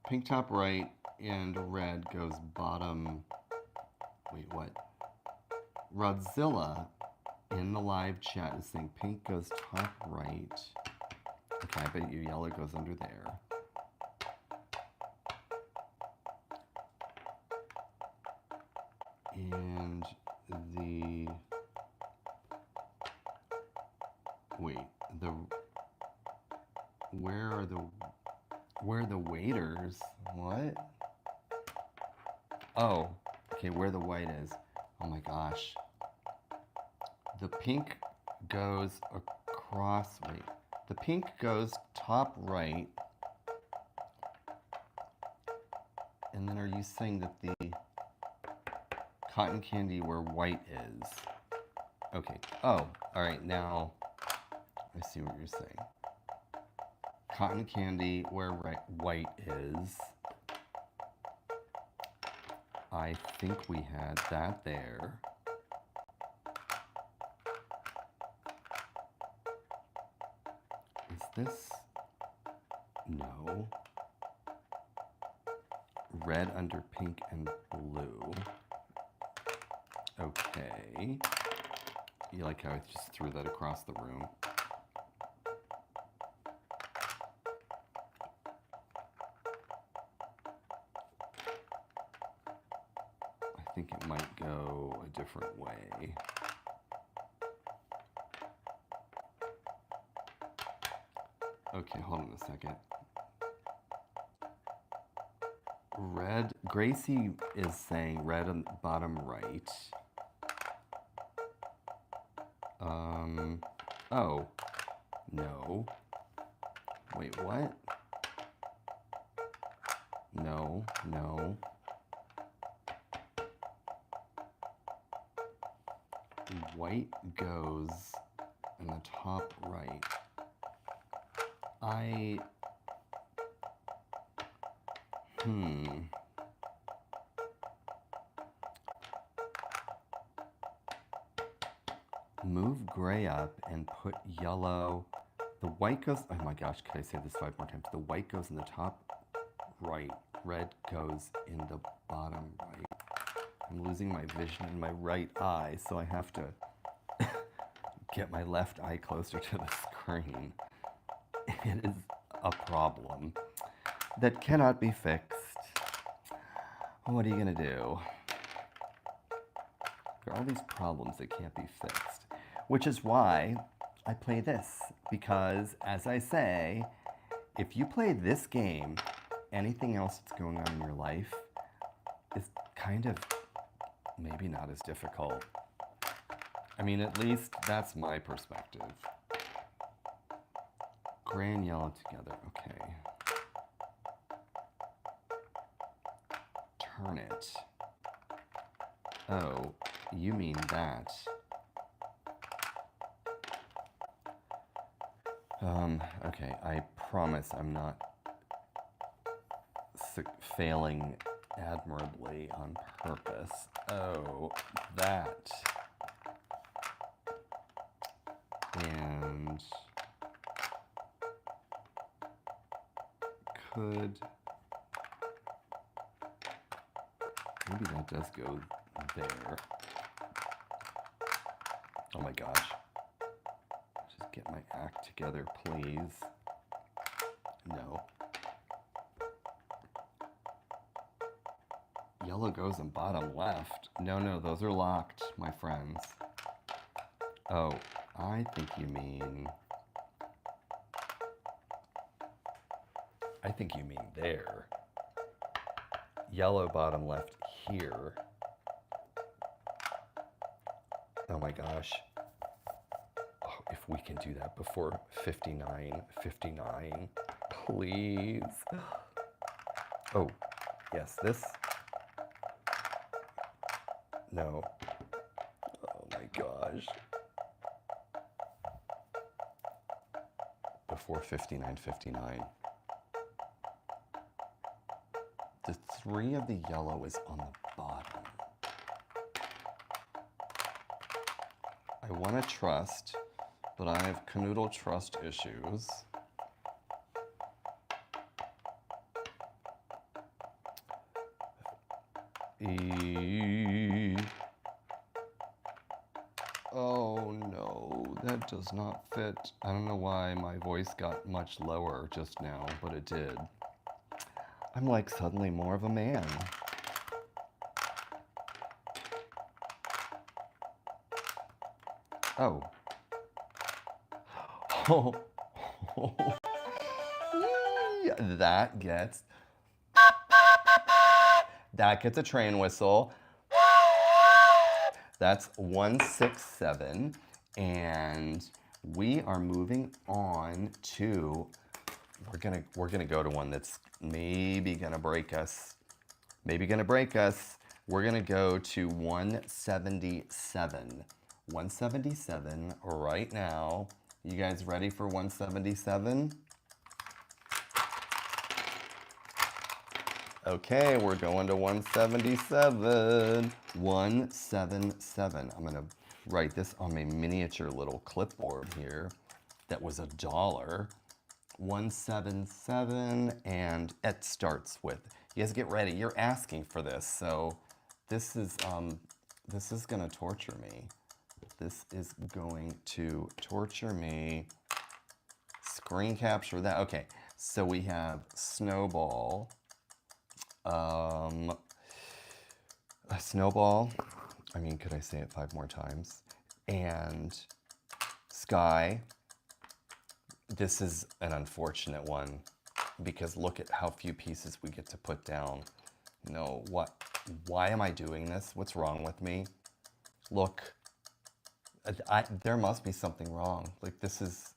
Pink top right and red goes bottom. Wait, what? Rodzilla in the live chat is saying pink goes top right. Okay, I bet you yellow goes under there. And the, wait, where are the waiters? What? Oh, okay, where the white is. Oh my gosh. The pink goes across, wait. The pink goes top right. And then are you saying that the cotton candy where white is? Okay, oh, all right, now I see what you're saying. Cotton candy where white is. I think we had that there. Is this? No. Red under pink and blue. Okay. You like how I just threw that across the room? I think it might go a different way. Okay, hold on a second. Red, Gracie is saying red on the bottom right. Oh, no. Wait, what? No, no. White goes in the top right. Move gray up and put yellow. The white goes, oh my gosh, could I say this 5 more times? The white goes in the top right, red goes in the bottom right. I'm losing my vision in my right eye, so I have to get my left eye closer to the screen. It is a problem that cannot be fixed. What are you gonna do? There are all these problems that can't be fixed, which is why I play this, because as I say, if you play this game, anything else that's going on in your life is kind of maybe not as difficult. I mean, at least that's my perspective. Gray and yellow together, okay. Turn it. Oh, you mean that. Okay, I promise I'm not failing admirably on purpose. Oh, that. And could, maybe that does go there. Oh my gosh. Just get my act together, please. No. Yellow goes in bottom left. No, those are locked, my friends. Oh, I think you mean there. Yellow bottom left here. Oh my gosh. Oh, if we can do that before 59, please. Oh, yes, this. No. Oh my gosh. Before 59. The 3 of the yellow is on the bottom. I want to trust, but I have Kanoodle trust issues. Oh no, that does not fit. I don't know why my voice got much lower just now, but it did. I'm like suddenly more of a man. Oh. Oh. That gets a train whistle. That's 167, and we are moving on to, we're gonna go to one that's maybe gonna break us. We're gonna go to 177. 177 right now. You guys ready for 177? Okay, we're going to 177. 177. I'm gonna write this on my miniature little clipboard here. That was $1. 177, and it starts with, you guys get ready. You're asking for this, so this is gonna torture me. This is going to torture me. Screen capture that. Okay, so we have snowball. A snowball. I mean, could I say it 5 more times? And sky. This is an unfortunate one because look at how few pieces we get to put down. No, what? Why am I doing this? What's wrong with me? Look, there must be something wrong. Like this is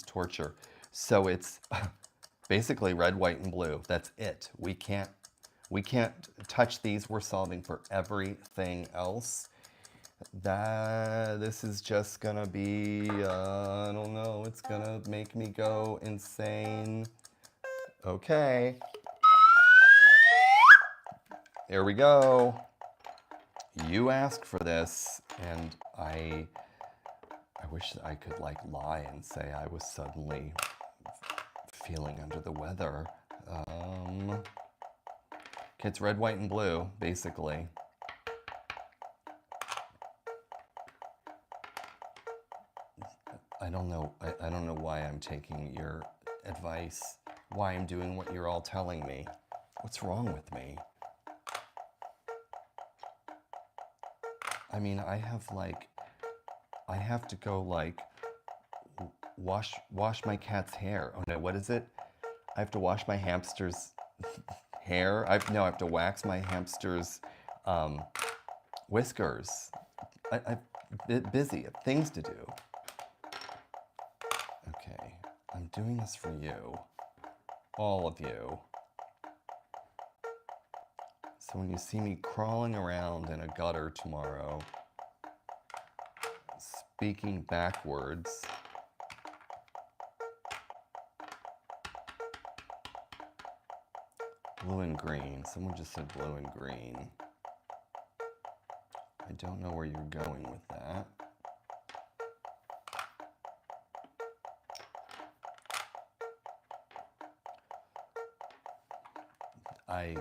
torture. So it's basically red, white, and blue. That's it. We can't touch these. We're solving for everything else. This is just gonna be, I don't know, it's gonna make me go insane. Okay. Here we go. You asked for this, and I wish that I could like lie and say I was suddenly feeling under the weather. It's red, white, and blue, basically. I don't know. I don't know why I'm taking your advice. Why I'm doing what you're all telling me. What's wrong with me? I mean, I have to go like wash my cat's hair. Oh no, what is it? I have to wash my hamster's hair. I have to wax my hamster's whiskers. I'm busy. I have things to do. Okay, I'm doing this for you, all of you. So when you see me crawling around in a gutter tomorrow, speaking backwards, blue and green. Someone just said blue and green. I don't know where you're going with that. I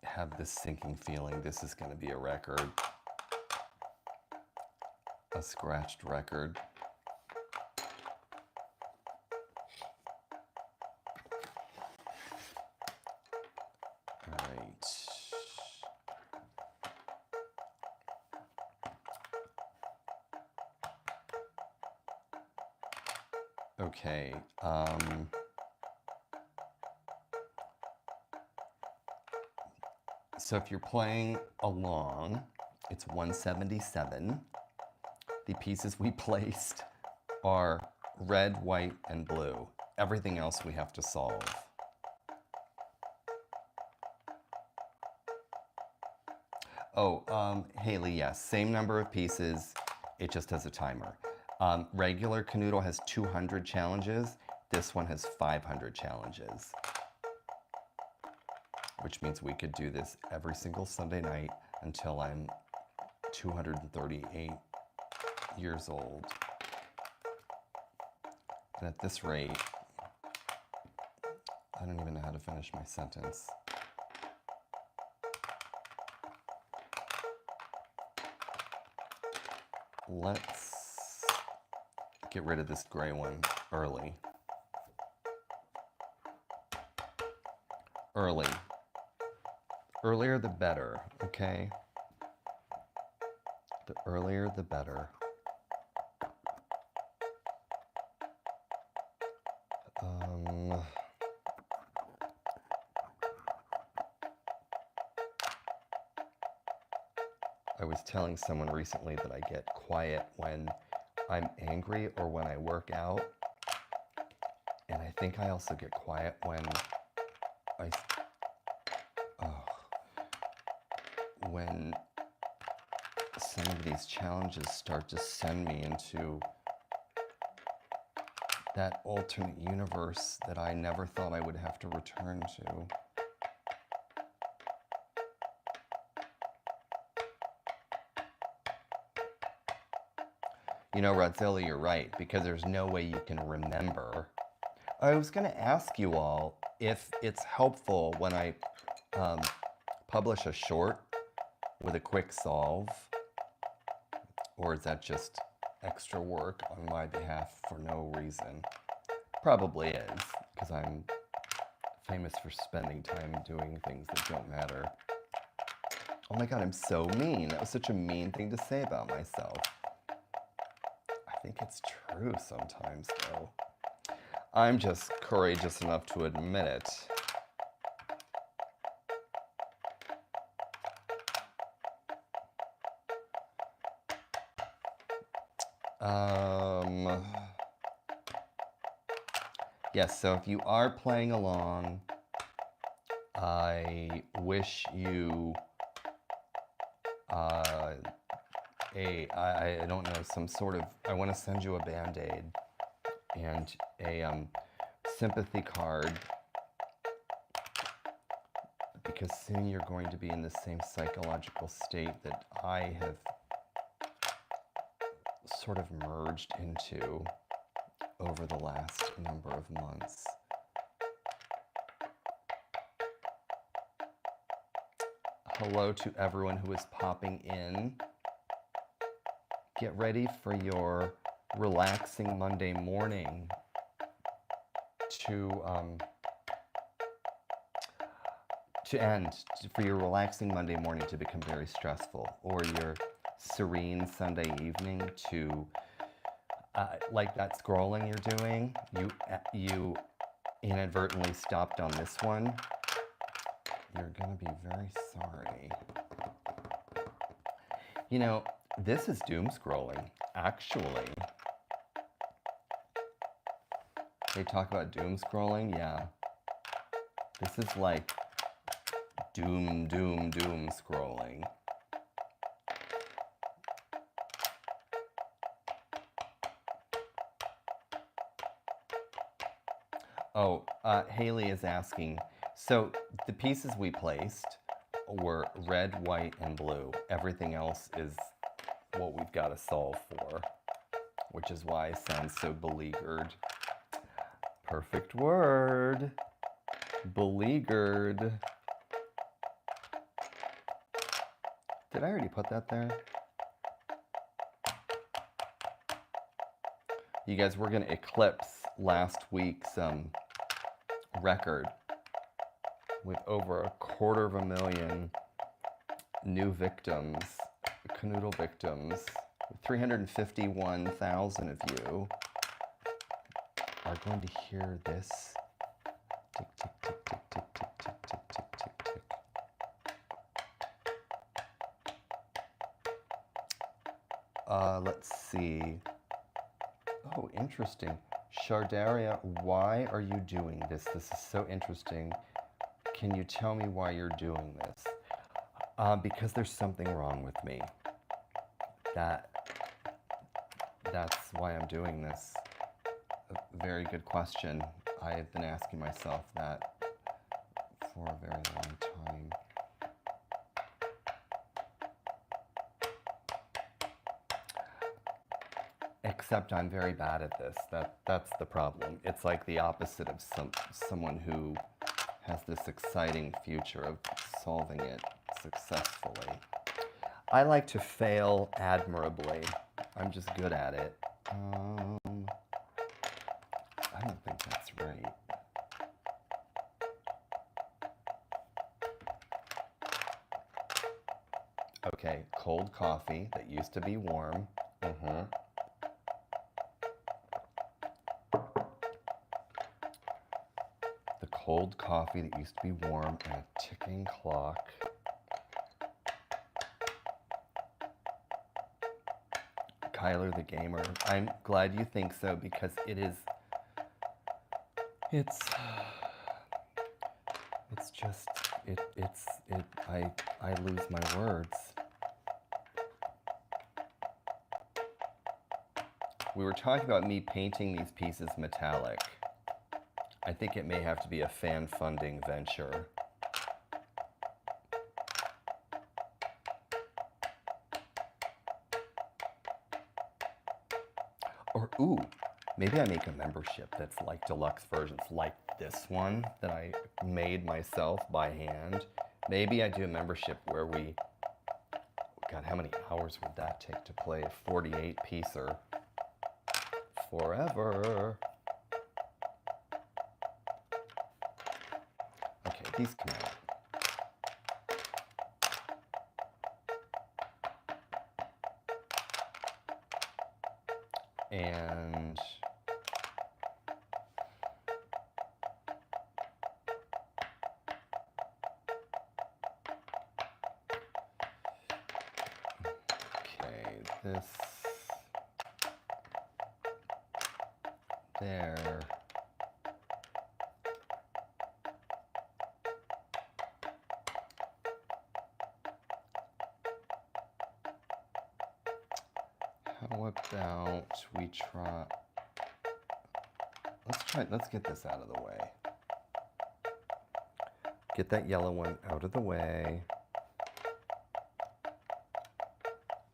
have this sinking feeling this is going to be a record. A scratched record. All right. Okay. So if you're playing along, it's 177. The pieces we placed are red, white, and blue. Everything else we have to solve. Oh, Haley, yes, same number of pieces, it just has a timer. Regular Kanoodle has 200 challenges. This one has 500 challenges, which means we could do this every single Sunday night until I'm 238 years old. And at this rate, I don't even know how to finish my sentence. Let's get rid of this gray one early. Early. Earlier the better, okay? The earlier the better. I was telling someone recently that I get quiet when I'm angry or when I work out. And I think I also get quiet when when some of these challenges start to send me into that alternate universe that I never thought I would have to return to. You know, Rodzilla, you're right, because there's no way you can remember. I was going to ask you all if it's helpful when I publish a short with a quick solve, or is that just extra work on my behalf for no reason? Probably is, because I'm famous for spending time doing things that don't matter. Oh my God, I'm so mean. That was such a mean thing to say about myself. I think it's true sometimes, though. I'm just courageous enough to admit it. Yes, so if you are playing along, I wish you I don't know, some sort of, I want to send you a Band-Aid and a sympathy card, because because soon you're going to be in the same psychological state that I have sort of merged into over the last number of months. Hello to everyone who is popping in. Get ready for your relaxing Monday morning to end, for your relaxing Monday morning to become very stressful, or your serene Sunday evening to, like that scrolling you're doing, you inadvertently stopped on this one, you're gonna be very sorry. You know, this is doom scrolling, actually. They talk about doom scrolling, yeah. This is like doom scrolling. Oh, Haley is asking, so the pieces we placed were red, white, and blue. Everything else is what we've got to solve for, which is why I sound so beleaguered. Perfect word. Beleaguered. Did I already put that there? You guys, we're going to eclipse last week's record with over 250,000 new victims, Kanoodle victims. 351,000 of you are going to hear this. Tick, tick, tick, tick, tick, tick, tick, tick, tick, tick, tick. Let's see. Oh, interesting. Shardaria, why are you doing this? This is so interesting. Can you tell me why you're doing this? Because there's something wrong with me. That's why I'm doing this. A very good question. I have been asking myself that for a very long time. Except I'm very bad at this. That's the problem. It's like the opposite of someone who has this exciting future of solving it successfully. I like to fail admirably. I'm just good at it. I don't think that's right. Okay, cold coffee that used to be warm. The cold coffee that used to be warm and a ticking clock. Kyler the gamer. I'm glad you think so because it's just, I lose my words. We were talking about me painting these pieces metallic. I think it may have to be a fan funding venture. Or, ooh, maybe I make a membership that's like deluxe versions, like this one that I made myself by hand. Maybe I do a membership where we, God, how many hours would that take to play a 48-piecer? Forever. Okay, these come out. And okay, this there. How about we try, let's get this out of the way. Get that yellow one out of the way.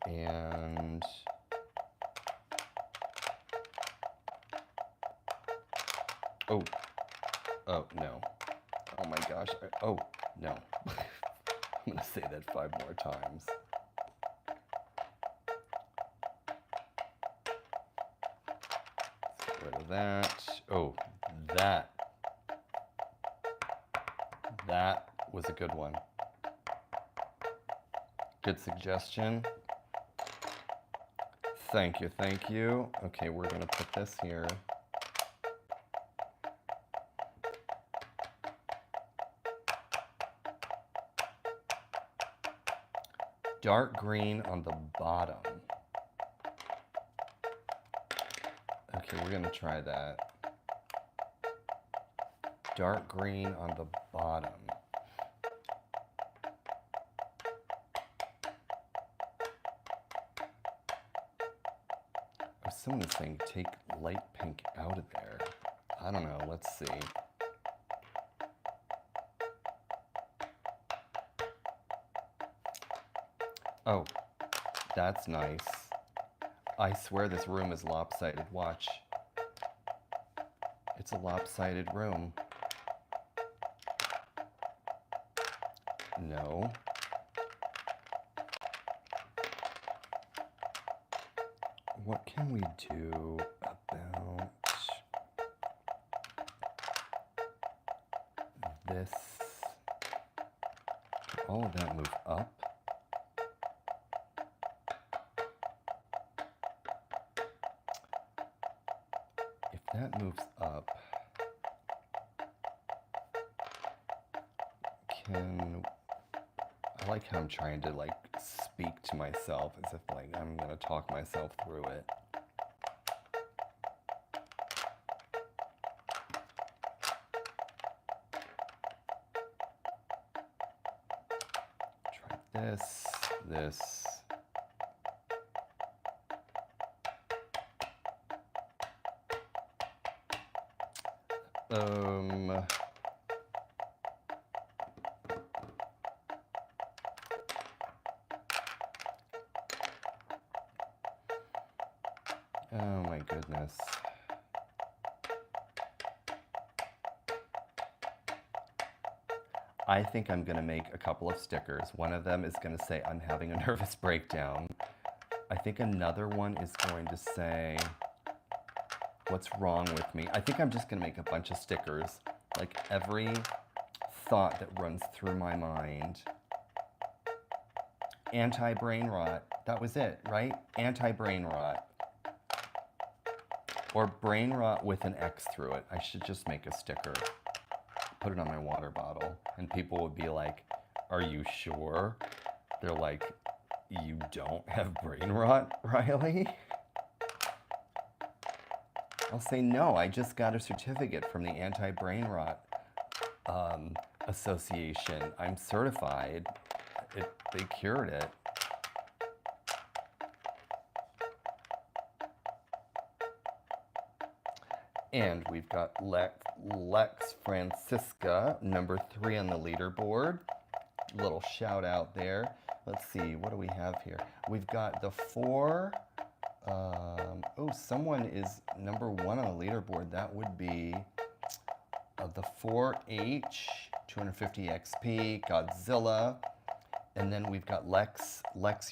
And oh no. Oh my gosh. Oh no. I'm gonna say that 5 more times. Let's get rid of that. Oh, that was a good one. Good suggestion. Thank you, thank you. Okay, we're gonna put this here. Dark green on the bottom. Okay, we're gonna try that. Dark green on the bottom. Oh, someone's saying take light pink out of there. I don't know, let's see. Oh, that's nice. I swear this room is lopsided. Watch. It's a lopsided room. No. What can we do about this? Can all of that move up? If that moves up, I like how I'm trying to like speak to myself as if like I'm gonna talk myself through it. Try this. Oh my goodness. I think I'm gonna make a couple of stickers. One of them is gonna say, I'm having a nervous breakdown. I think another one is going to say, what's wrong with me? I think I'm just gonna make a bunch of stickers. Like every thought that runs through my mind. Anti-brain rot. That was it, right? Anti-brain rot. Or brain rot with an X through it. I should just make a sticker. Put it on my water bottle. And people would be like, are you sure? They're like, you don't have brain rot, Riley? I'll say, no, I just got a certificate from the Anti-Brain Rot Association. I'm certified. They cured it. And we've got Lex Francisca, number 3 on the leaderboard. Little shout out there. Let's see, what do we have here? We've got the 4. Oh, someone is number 1 on the leaderboard. That would be the 4H, 250 XP, Godzilla. And then we've got Lex,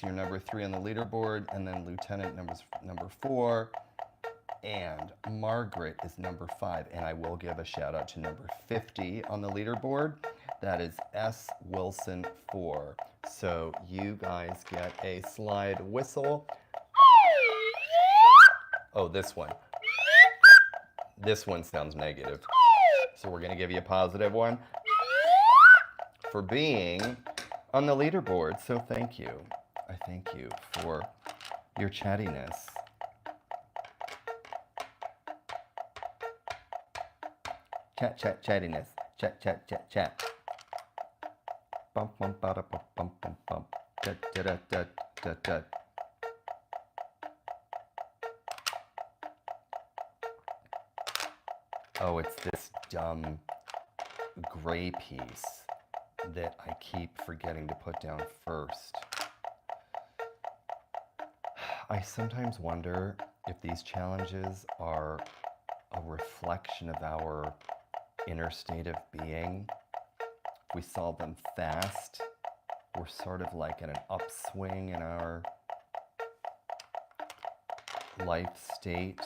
you're number 3 on the leaderboard. And then Lieutenant number 4. And Margaret is number 5. And I will give a shout out to number 50 on the leaderboard. That is S. Wilson 4. So you guys get a slide whistle. Oh, this one. This one sounds negative. So we're going to give you a positive one for being on the leaderboard. So thank you. I thank you for your chattiness. Chattiness. Chat. Bum bum bada bum bum bum. Da. Oh, it's this dumb gray piece. that I keep forgetting to put down first. I sometimes wonder if these challenges are a reflection of our inner state of being. If we solve them fast, we're sort of like in an upswing in our life state.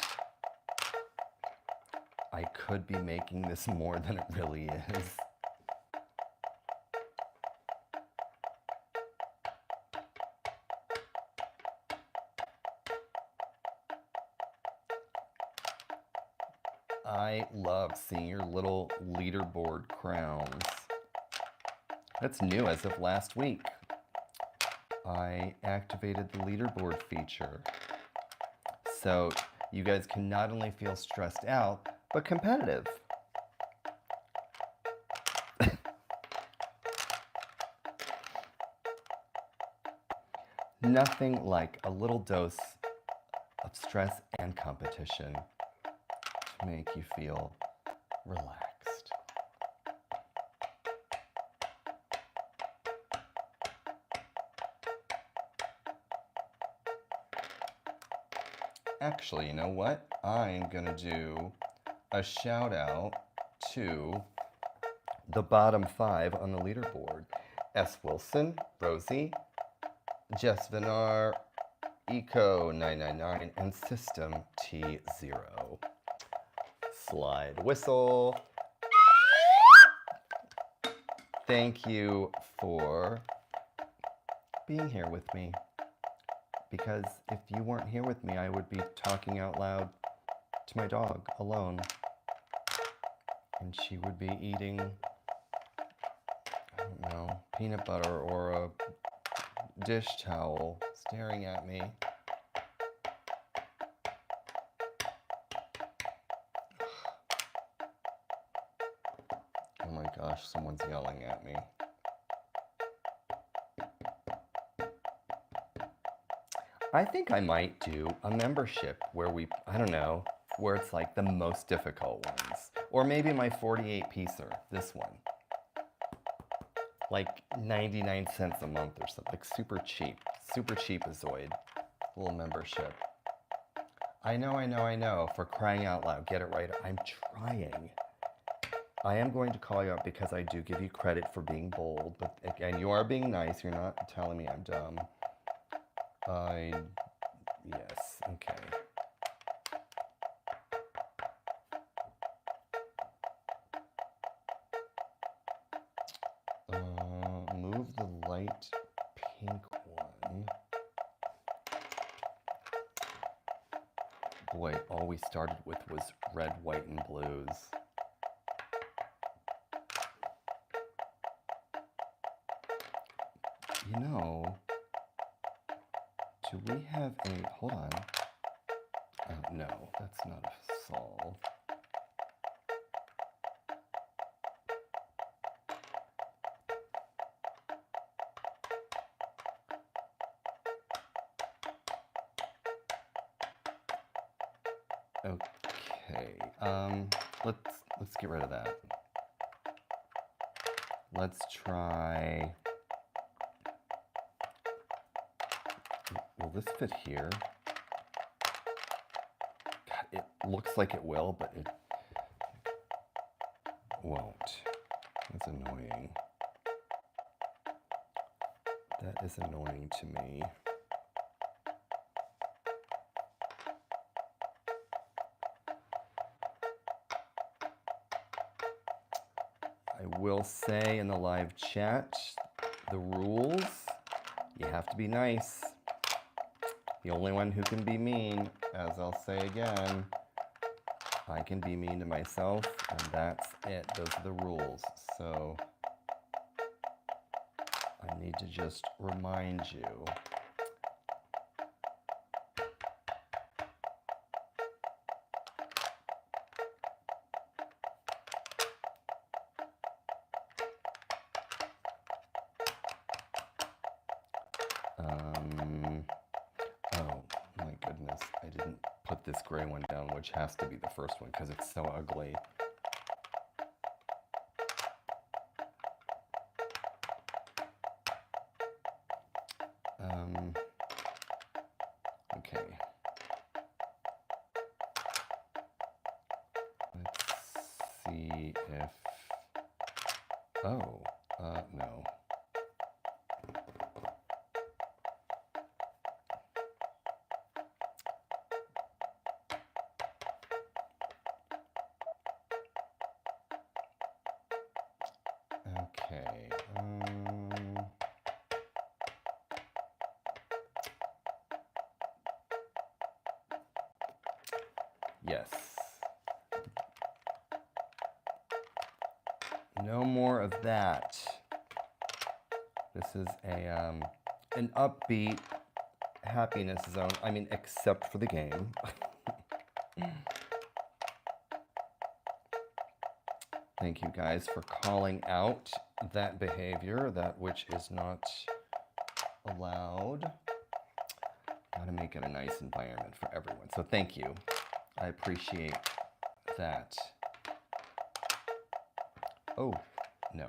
I could be making this more than it really is. I love seeing your little leaderboard crowns. That's new as of last week. I activated the leaderboard feature. So you guys can not only feel stressed out, but competitive. Nothing like a little dose of stress and competition to make you feel relaxed. Actually, you know what? I'm gonna do a shout out to the bottom 5 on the leaderboard. S. Wilson, Rosie, Jess Vinar, Eco999, and System T0. Slide whistle. Thank you for being here with me. Because if you weren't here with me, I would be talking out loud to my dog alone. And she would be eating, I don't know, peanut butter or a dish towel, staring at me. Oh my gosh, someone's yelling at me. I think I might do a membership where I don't know, where it's like the most difficult ones. Or maybe my 48-piecer, this one. Like 99 cents a month or something, like super cheapazoid little membership. I know, for crying out loud, get it right. I'm trying. I am going to call you out because I do give you credit for being bold, but and you are being nice, you're not telling me I'm dumb. Yes, okay. Move the light pink one. Boy, all we started with was red, white, and blues. You know, do we have any, hold on. Oh, no, that's not a solve. Okay, let's get rid of that. Let's try, will this fit here? God, it looks like it will, but it won't. That's annoying. That is annoying to me. I will say in the live chat, the rules, you have to be nice. The only one who can be mean, as I'll say again, I can be mean to myself, and that's it. Those are the rules. So I need to just remind you. Oh my goodness, I didn't put this gray one down, which has to be the first one because it's so ugly. Okay. Let's see if, oh, no. Okay. Yes. No more of that. This is an upbeat happiness zone. I mean, except for the game. Thank you guys for calling out that behavior, that which is not allowed. Gotta make it a nice environment for everyone. So thank you. I appreciate that. Oh, no.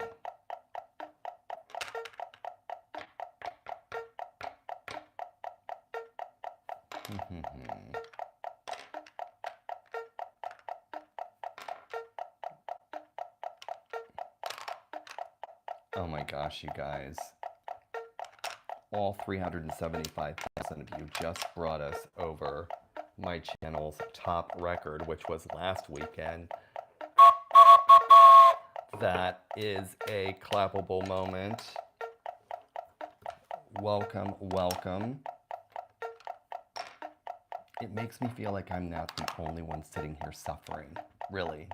Oh my gosh, you guys. All 375,000 of you just brought us over my channel's top record, which was last weekend. That is a clappable moment. Welcome, welcome. It makes me feel like I'm not the only one sitting here suffering, really.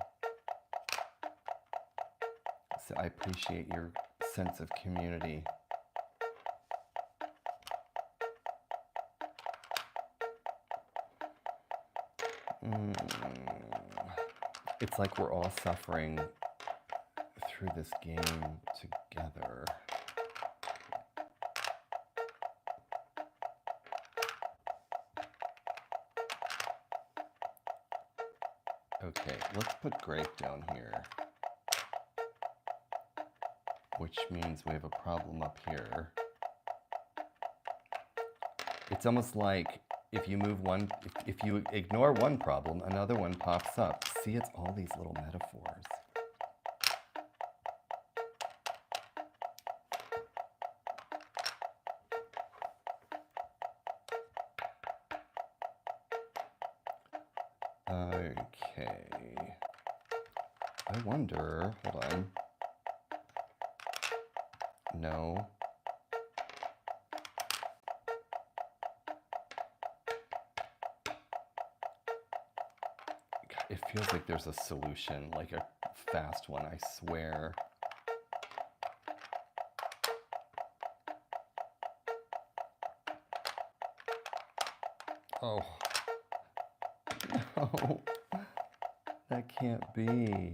So I appreciate your sense of community. It's like we're all suffering through this game together. Okay, let's put grape down here, which means we have a problem up here. It's almost like if you move one, if you ignore one problem, another one pops up. See, it's all these little metaphors. Okay. I wonder, hold on. No. It feels like there's a solution, like a fast one, I swear. Oh. No. That can't be.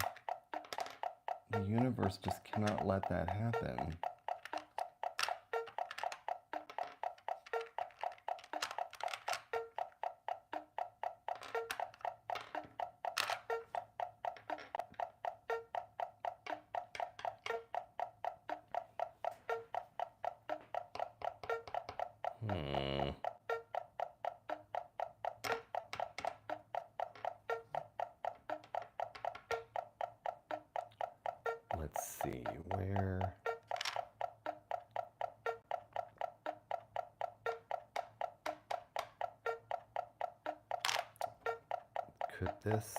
The universe just cannot let that happen. Let's see, where... Could this...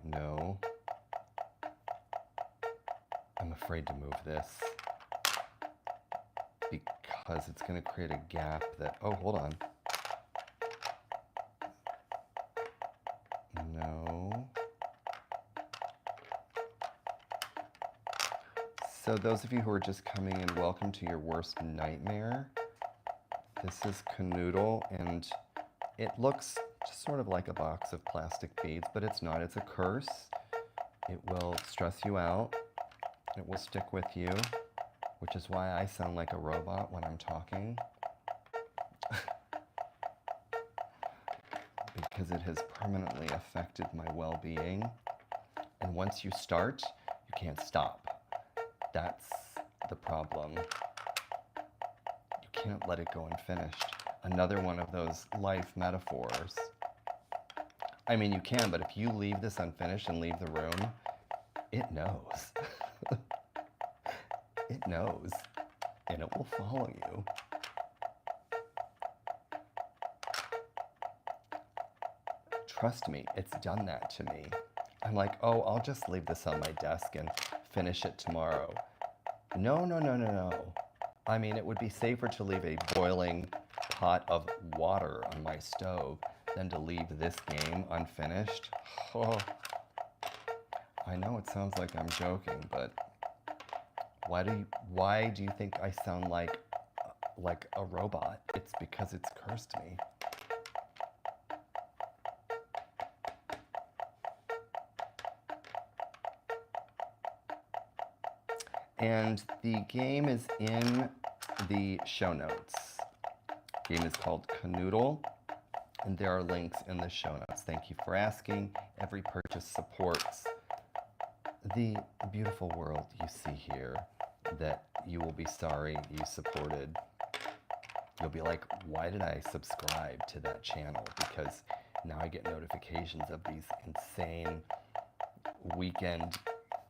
No. I'm afraid to move this because it's going to create a gap that... Oh, hold on. No. So those of you who are just coming in, welcome to your worst nightmare. This is Kanoodle, and it looks just sort of like a box of plastic beads, but it's not. It's a curse. It will stress you out. It will stick with you, which is why I sound like a robot when I'm talking. because it has permanently affected my well-being. And once you start, you can't stop. That's the problem. You can't let it go unfinished. Another one of those life metaphors. I mean, you can, but if you leave this unfinished and leave the room, it knows. It knows, and it will follow you. Trust me, it's done that to me. I'm like, oh, I'll just leave this on my desk and finish it tomorrow. No, no, no, no, no. I mean, it would be safer to leave a boiling pot of water on my stove than to leave this game unfinished. Oh, I know it sounds like I'm joking, but why do you think I sound like a robot? It's because it's cursed me. And the game is in the show notes. The game is called Kanoodle, and there are links in the show notes. Thank you for asking. Every purchase supports the beautiful world you see here that you will be sorry you supported. You'll be like, why did I subscribe to that channel? Because now I get notifications of these insane weekend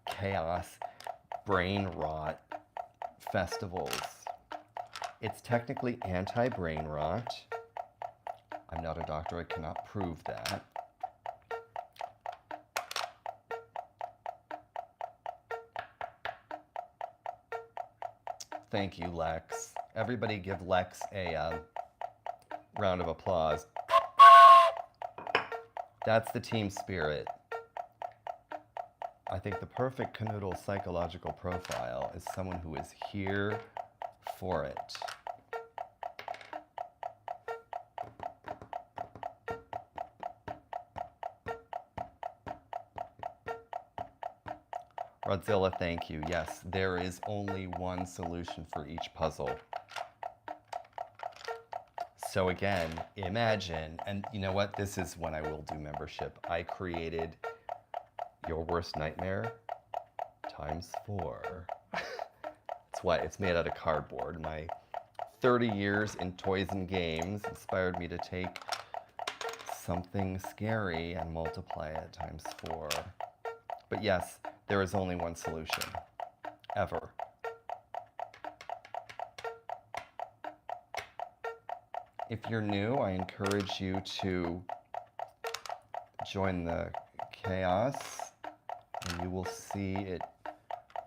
chaos, brain rot festivals. It's technically anti-brain rot. I'm not a doctor, I cannot prove that. Thank you, Lex. Everybody give Lex a round of applause. That's the team spirit. I think the perfect Kanoodle psychological profile is someone who is here for it. Rodzilla, thank you. Yes, there is only one solution for each puzzle. So again, imagine, and you know what? This is when I will do membership. I created your worst nightmare times 4. That's why it's made out of cardboard. My 30 years in toys and games inspired me to take something scary and multiply it times 4. But yes, there is only one solution, ever. If you're new, I encourage you to join the chaos, and you will see it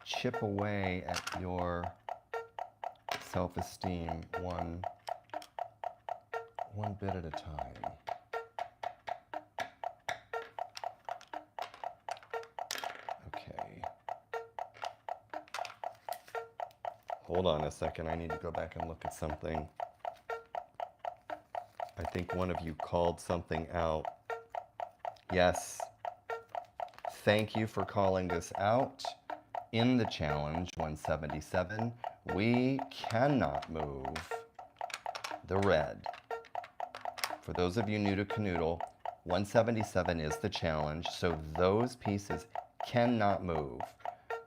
chip away at your self-esteem one bit at a time. Okay. Hold on a second, I need to go back and look at something. I think one of you called something out. Yes. Thank you for calling this out. In the challenge 177, we cannot move the red. For those of you new to Kanoodle, 177 is the challenge, so those pieces cannot move.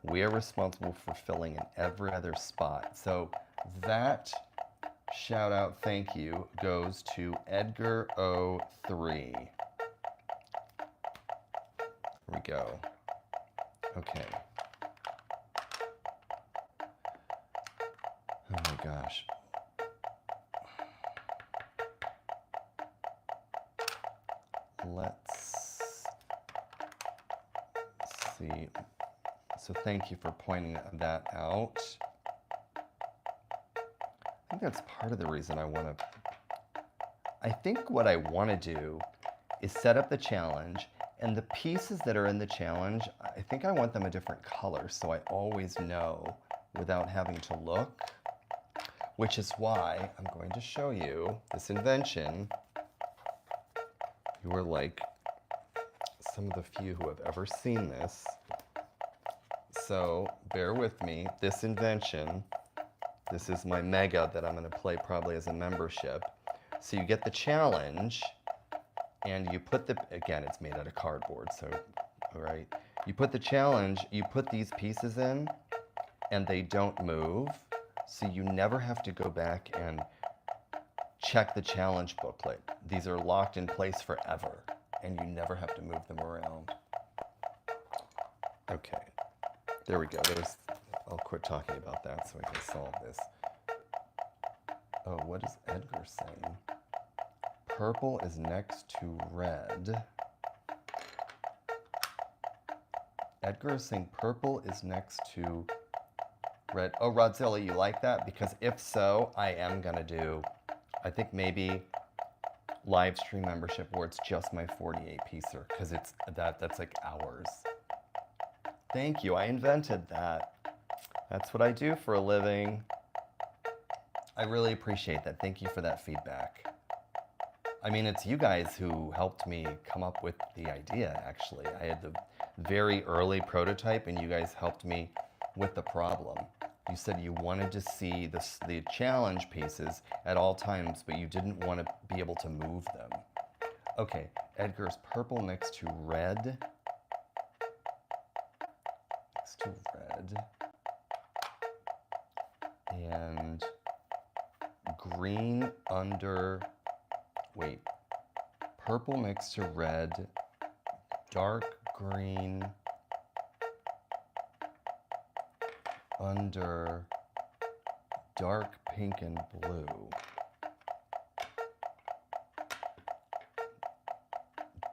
We are responsible for filling in every other spot. So that shout out thank you goes to Edgar 03. Here we go. Okay. Oh my gosh. Let's see. So thank you for pointing that out. I think that's part of the reason I think what I want to do is set up the challenge, and the pieces that are in the challenge, I think I want them a different color so I always know without having to look, which is why I'm going to show you this invention. You are like some of the few who have ever seen this. So bear with me. This invention, this is my mega that I'm going to play probably as a membership. So you get the challenge, and you put the, again, it's made out of cardboard, so, all right. You put the challenge, you put these pieces in, and they don't move, so you never have to go back and check the challenge booklet. These are locked in place forever, and you never have to move them around. Okay, there we go. I'll quit talking about that so I can solve this. Oh, what is Edgar saying? Purple is next to red. Edgar is saying purple is next to red. Oh, Rodzilla, you like that? Because if so, I am gonna do, I think maybe live stream membership where it's just my 48 piecer, because it's that's like hours. Thank you, I invented that. That's what I do for a living. I really appreciate that. Thank you for that feedback. I mean, it's you guys who helped me come up with the idea, actually. I had the very early prototype, and you guys helped me with the problem. You said you wanted to see the challenge pieces at all times, but you didn't want to be able to move them. Okay, Edgar's purple next to red. Next to red. And green under, wait, purple next to red, dark green under dark pink and blue.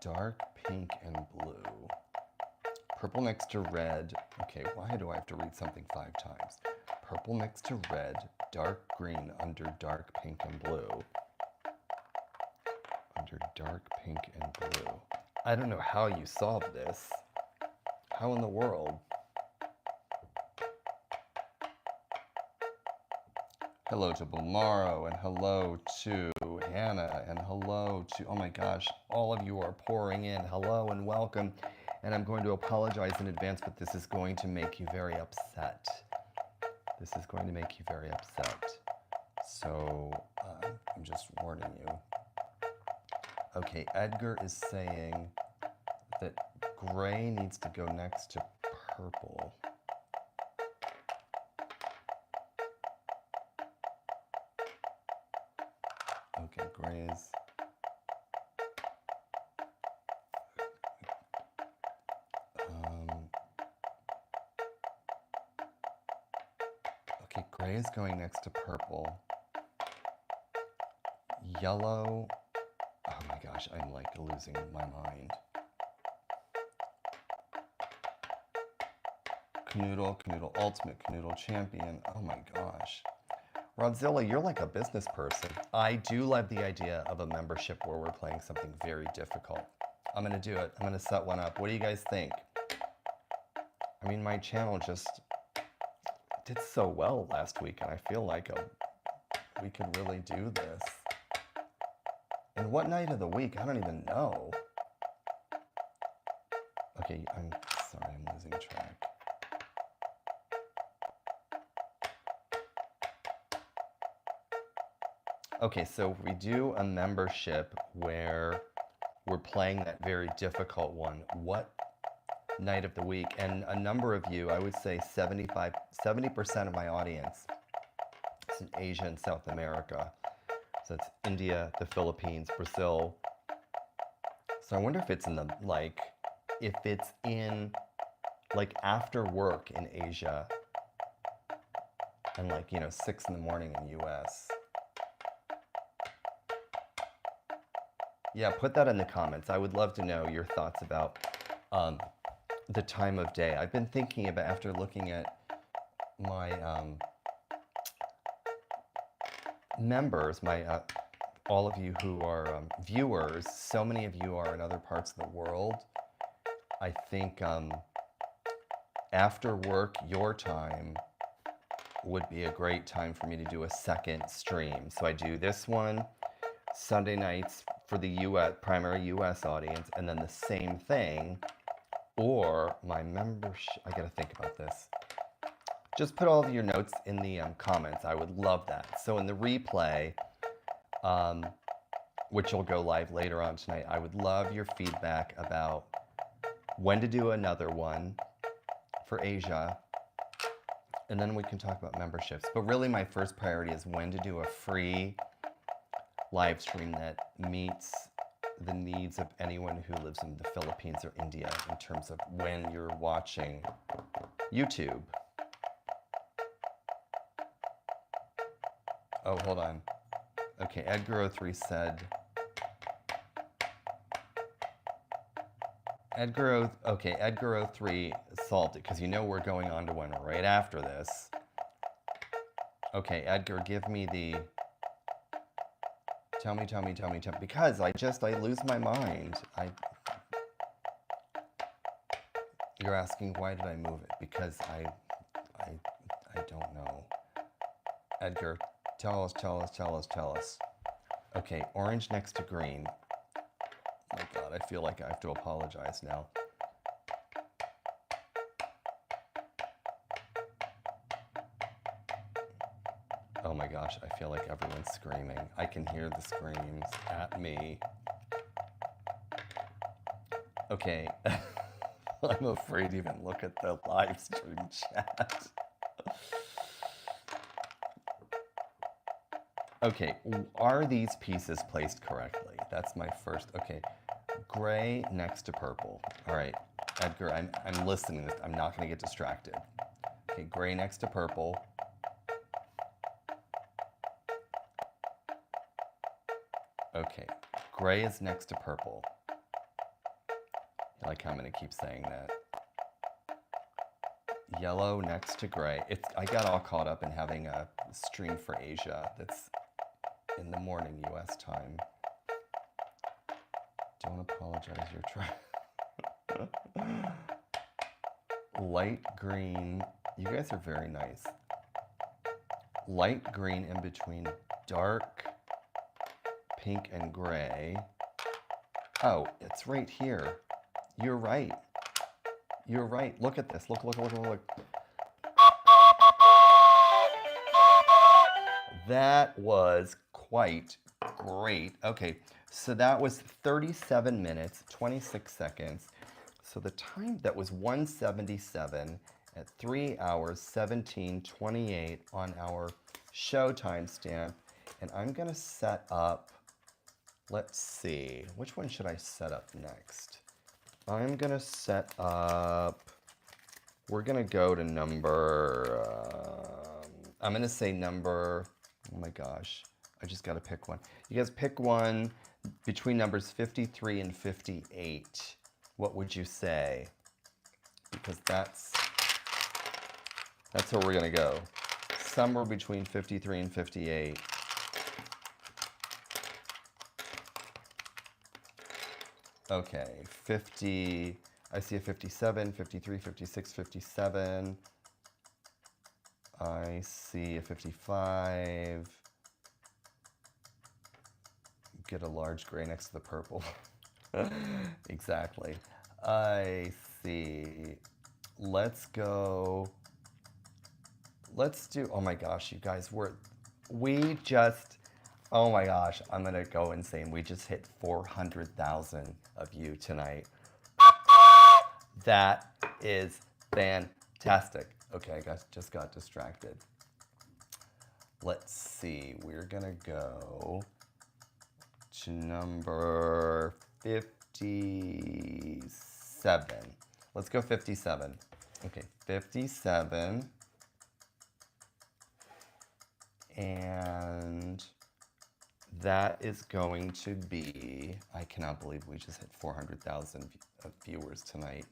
Dark pink and blue. Purple next to red. Okay, why do I have to read something 5 times? Purple next to red, dark green under dark pink and blue. Under dark pink and blue. I don't know how you solved this. How in the world? Hello to Bulmaro, and hello to Hannah, and hello to, oh my gosh, all of you are pouring in. Hello and welcome. And I'm going to apologize in advance, but this is going to make you very upset. This is going to make you very upset. So I'm just warning you. Okay, Edgar is saying that gray needs to go next to purple. Okay, gray is... okay, gray is going next to purple. Yellow... oh my gosh, I'm like losing my mind. Kanoodle, Kanoodle Ultimate, Kanoodle Champion. Oh my gosh. Rodzilla, you're like a business person. I do love the idea of a membership where we're playing something very difficult. I'm gonna do it. I'm gonna set one up. What do you guys think? I mean, my channel just did so well last week, and I feel like we could really do this. And what night of the week? I don't even know. Okay, I'm sorry, I'm losing track. Okay, so if we do a membership where we're playing that very difficult one, what night of the week? And a number of you, I would say 70% of my audience is in Asia and South America. So it's India, the Philippines, Brazil. So I wonder if it's in the, like, if it's in, like, after work in Asia and, like, you know, 6 in the morning in US. Yeah, put that in the comments. I would love to know your thoughts about the time of day. I've been thinking about, after looking at my members, my all of you who are viewers, so many of you are in other parts of the world. I think after work, your time would be a great time for me to do a second stream. So I do this one Sunday nights for the US, primary US audience, and then the same thing, or my membership. I gotta think about this. Just put all of your notes in the comments. I would love that. So in the replay, which will go live later on tonight. I would love your feedback about when to do another one for Asia, and then we can talk about memberships. But really my first priority is when to do a free live stream that meets the needs of anyone who lives in the Philippines or India in terms of when you're watching YouTube. Oh, hold on. Okay, Edgar03 said, Edgar03 solved it, because you know we're going on to one right after this. Okay, Edgar, give me the, tell me, because I lose my mind. You're asking why did I move it? Because I don't know. Edgar, tell us. Okay, orange next to green. Oh my God, I feel like I have to apologize now. Oh my gosh, I feel like everyone's screaming. I can hear the screams at me. Okay, I'm afraid to even look at the live stream chat. Okay, are these pieces placed correctly? That's my first, okay. Gray next to purple. All right, Edgar, I'm listening. I'm not gonna get distracted. Okay, gray next to purple. Okay, gray is next to purple. I like how I'm gonna keep saying that. Yellow next to gray. I got all caught up in having a stream for Asia that's in the morning US time. Don't apologize, you're trying. Light green. You guys are very nice. Light green in between dark pink and gray. Oh, it's right here. You're right. You're right. Look at this. Look. That was quite great. Okay, so that was 37 minutes, 26 seconds. So the time, that was 177 at 3 hours, 17:28 on our show timestamp. And I'm gonna set up, let's see, which one should I set up next? I'm gonna set up, we're gonna go to number, I'm gonna say number, oh my gosh, I just gotta pick one. You guys pick one between numbers 53 and 58. What would you say? Because that's where we're gonna go. Somewhere between 53 and 58. Okay, 50, I see a 57, 53, 56, 57. I see a 55. Get a large gray next to the purple. Exactly. I see. Let's go. Let's do, oh my gosh, you guys, we just, oh my gosh, I'm gonna go insane. We just hit 400,000 of you tonight. That is fantastic. Okay, I just got distracted. Let's see, we're gonna go to number 57. Let's go 57. Okay, 57. And that is going to be, I cannot believe we just hit 400,000 viewers tonight.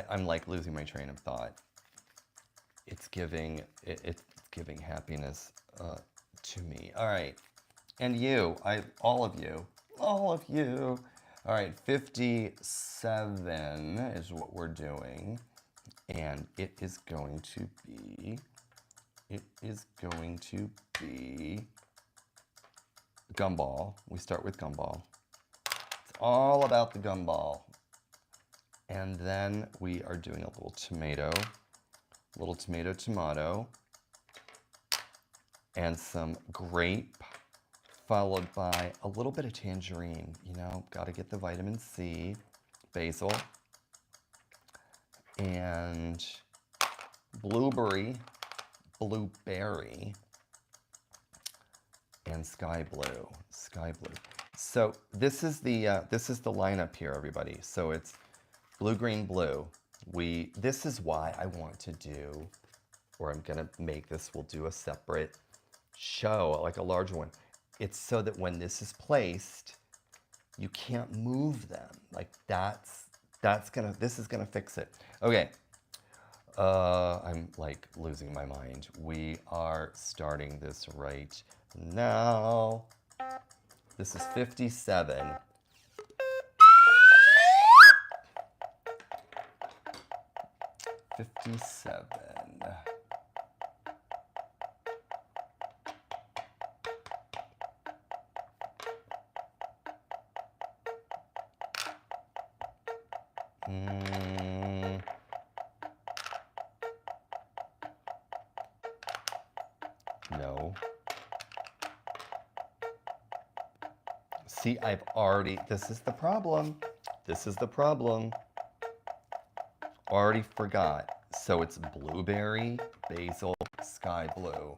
I'm like losing my train of thought. It's giving happiness to me. All right, and you, all of you. All right, 57 is what we're doing, and it is going to be gumball. We start with gumball. It's all about the gumball. And then we are doing a little tomato, tomato, and some grape followed by a little bit of tangerine. You know, got to get the vitamin C, basil, and blueberry, and sky blue. So this is the lineup here, everybody. So it's blue, green, blue. This is why I want to do, or I'm gonna make this. We'll do a separate show, like a larger one. It's so that when this is placed, you can't move them. Like this is gonna fix it. Okay. I'm like losing my mind. We are starting this right now. This is 57. No. See, this is the problem. Already forgot. So it's blueberry, basil, sky blue.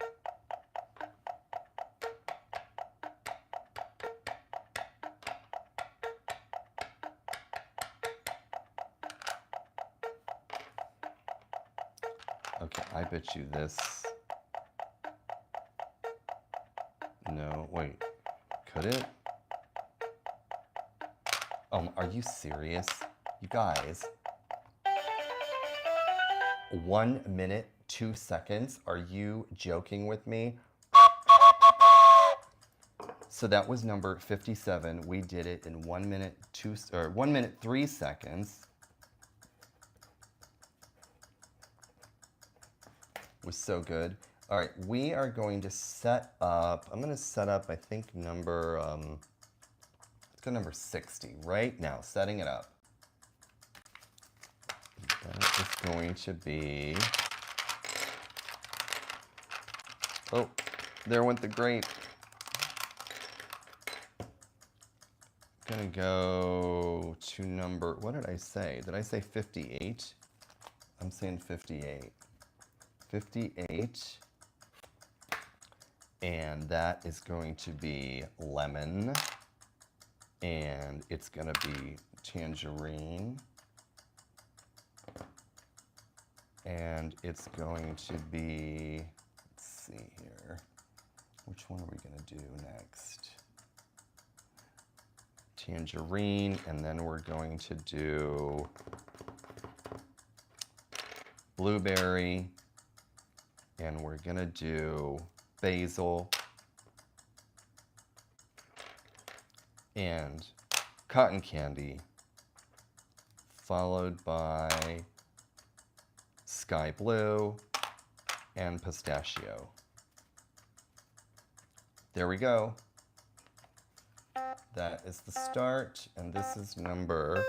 Okay, I bet you this. No, wait, could it? Are you serious? You guys. 1 minute, 2 seconds. Are you joking with me? So that was number 57. We did it in 1 minute, 1 minute, 3 seconds. It was so good. All right, we are going to set up, I'm gonna set up, I think number, let's go number 60 right now, setting it up. That is going to be, oh, there went the grape. Gonna go to number, what did I say? Did I say 58? I'm saying 58. 58. And that is going to be lemon. And it's gonna be tangerine. And it's going to be, let's see here. Which one are we gonna do next? Tangerine, and then we're going to do blueberry, and we're gonna do basil, and cotton candy, followed by sky blue and pistachio. There we go. That is the start, and this is number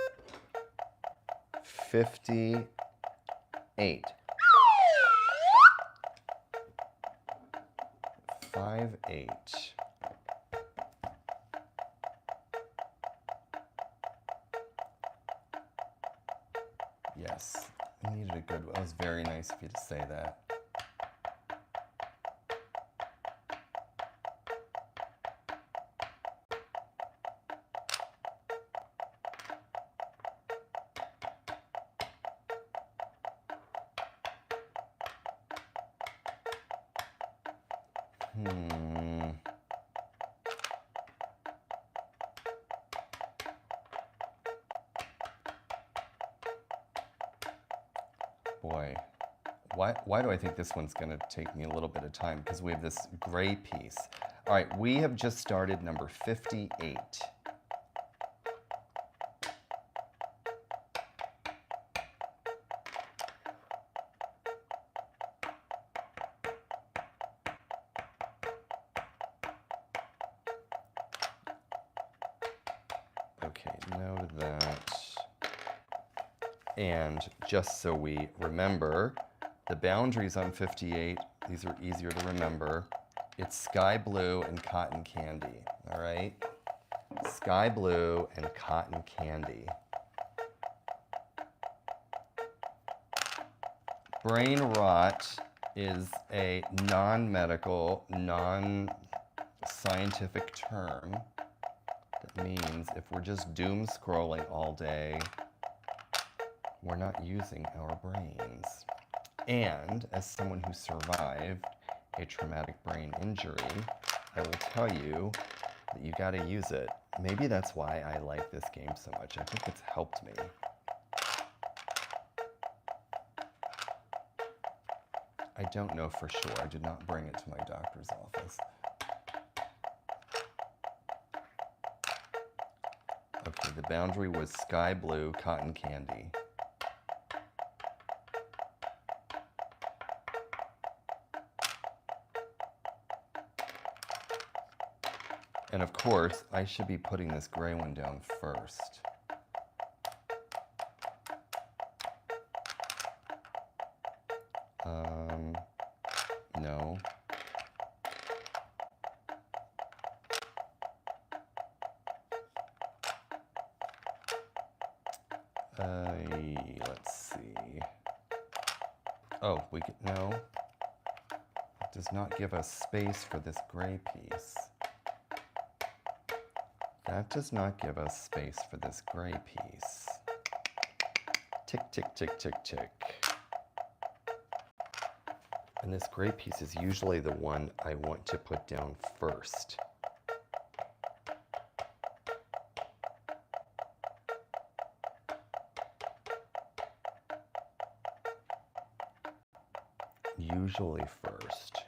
58. 58. Yes, I needed a good one. That was very nice of you to say that. Boy, why do I think this one's going to take me a little bit of time? Because we have this gray piece. All right, we have just started number 58. Okay, note that. And just so we remember, the boundaries on 58, these are easier to remember. It's sky blue and cotton candy, all right? Sky blue and cotton candy. Brain rot is a non-medical, non-scientific term that means if we're just doom scrolling all day, we're not using our brains. And as someone who survived a traumatic brain injury, I will tell you that you gotta use it. Maybe that's why I like this game so much. I think it's helped me. I don't know for sure. I did not bring it to my doctor's office. Okay, the boundary was sky blue cotton candy. And of course, I should be putting this gray one down first. No. Let's see. Oh, no. It does not give us space for this gray piece. That does not give us space for this gray piece. Tick, tick, tick, tick, tick. And this gray piece is usually the one I want to put down first. Usually first.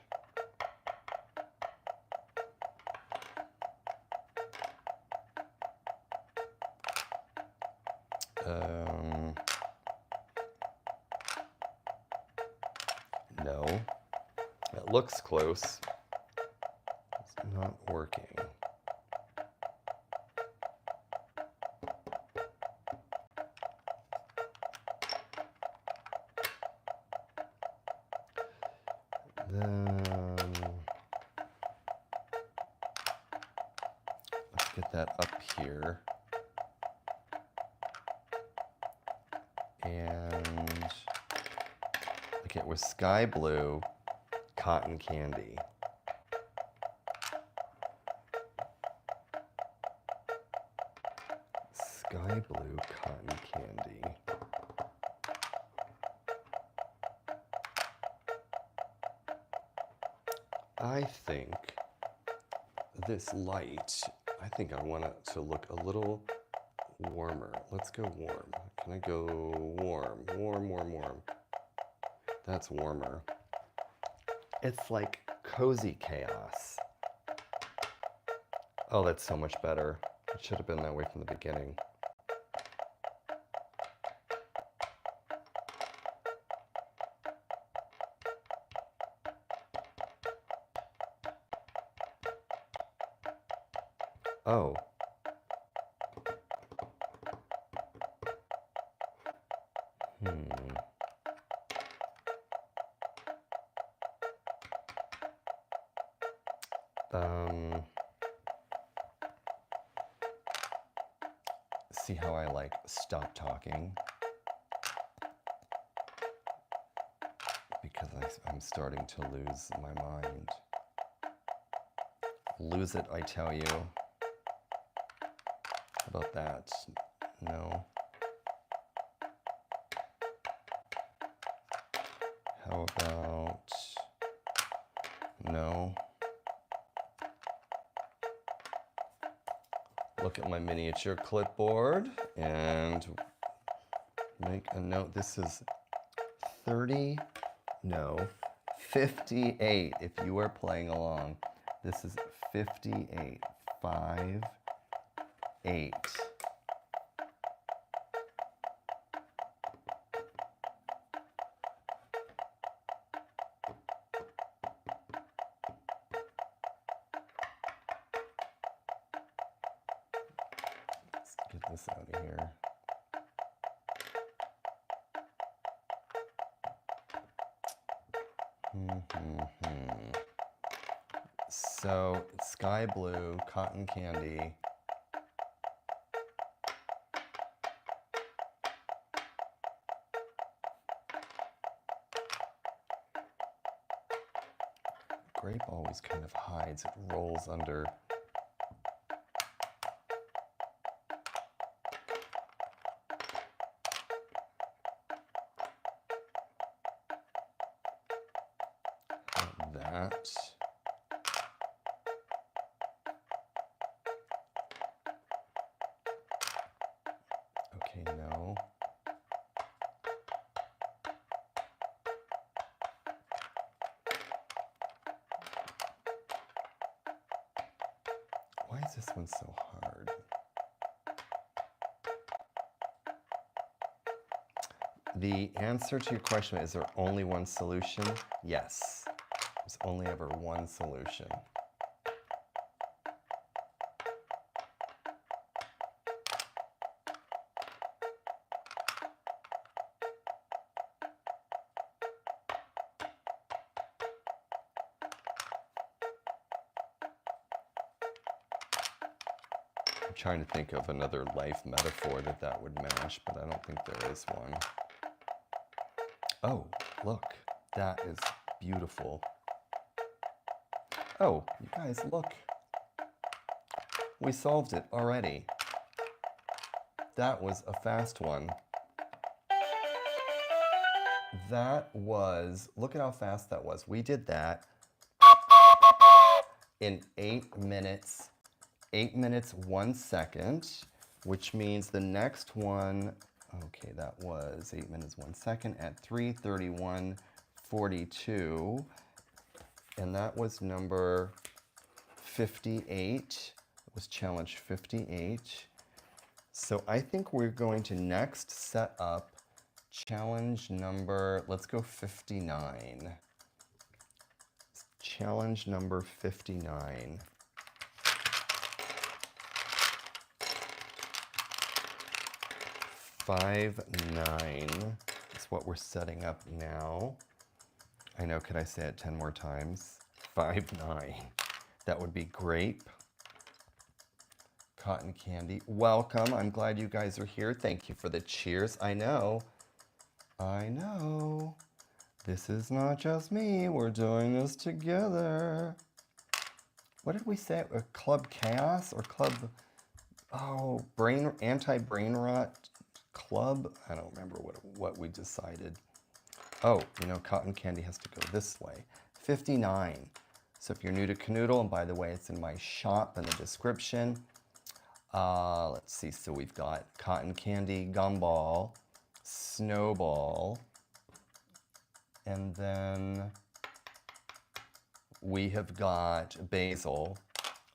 No, it looks close. It's not working. Then let's get that up here. And okay, it was sky blue cotton candy. Sky blue cotton candy. I think this light, I think I want it to look a little warmer. Let's go warm. Can I go warm? Warm, warm, warm. That's warmer. It's like cozy chaos. Oh, that's so much better. It should have been that way from the beginning. Oh. See how I like stop talking? Because I'm starting to lose my mind. Lose it, I tell you. How about that? No. How about no? Look at my miniature clipboard and make a note. This is 58 if you are playing along. This is 58, 5, 8. Let's get this out of here. So sky blue, cotton candy. Grape always kind of hides, it rolls under. That. Okay, no. Why is this one so hard? The answer to your question is there only one solution? Yes. There's only ever one solution. I'm trying to think of another life metaphor that would match, but I don't think there is one. Oh, look, that is beautiful. Oh, you guys, look. We solved it already. That was a fast one. That was, look at how fast that was. We did that in 8 minutes, 8 minutes, 1 second, which means the next one, okay, that was 8 minutes, 1 second at 3:31:42. And that was number 58. It was challenge 58. So I think we're going to next set up challenge number, let's go 59. Challenge number 59. Five, 9 is what we're setting up now. I know, could I say it 10 more times? 5, 9. That would be grape. Cotton candy. Welcome. I'm glad you guys are here. Thank you for the cheers. I know. This is not just me. We're doing this together. What did we say? Club Chaos or Club... Oh, anti-brain rot club? I don't remember what we decided. Oh, you know, cotton candy has to go this way. 59. So if you're new to Kanoodle, and by the way, it's in my shop in the description. Let's see, so we've got cotton candy, gumball, snowball, and then we have got basil.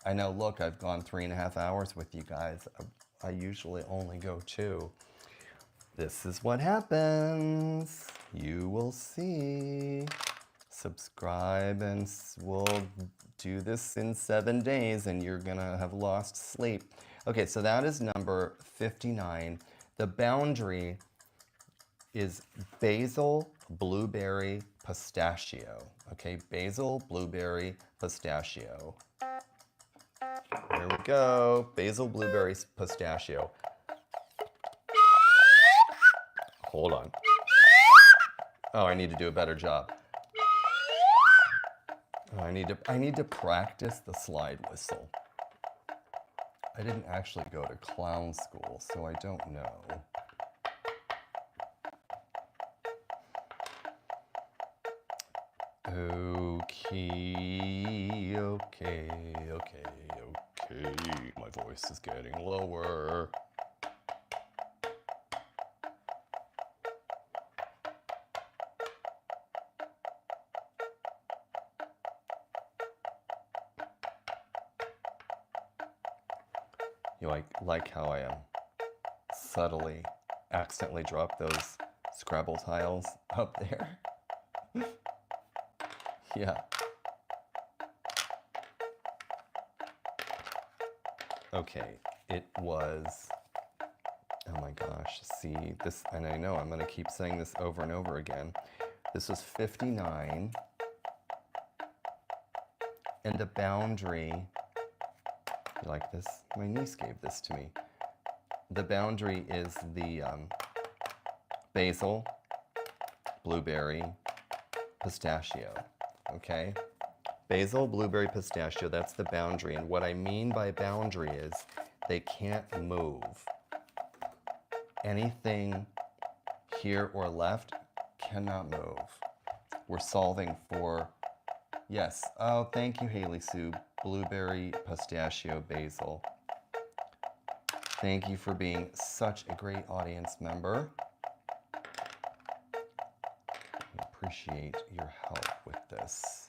I know, look, I've gone 3.5 hours with you guys. I usually only go 2. This is what happens. You will see. Subscribe and we'll do this in 7 days and you're gonna have lost sleep. Okay, so that is number 59. The boundary is basil, blueberry, pistachio. Okay, basil, blueberry, pistachio. There we go. Basil, blueberries, pistachio. Hold on. Oh, I need to do a better job. Oh, I need to practice the slide whistle. I didn't actually go to clown school, so I don't know. Okay. My voice is getting lower. You like how I subtly accidentally dropped those Scrabble tiles up there? Yeah. Okay, it was, oh my gosh, see this, and I know I'm gonna keep saying this over and over again. This was 59. And the boundary, you like this? My niece gave this to me. The boundary is the basil, blueberry, pistachio, okay? Basil, blueberry, pistachio, that's the boundary. And what I mean by boundary is they can't move. Anything here or left cannot move. We're solving for, yes, oh, thank you, Haley Sue, blueberry, pistachio, basil. Thank you for being such a great audience member. I appreciate your help with this.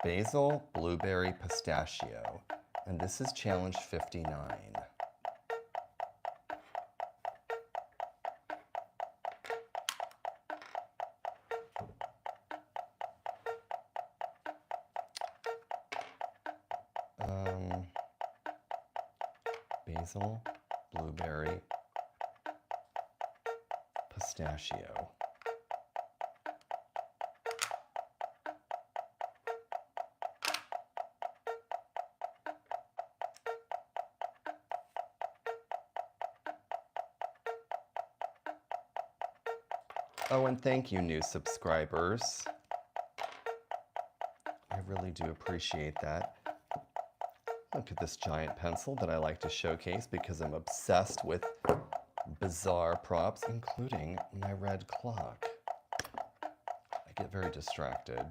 Basil, blueberry, pistachio. And this is challenge 59. Basil, blueberry, pistachio. Oh, and thank you, new subscribers. I really do appreciate that. Look at this giant pencil that I like to showcase because I'm obsessed with bizarre props, including my red clock. I get very distracted.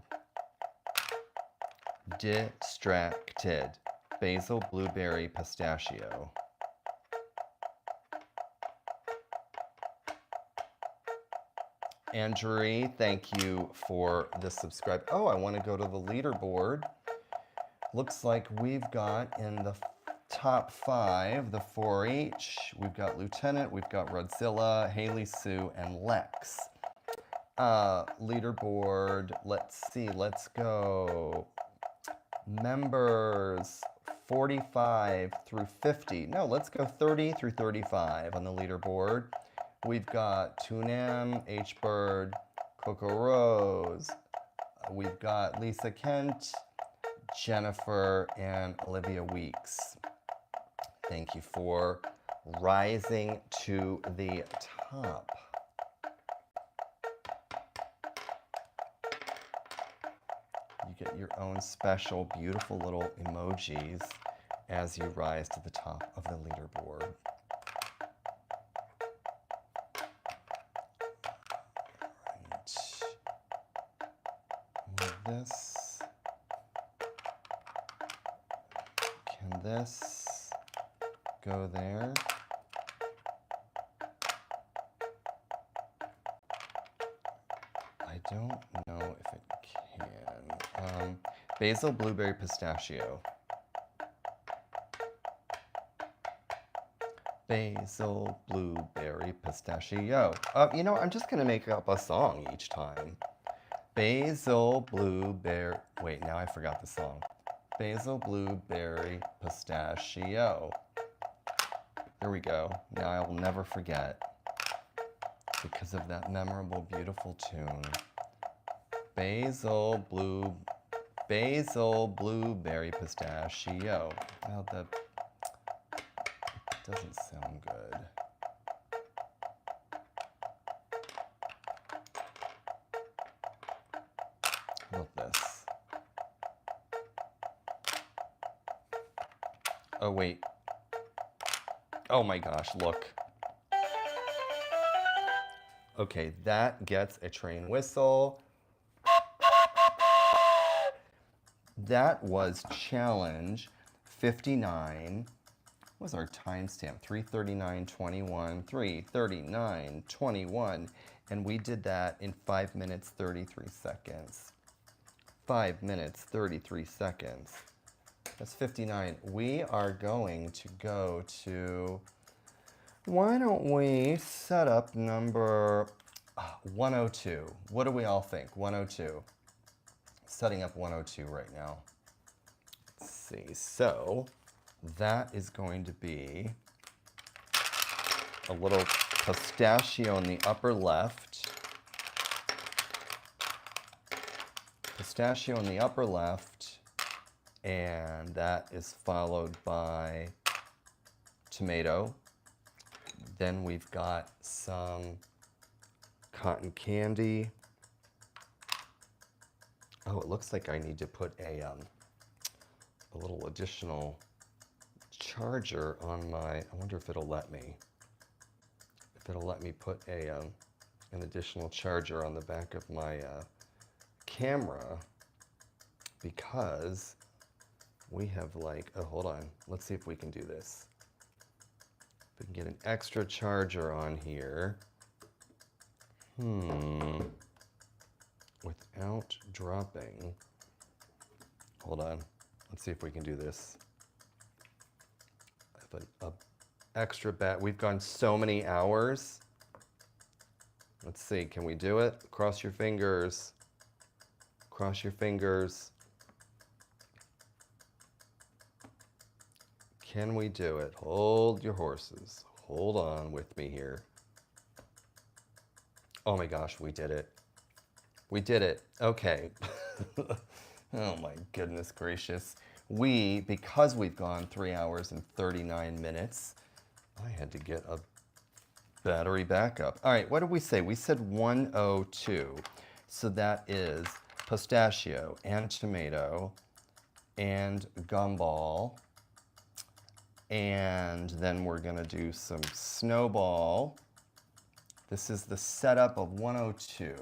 Distracted. Basil, blueberry, pistachio. Andrew, thank you for the subscribe. Oh, I want to go to the leaderboard. Looks like we've got in the top 5, the 4-H. We've got Lieutenant, we've got Rodzilla, Haley Sue, and Lex. Leaderboard, let's see, let's go. Members 45 through 50. No, let's go 30 through 35 on the leaderboard. We've got Tunam, H Bird, Coco Rose. We've got Lisa Kent, Jennifer, and Olivia Weeks. Thank you for rising to the top. You get your own special, beautiful little emojis as you rise to the top of the leaderboard. This. Can this go there? I don't know if it can. Basil, blueberry, pistachio. Basil, blueberry, pistachio. You know, I'm just gonna make up a song each time. Basil, blueberry, wait, now I forgot the song. Basil, blueberry, pistachio. There we go. Now I will never forget because of that memorable, beautiful tune. Basil, blueberry, pistachio. Well, that doesn't sound good. How about this? Oh, wait. Oh my gosh, look. Okay, that gets a train whistle. That was challenge 59. What was our timestamp? 3:39:21, 3:39:21. And we did that in 5 minutes, 33 seconds. 5 minutes, 33 seconds. That's 59. We are going to go to, why don't we set up number 102? What do we all think? 102. setting up 102 right now. Let's see, so that is going to be a little pistachio in the upper left. Pistachio in the upper left, and that is followed by tomato. Then we've got some cotton candy. Oh, it looks like I need to put a little additional charger on my, I wonder if it'll let me. If it'll let me put an additional charger on the back of my camera, because we have like, oh, hold on. Let's see if we can do this. If we can get an extra charger on here. Without dropping. Hold on. Let's see if we can do this. I have an extra bat. We've gone so many hours. Let's see. Can we do it? Cross your fingers. Cross your fingers. Can we do it? Hold your horses. Hold on with me here. Oh my gosh, we did it. We did it. Okay. Oh my goodness gracious. Because we've gone 3 hours and 39 minutes, I had to get a battery backup. All right, what did we say? We said 102. So that is pistachio and tomato and gumball. And then we're gonna do some snowball. This is the setup of 102.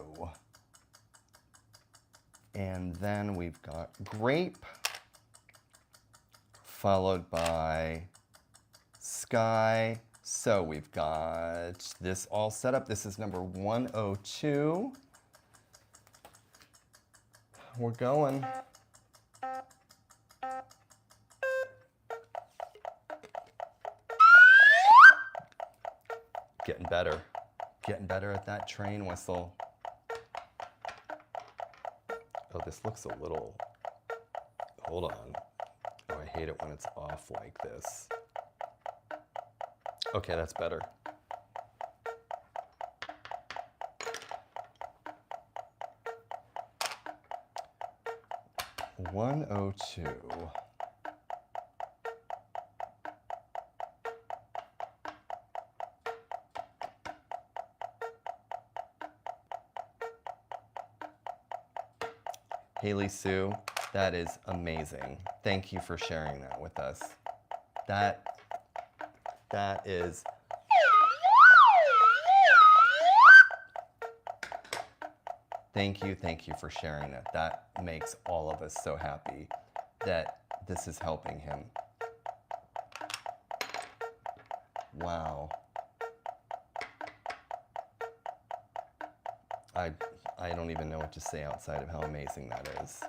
And then we've got grape, followed by sky. So we've got this all set up. This is number 102. We're going. Getting better. Getting better at that train whistle. Oh, this looks a little, hold on. Oh, I hate it when it's off like this. Okay, that's better. $102. Haley Sue, that is amazing. Thank you for sharing that with us. That is... Thank you for sharing that. That makes all of us so happy that this is helping him. Wow. I don't even know what to say outside of how amazing that is.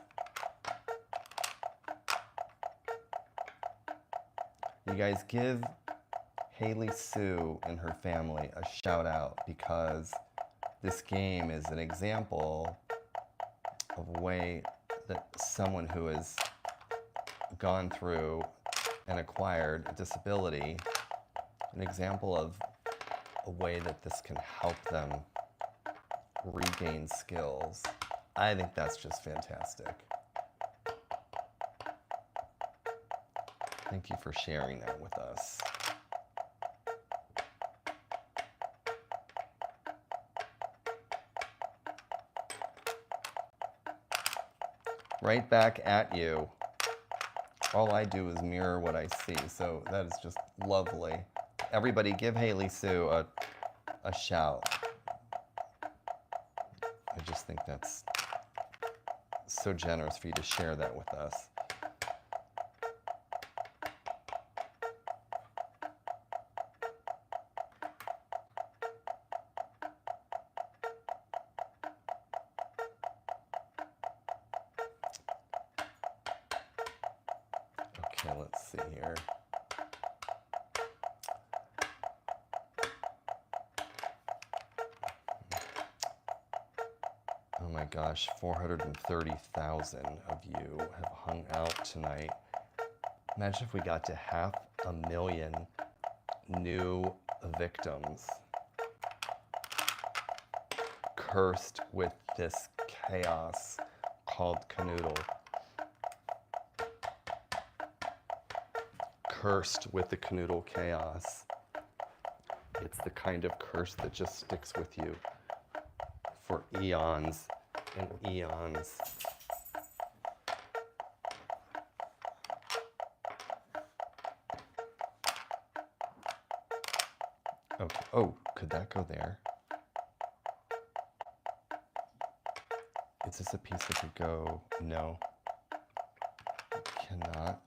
You guys give Haley Sue and her family a shout out, because this game is an example of a way that someone who has gone through and acquired a disability, an example of a way that this can help them regain skills. I think that's just fantastic. Thank you for sharing that with us. Right back at you. All I do is mirror what I see, so that is just lovely. Everybody give Haley Sue a shout. I just think that's so generous for you to share that with us. Okay, let's see here. Oh my my gosh, 430,000 of you have hung out tonight. Imagine if we got to 500,000 new victims cursed with this chaos called Kanoodle. Cursed with the Kanoodle chaos. It's the kind of curse that just sticks with you for eons and eons. Okay. Oh, could that go there? Is this a piece that could go? No. It cannot.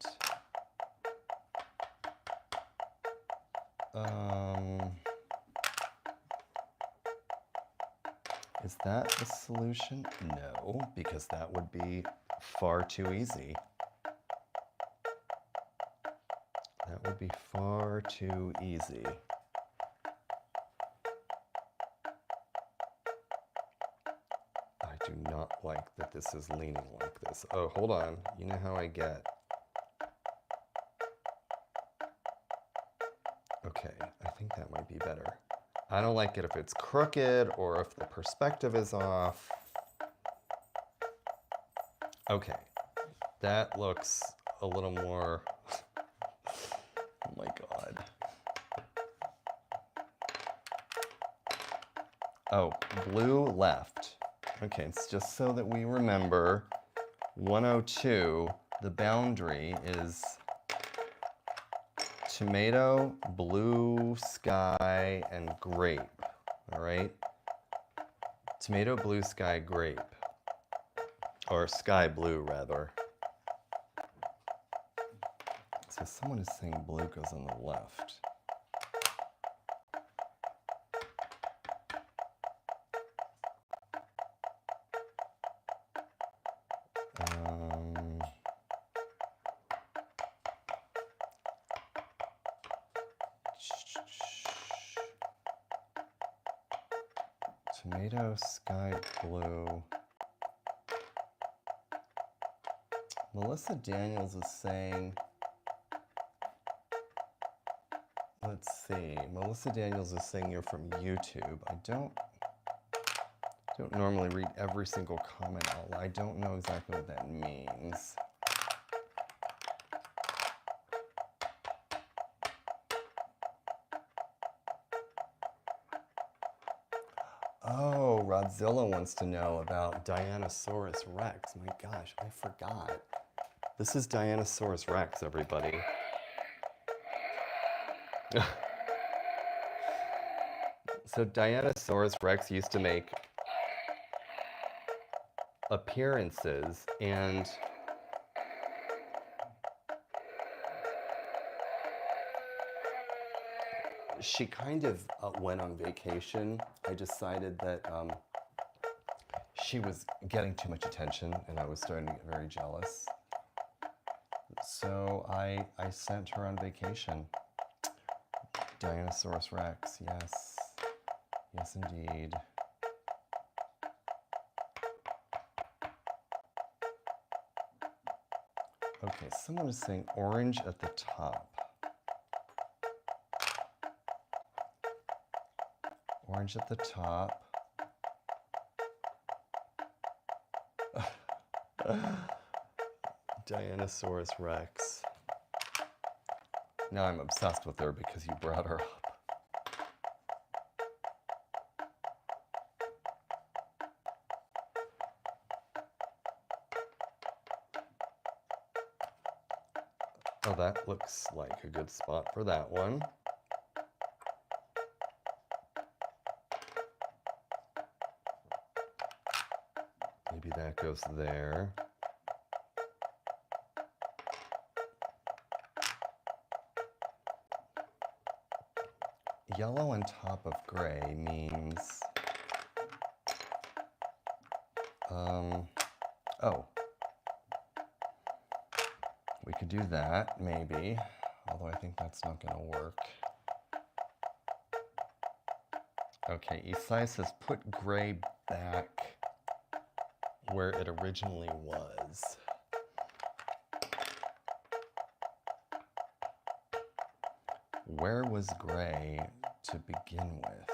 Is that the solution? No, because that would be far too easy. That would be far too easy. I do not like that this is leaning like this. Oh, hold on. You know how I get. Okay, I think that might be better. I don't like it if it's crooked or if the perspective is off. Okay, that looks a little more, oh my God. Oh, blue left. Okay, it's just so that we remember 102, the boundary is tomato, blue sky, and grape, all right? Tomato, blue sky, grape, or sky blue rather. So someone is saying blue goes on the left. Tomato, sky blue. Melissa Daniels is saying, let's see, Melissa Daniels is saying you're from YouTube. I don't normally read every single comment out loud. I don't know exactly what that means. Oh, Rodzilla wants to know about Dianosaurus Rex. My gosh, I forgot. This is Dianosaurus Rex, everybody. So Dianosaurus Rex used to make appearances, and she kind of went on vacation. I decided that she was getting too much attention and I was starting to get very jealous. So I sent her on vacation. Dianosaurus Rex, yes. Yes, indeed. Okay, someone is saying orange at the top. Orange at the top. Dianosaurus Rex. Now I'm obsessed with her because you brought her up. Oh, that looks like a good spot for that one. Maybe that goes there. Yellow on top of gray means, oh, we could do that maybe, although I think that's not going to work. Okay, Isai says put gray back where it originally was. Where was gray to begin with?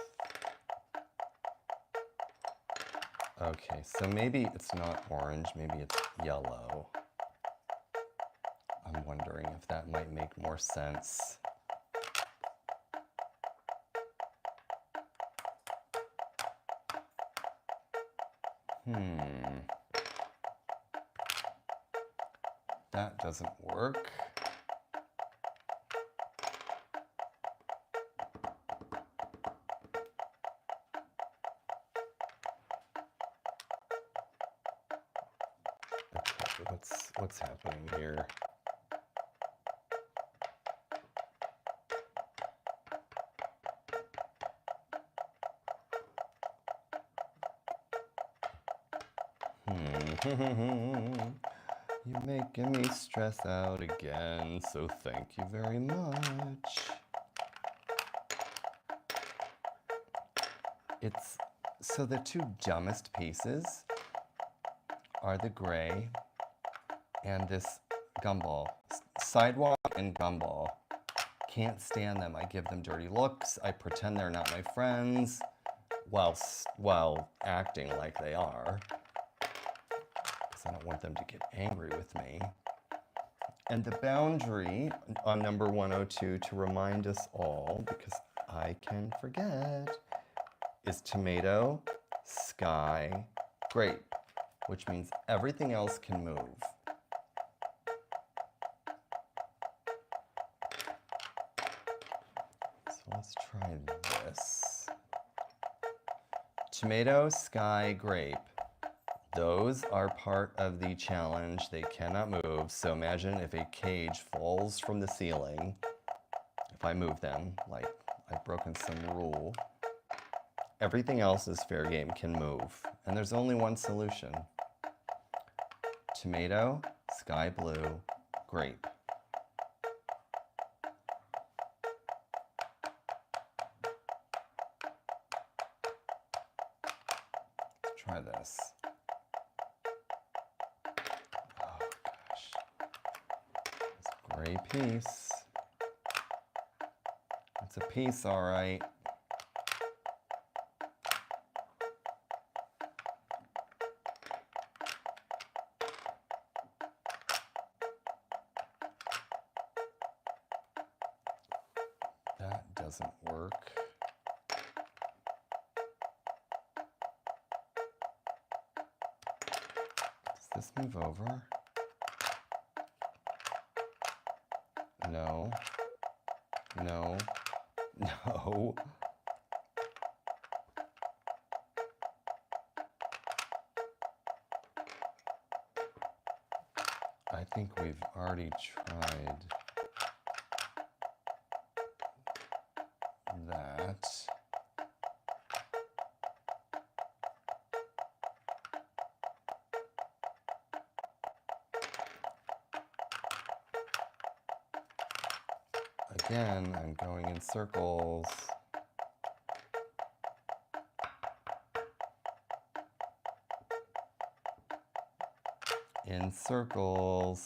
Okay, so maybe it's not orange, maybe it's yellow. I'm wondering if that might make more sense. That doesn't work. Okay, what's happening here? You're making me stress out again, so thank you very much. So the two dumbest pieces are the gray and this gumball. Sidewalk and gumball. Can't stand them. I give them dirty looks. I pretend they're not my friends while acting like they are. Because I don't want them to get angry with me. And the boundary on number 102, to remind us all, because I can forget, is tomato, sky, grape, which means everything else can move. So let's try this. Tomato, sky, grape. Those are part of the challenge. They cannot move. So imagine if a cage falls from the ceiling. If I move them, like I've broken some rule. Everything else is fair game, can move. And there's only one solution. Tomato, sky blue, grape. Let's try this. Oh gosh. It's a gray piece. It's a piece, all right. That doesn't work. Does this move over? No. No. No. I think we've already tried that. Again, I'm going in circles. In circles.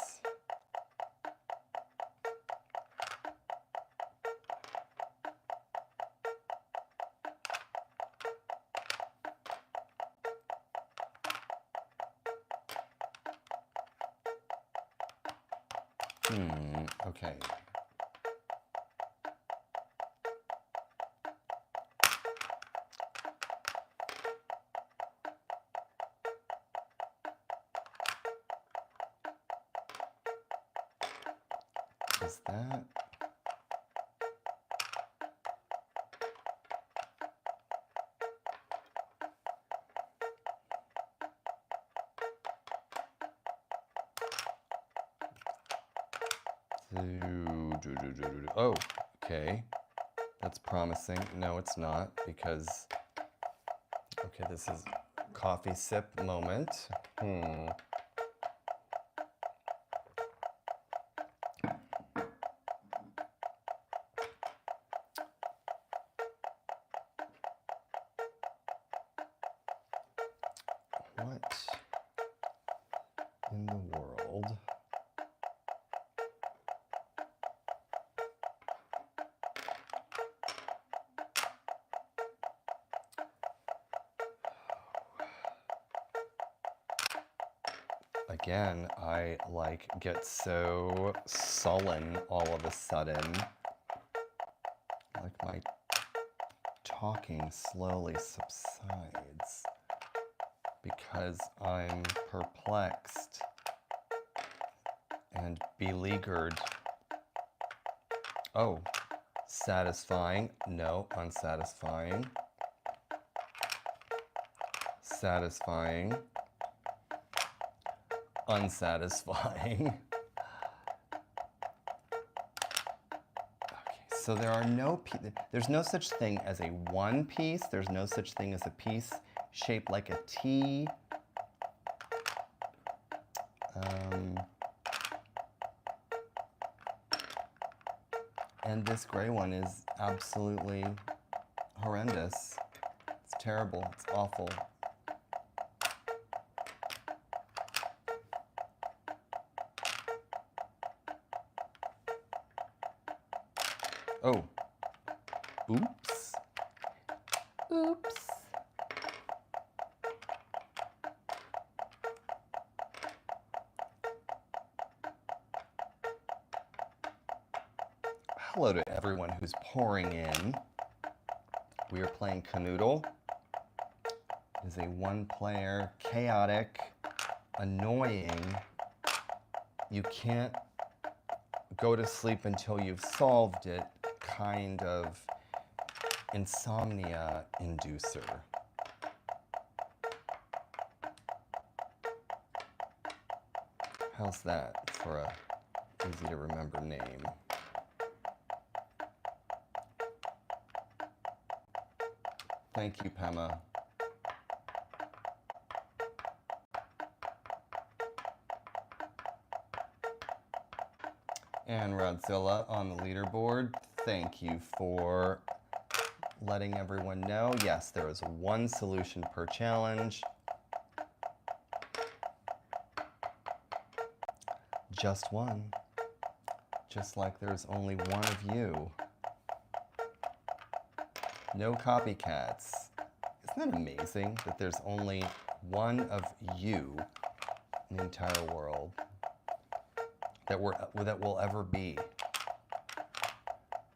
Okay. Is that? Oh, okay. That's promising. No, it's not, because, okay, this is coffee sip moment. What? in the world. Again, I get so sullen all of a sudden. Like my talking slowly subsides because I'm perplexed and beleaguered. Oh, satisfying. No, unsatisfying. Satisfying. Unsatisfying. Okay, so there's no such thing as a one piece. There's no such thing as a piece shaped like a T. And this gray one is absolutely horrendous. It's terrible. It's awful. Oh, oops. Oops. Hello to everyone who's pouring in. We are playing Kanoodle. It is a one-player, chaotic, annoying, you can't go to sleep until you've solved it kind of insomnia inducer. How's that for a easy to remember name? Thank you, Pema. And Rodzilla on the leaderboard, thank you for letting everyone know. Yes, there is one solution per challenge. Just one. Just like there's only one of you. No copycats. Isn't that amazing that there's only one of you in the entire world that will ever be?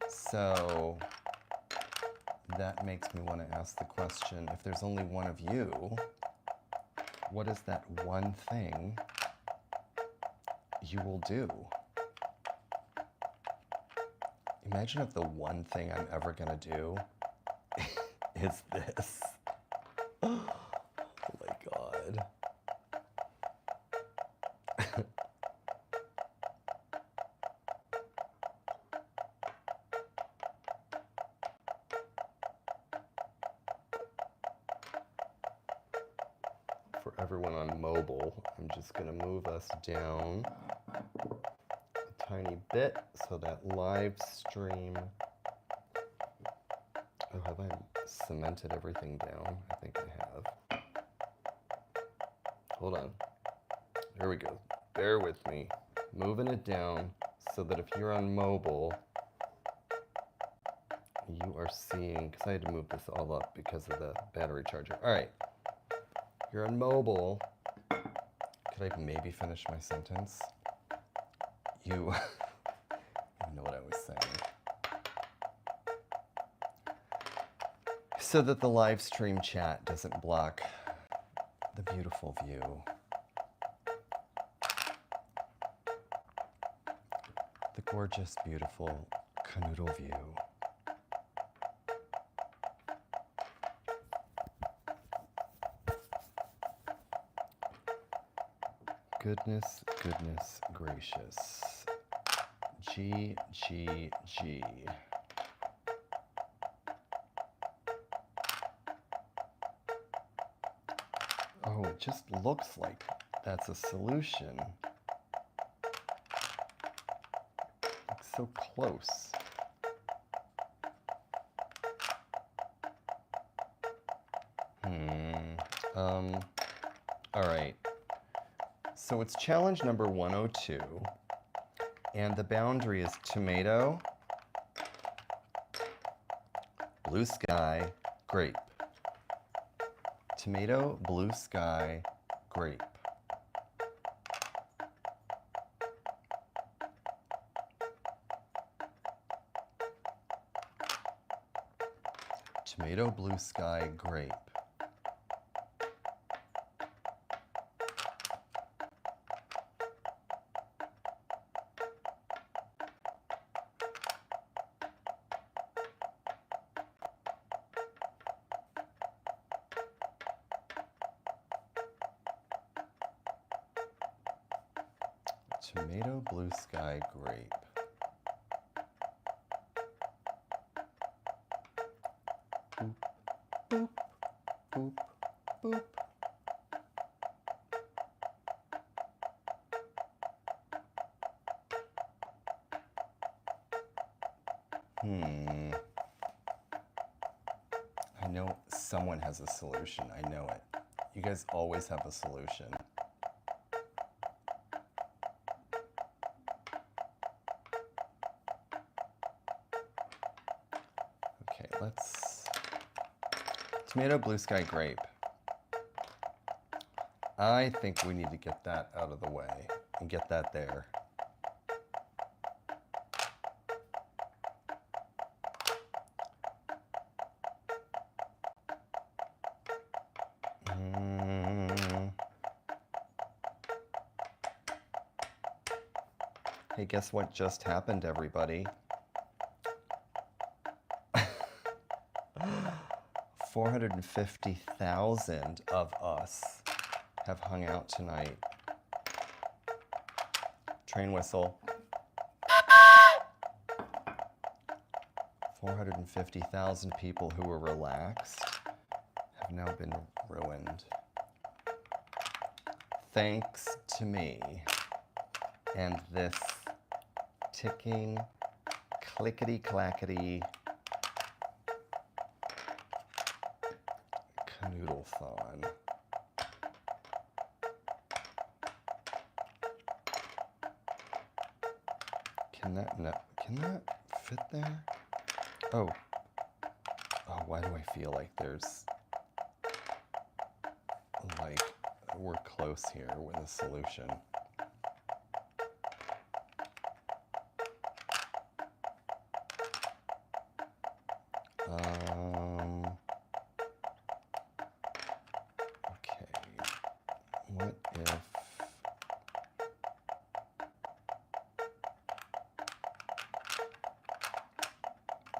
So that makes me want to ask the question, if there's only one of you, what is that one thing you will do? Imagine if the one thing I'm ever gonna do is this. Oh my God. For everyone on mobile, I'm just gonna move us down a tiny bit so that live stream. Oh, have I cemented everything down? I think I have. Hold on. Here we go. Bear with me. Moving it down so that if you're on mobile, you are seeing, because I had to move this all up because of the battery charger. All right. You're on mobile. Could I maybe finish my sentence? You know what I was saying. So that the live stream chat doesn't block the beautiful view. The gorgeous, beautiful Kanoodle view. Goodness, goodness gracious. G, G, G. Oh, it just looks like that's a solution. Like so close. All right. So it's challenge number 102, and the boundary is tomato, blue sky, grape. Tomato, blue sky, grape. Tomato, blue sky, grape. Tomato, blue sky, grape. Boop, boop, boop, boop. I know someone has a solution. I know it. You guys always have a solution. Okay, let's... Tomato, blue sky, grape. I think we need to get that out of the way and get that there. Hey, guess what just happened, everybody? 450,000 of us have hung out tonight. Train whistle. 450,000 people who were relaxed have now been ruined. Thanks to me and this ticking, clickety-clackety Kanoodle-thon. Can that fit there? Oh, why do I feel like there's, like, we're close here with a solution. Okay, what if...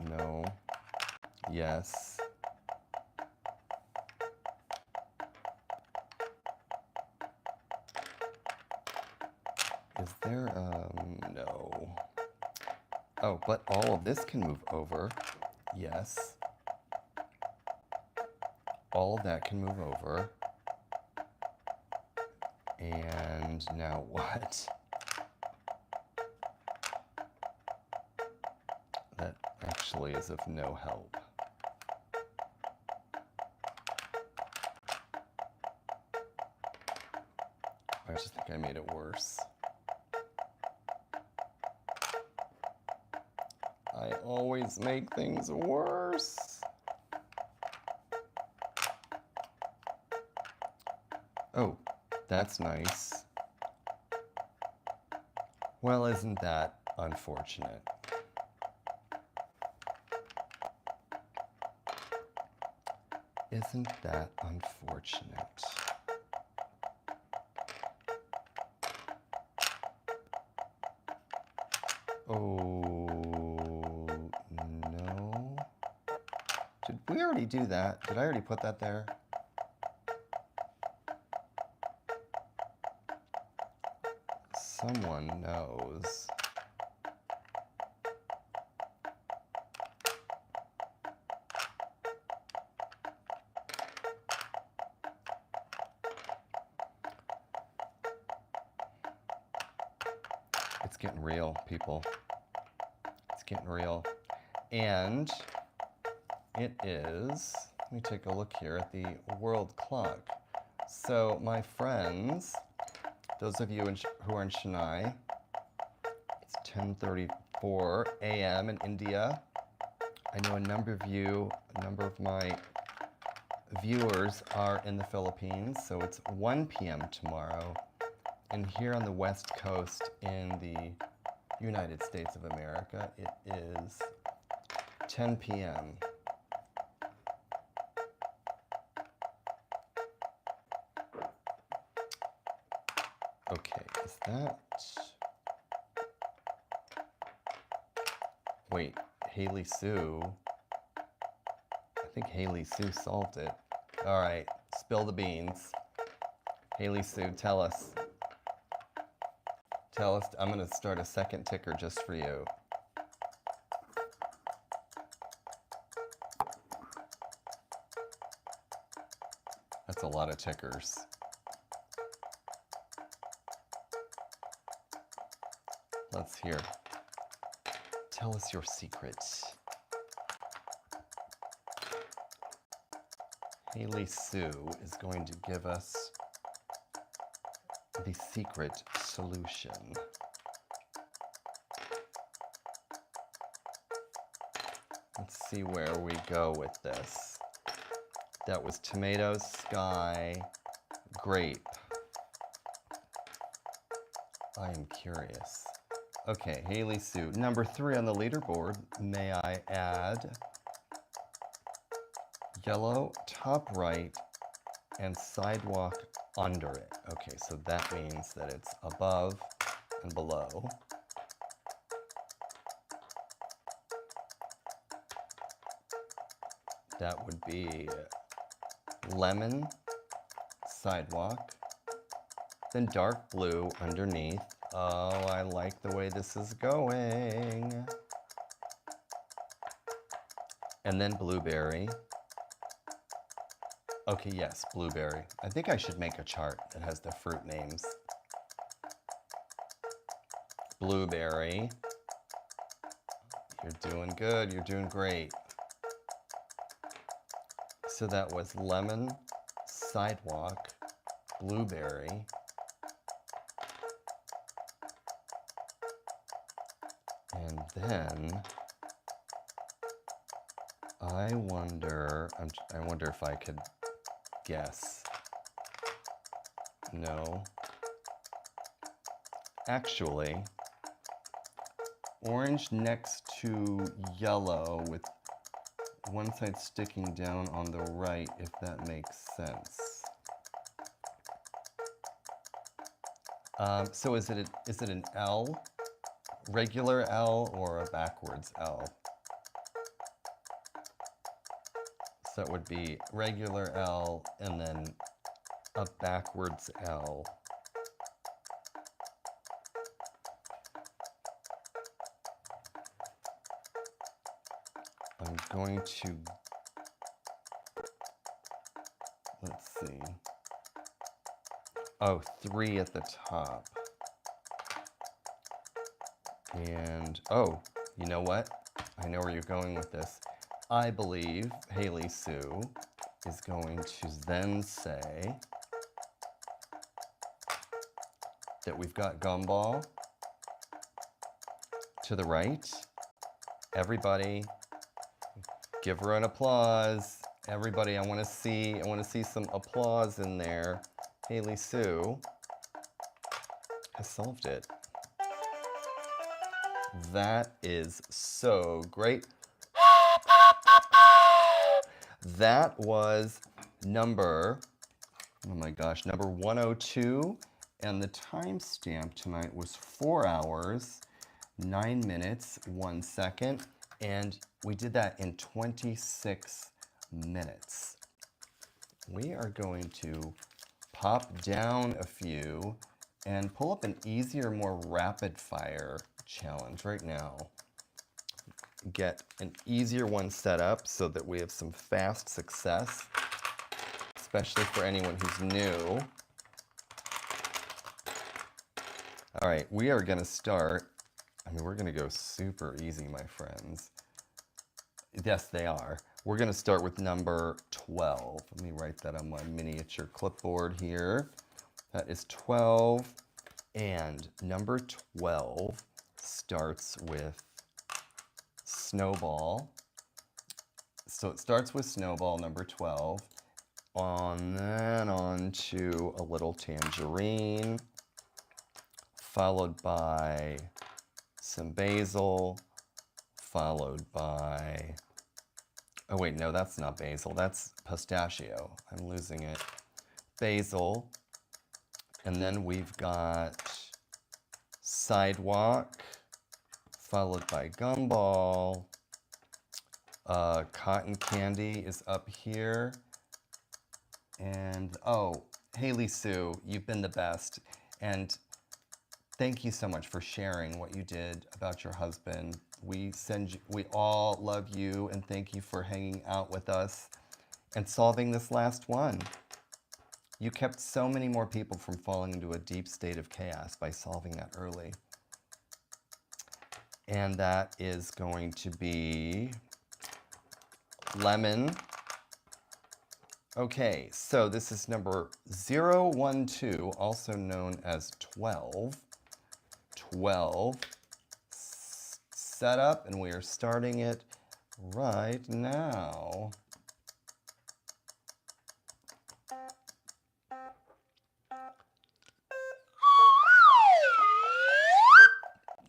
No. Yes. Is there, no. Oh, but all of this can move over. Yes. All of that can move over. And now what? That actually is of no help. I just think I made it worse. I always make things worse. Oh, that's nice. Well, isn't that unfortunate? Isn't that unfortunate? Oh, no. Did we already do that? Did I already put that there? Someone knows. It's getting real, people. It's getting real. And it is, let me take a look here at the world clock. So my friends, Those of you who are in Chennai, it's 10:34 a.m. in India. I know a number of my viewers are in the Philippines, so it's 1 p.m. tomorrow. And here on the West Coast in the United States of America, it is 10 p.m. Okay, is that... Wait, Haley Sue. I think Haley Sue solved it. All right, spill the beans. Haley Sue, tell us. Tell us, I'm gonna start a second ticker just for you. That's a lot of tickers. Let's hear. Tell us your secret. Haley Sue is going to give us the secret solution. Let's see where we go with this. That was tomato, sky, grape. I am curious. Okay, Haley Sue. Number 3 on the leaderboard. May I add yellow top right and sidewalk under it. Okay, so that means that it's above and below. That would be lemon, sidewalk, then dark blue underneath. Oh, I like the way this is going. And then blueberry. Okay, yes, blueberry. I think I should make a chart that has the fruit names. Blueberry. You're doing good, you're doing great. So that was lemon, sidewalk, blueberry. And then I wonder if I could guess. No. Actually, orange next to yellow with one side sticking down on the right, if that makes sense. So is it an L? Regular L or a backwards L? So it would be regular L and then a backwards L. I'm going to, let's see. Oh, 3 at the top. And, oh, you know what? I know where you're going with this. I believe Haley Sue is going to then say that we've got gumball to the right. Everybody, give her an applause. Everybody, I want to see some applause in there. Haley Sue has solved it. That is so great. That was number, oh my gosh, number 102. And the timestamp tonight was 4 hours, 9 minutes, 1 second. And we did that in 26 minutes. We are going to pop down a few and pull up an easier, more rapid fire challenge right now. Get an easier one set up so that we have some fast success, especially for anyone who's new. All right, we are gonna start. I mean, we're gonna go super easy, my friends. Yes, they are. We're gonna start with number 12. Let me write that on my miniature clipboard here. That is 12. And number 12 starts with Snowball. So it starts with Snowball, number 12, then on to a little Tangerine, followed by some Basil, followed by, oh wait, no, that's not Basil, that's Pistachio. I'm losing it. Basil, and then we've got Sidewalk, followed by Gumball. Cotton Candy is up here. And, oh, Haley Sue, you've been the best. And thank you so much for sharing what you did about your husband. We all love you, and thank you for hanging out with us and solving this last one. You kept so many more people from falling into a deep state of chaos by solving that early. And that is going to be lemon. Okay, so this is number 012, also known as 12. 12 set up, and we are starting it right now.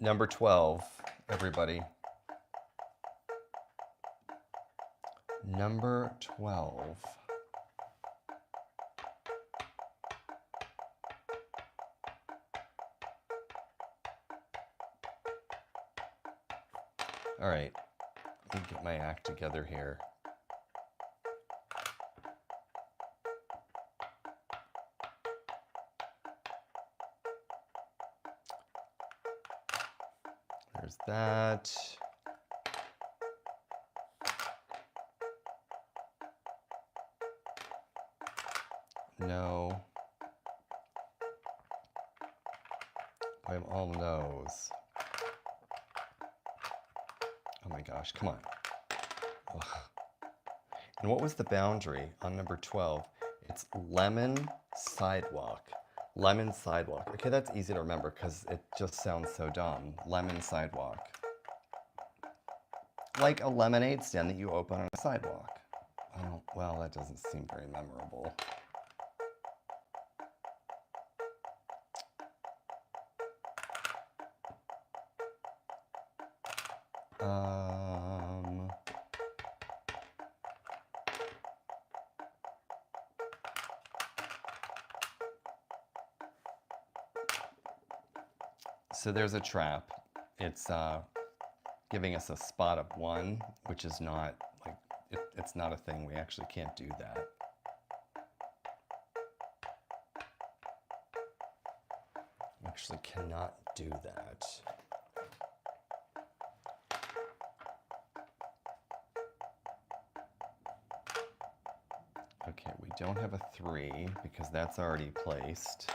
Number 12, everybody. Number 12. All right, let me get my act together here. There's that. No. I'm all no's. Oh my gosh, come on. Ugh. And what was the boundary on number 12? It's lemon sidewalk. Lemon sidewalk. Okay, that's easy to remember because it just sounds so dumb. Lemon sidewalk. Like a lemonade stand that you open on a sidewalk. Oh, well, that doesn't seem very memorable. So there's a trap. It's giving us a spot of 1, which is not, like, it's not a thing. We actually can't do that. Actually cannot do that. Okay, we don't have a 3 because that's already placed.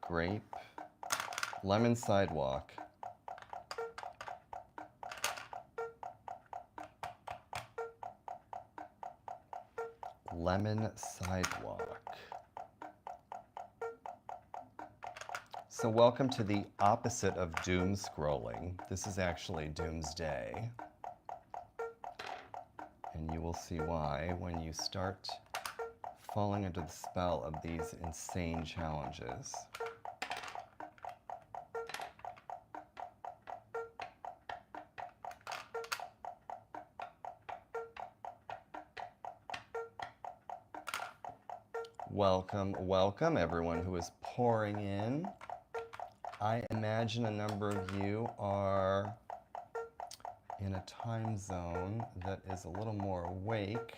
Grape, lemon sidewalk, lemon sidewalk. So welcome to the opposite of doom scrolling. This is actually doomsday. And you will see why when you start falling under the spell of these insane challenges. Welcome, welcome everyone who is pouring in. I imagine a number of you are in a time zone that is a little more awake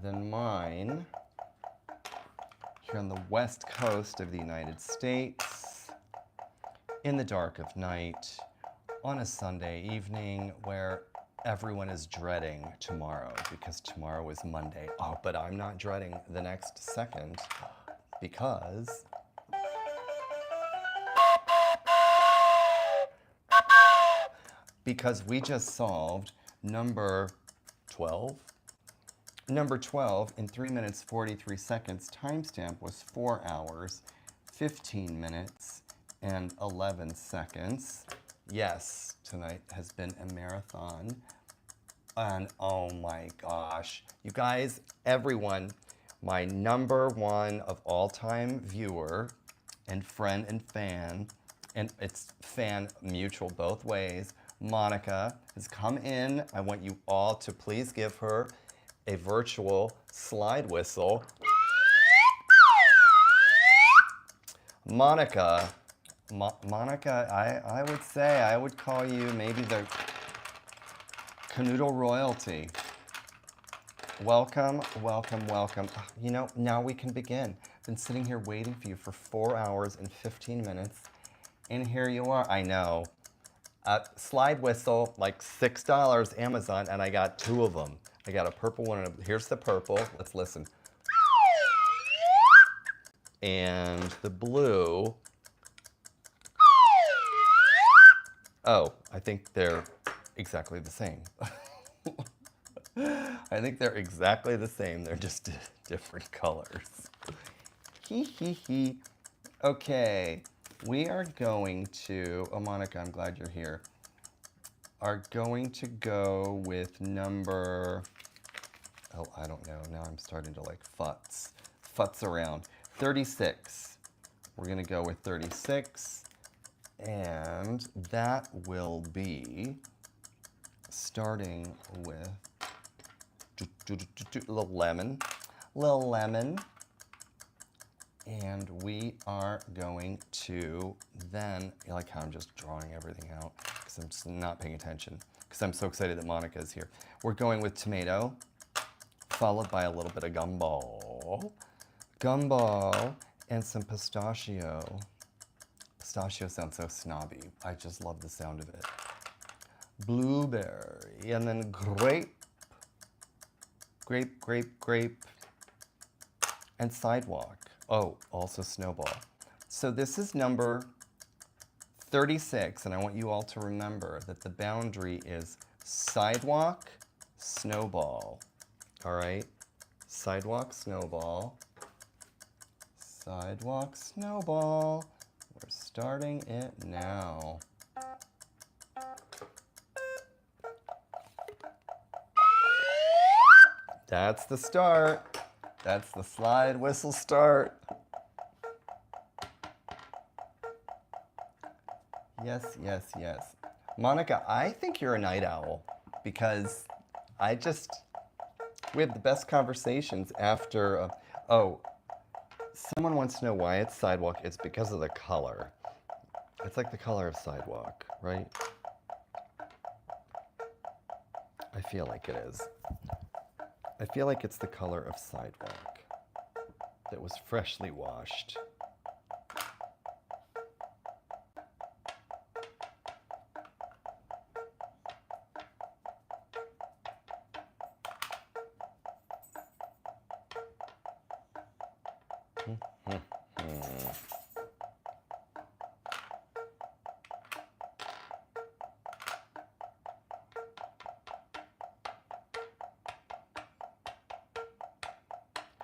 than mine. Here on the west coast of the United States, in the dark of night on a Sunday evening where everyone is dreading tomorrow because tomorrow is Monday. Oh, but I'm not dreading the next second because we just solved number 12. Number 12 in 3 minutes 43 seconds. Timestamp was 4 hours, 15 minutes, and 11 seconds. Yes, tonight has been a marathon. And oh my gosh, you guys, everyone, my number one of all-time viewer and friend and fan, and it's fan mutual both ways, Monica has come in. I want you all to please give her a virtual slide whistle. Monica, Monica, I would say, I would call you maybe the Kanoodle royalty. Welcome, welcome, welcome. You know, now we can begin. Been sitting here waiting for you for 4 hours and 15 minutes, and here you are. I know. Slide whistle, like $6 Amazon, and I got 2 of them. I got a purple one, and here's the purple. Let's listen. And the blue. Oh, I think they're exactly the same. I think they're exactly the same. They're just different colors. Hee hee hee. Okay, we are going to, oh Monica, I'm glad you're here, are going to go with number, oh, I don't know. Now I'm starting to like futz around. 36. We're gonna go with 36. And that will be starting with little lemon. And we are going to then, you like how I'm just drawing everything out because I'm just not paying attention because I'm so excited that Monica is here. We're going with tomato, followed by a little bit of gumball, and some pistachio. Pistachio sounds so snobby. I just love the sound of it. Blueberry, and then grape, and sidewalk. Oh, also snowball. So this is number 36, and I want you all to remember that the boundary is sidewalk, snowball. All right? Sidewalk, snowball. Sidewalk, snowball. We're starting it now. That's the start. That's the slide whistle start. Yes, yes, yes. Monica, I think you're a night owl because we have the best conversations after, oh, someone wants to know why it's sidewalk. It's because of the color. It's like the color of sidewalk, right? I feel like it is. I feel like it's the color of sidewalk that was freshly washed.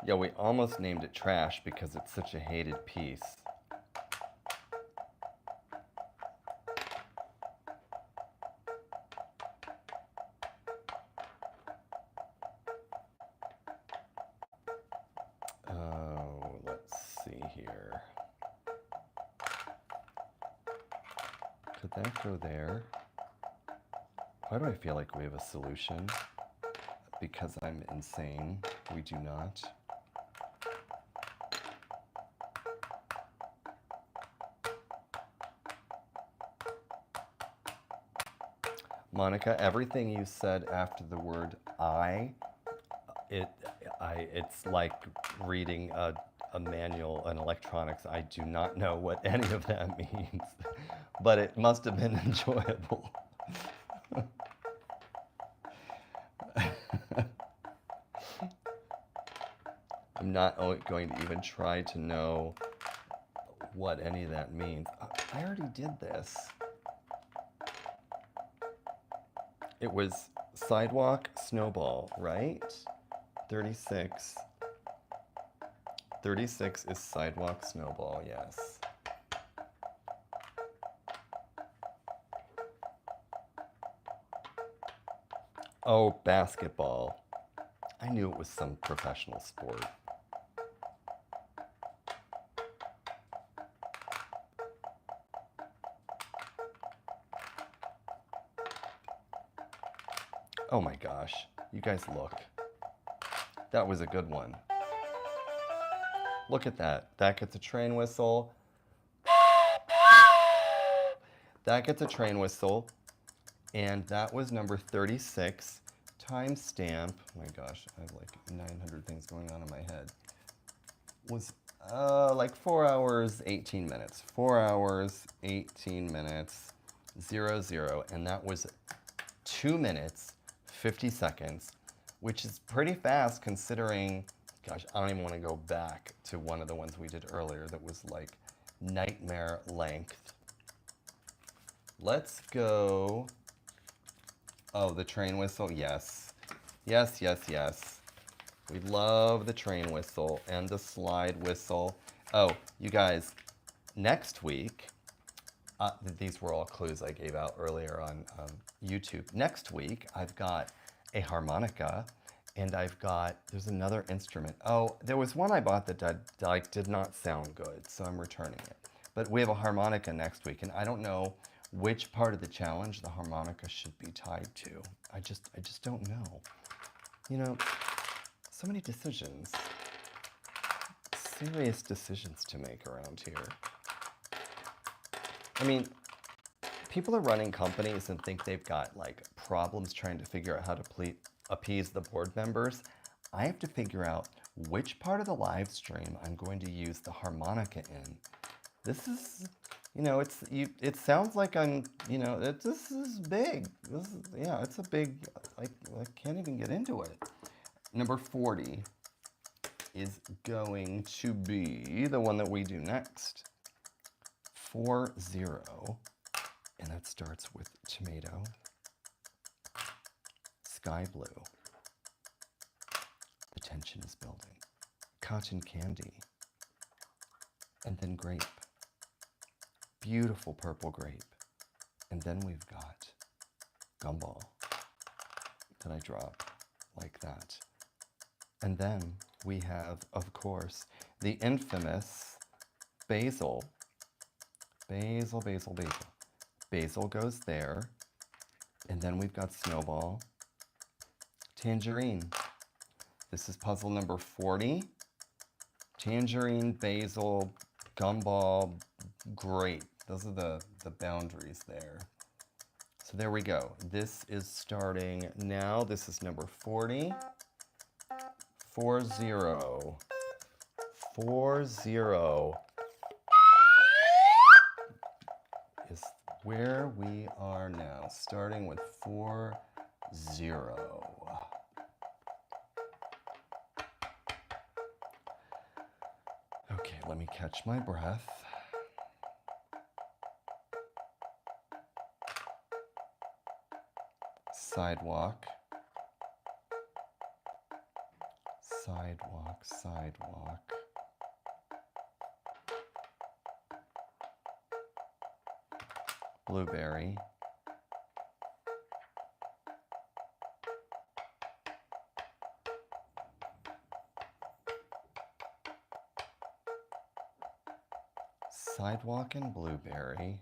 Yeah, we almost named it trash because it's such a hated piece. Oh, let's see here. Could that go there? Why do I feel like we have a solution? Because I'm insane. We do not. Monica, everything you said after the word it's like reading a manual in electronics. I do not know what any of that means. but it must have been enjoyable. I'm not going to even try to know what any of that means. I already did this. It was sidewalk snowball, right? 36. 36 is sidewalk snowball, yes. Oh, basketball. I knew it was some professional sport. Oh my gosh, you guys look. That was a good one. Look at that. That gets a train whistle. That gets a train whistle. And that was number 36. Timestamp, oh my gosh, I have like 900 things going on in my head. Was like 4 hours, 18 minutes. 4 hours, 18 minutes, 00. And that was 2 minutes, 50 seconds, which is pretty fast considering, gosh, I don't even want to go back to one of the ones we did earlier that was like nightmare length. Let's go. Oh, the train whistle, yes. Yes, yes, yes. We love the train whistle and the slide whistle. Oh, you guys, next week, these were all clues I gave out earlier on YouTube. Next week, I've got a harmonica, and there's another instrument. Oh, there was one I bought that did not sound good, so I'm returning it. But we have a harmonica next week, and I don't know which part of the challenge the harmonica should be tied to. I just don't know. You know, so many decisions. Serious decisions to make around here. I mean, people are running companies and think they've got like problems trying to figure out how to appease the board members. I have to figure out which part of the live stream I'm going to use the harmonica in. This is, you know, it sounds like I'm, you know, this is big. Yeah, it's a big, I can't even get into it. Number 40 is going to be the one that we do next. 40, and that starts with tomato, sky blue, the tension is building, cotton candy, and then grape, beautiful purple grape, and then we've got gumball that I drop like that. And then we have, of course, the infamous basil. Basil. Basil goes there. And then we've got snowball. Tangerine. This is puzzle number 40. Tangerine, basil, gumball, grape. Those are the boundaries there. So there we go. This is starting now. This is number 40. 40. 40 is where we are now, starting with 40. Okay, let me catch my breath. Sidewalk. Sidewalk, sidewalk. Blueberry. Sidewalk and blueberry.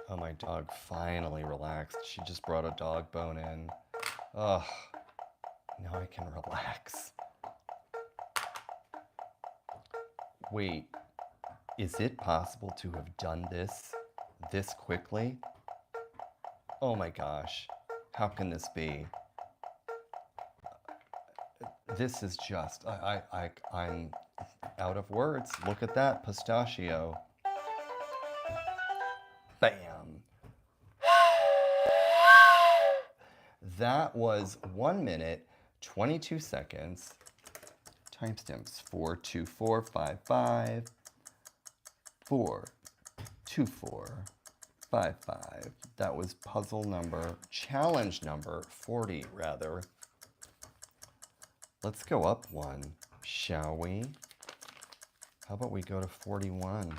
Oh, my dog finally relaxed. She just brought a dog bone in. Ugh, now I can relax. Wait, is it possible to have done this quickly? Oh my gosh, how can this be? This is just, I'm out of words. Look at that, pistachio. Bam. That was 1 minute, 22 seconds. Timestamps 42455. 42455. That was challenge number 40 rather. Let's go up one, shall we? How about we go to 41?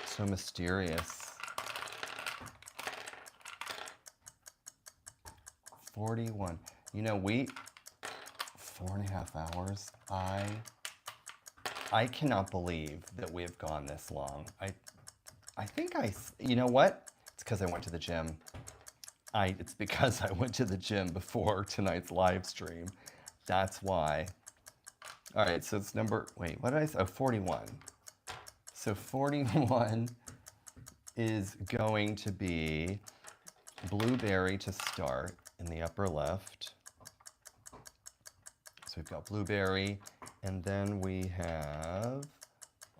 So mysterious. 41. You know, 4.5 hours. I cannot believe that we've gone this long. I think you know what? It's because I went to the gym. It's because I went to the gym before tonight's live stream. That's why. All right, so it's wait, what did I say? Oh, 41. So 41 is going to be blueberry to start in the upper left. So we've got blueberry, and then we have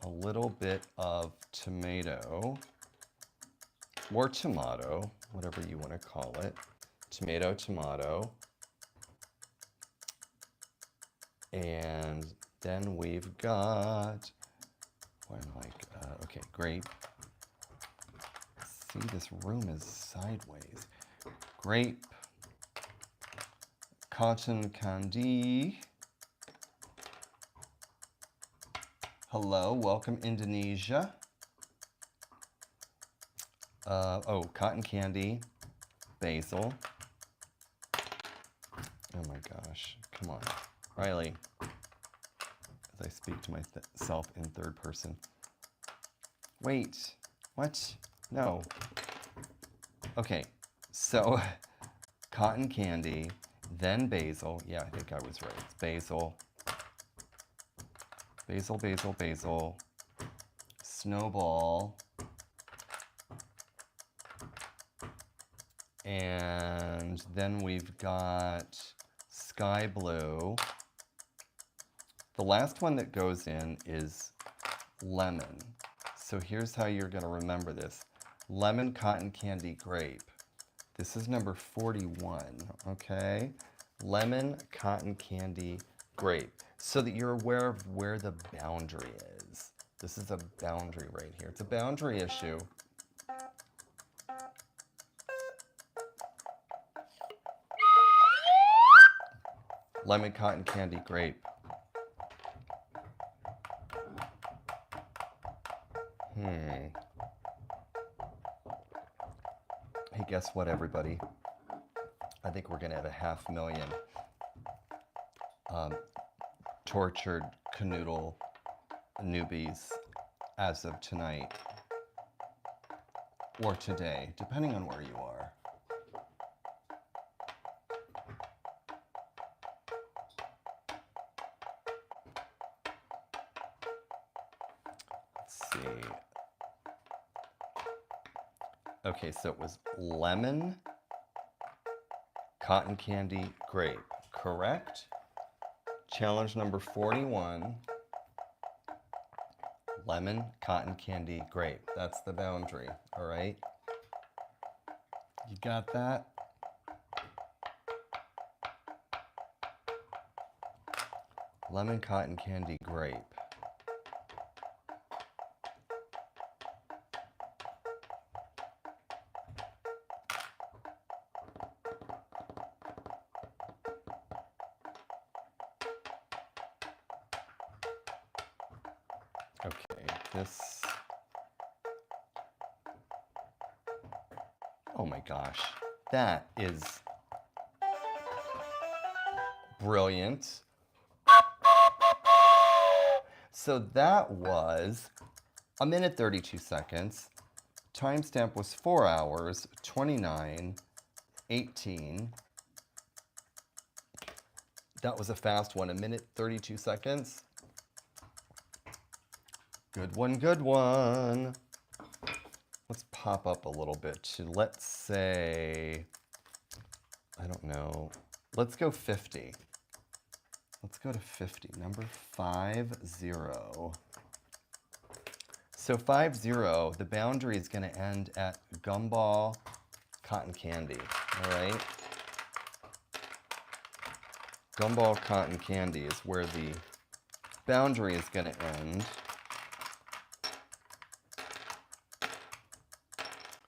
a little bit of tomato, or tomato, whatever you want to call it. Tomato. And then we've got, okay, grape. See, this room is sideways. Grape, cotton candy. Hello, welcome Indonesia. Cotton candy, basil. Oh my gosh, come on. Riley, as I speak to myself in third person. Wait, what? No. Okay, so cotton candy, then basil. Yeah, I think I was right. It's basil. Basil. Snowball. And then we've got sky blue. The last one that goes in is lemon. So here's how you're going to remember this. Lemon, cotton candy, grape. This is number 41, okay? Lemon, cotton candy, grape. So that you're aware of where the boundary is. This is a boundary right here. It's a boundary issue. Lemon, cotton candy, grape. Hey, guess what, everybody? I think we're going to have 500,000 tortured Kanoodle newbies as of tonight. Or today, depending on where you are. Let's see. Okay, so it was lemon, cotton candy, grape, correct? Challenge number 41. Lemon, cotton candy, grape. That's the boundary, all right? You got that? Lemon, cotton candy, grape. Okay, this, oh my gosh, that is brilliant. So that was 1 minute 32 seconds. Timestamp was 4 hours, 29:18. That was a fast one, 1 minute 32 seconds. Good one. Let's pop up a little bit to, let's say, I don't know, let's go 50. Let's go to 50, number 50. So 50, the boundary is going to end at gumball cotton candy, all right? Gumball cotton candy is where the boundary is going to end.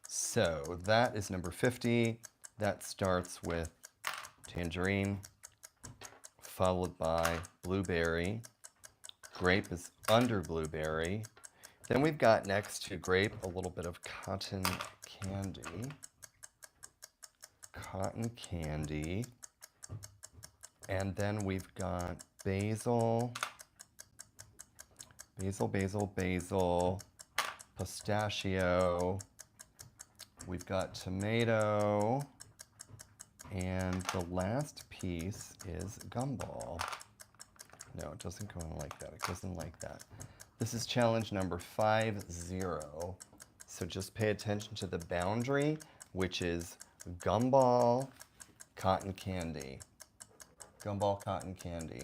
So that is number 50. That starts with tangerine, followed by blueberry. Grape is under blueberry. Then we've got next to grape a little bit of cotton candy. Cotton candy. And then we've got basil. Basil. Pistachio. We've got tomato. And the last piece is gumball. No, it doesn't go in like that. It goes in like that. This is challenge number 50. So just pay attention to the boundary, which is gumball cotton candy. Gumball cotton candy.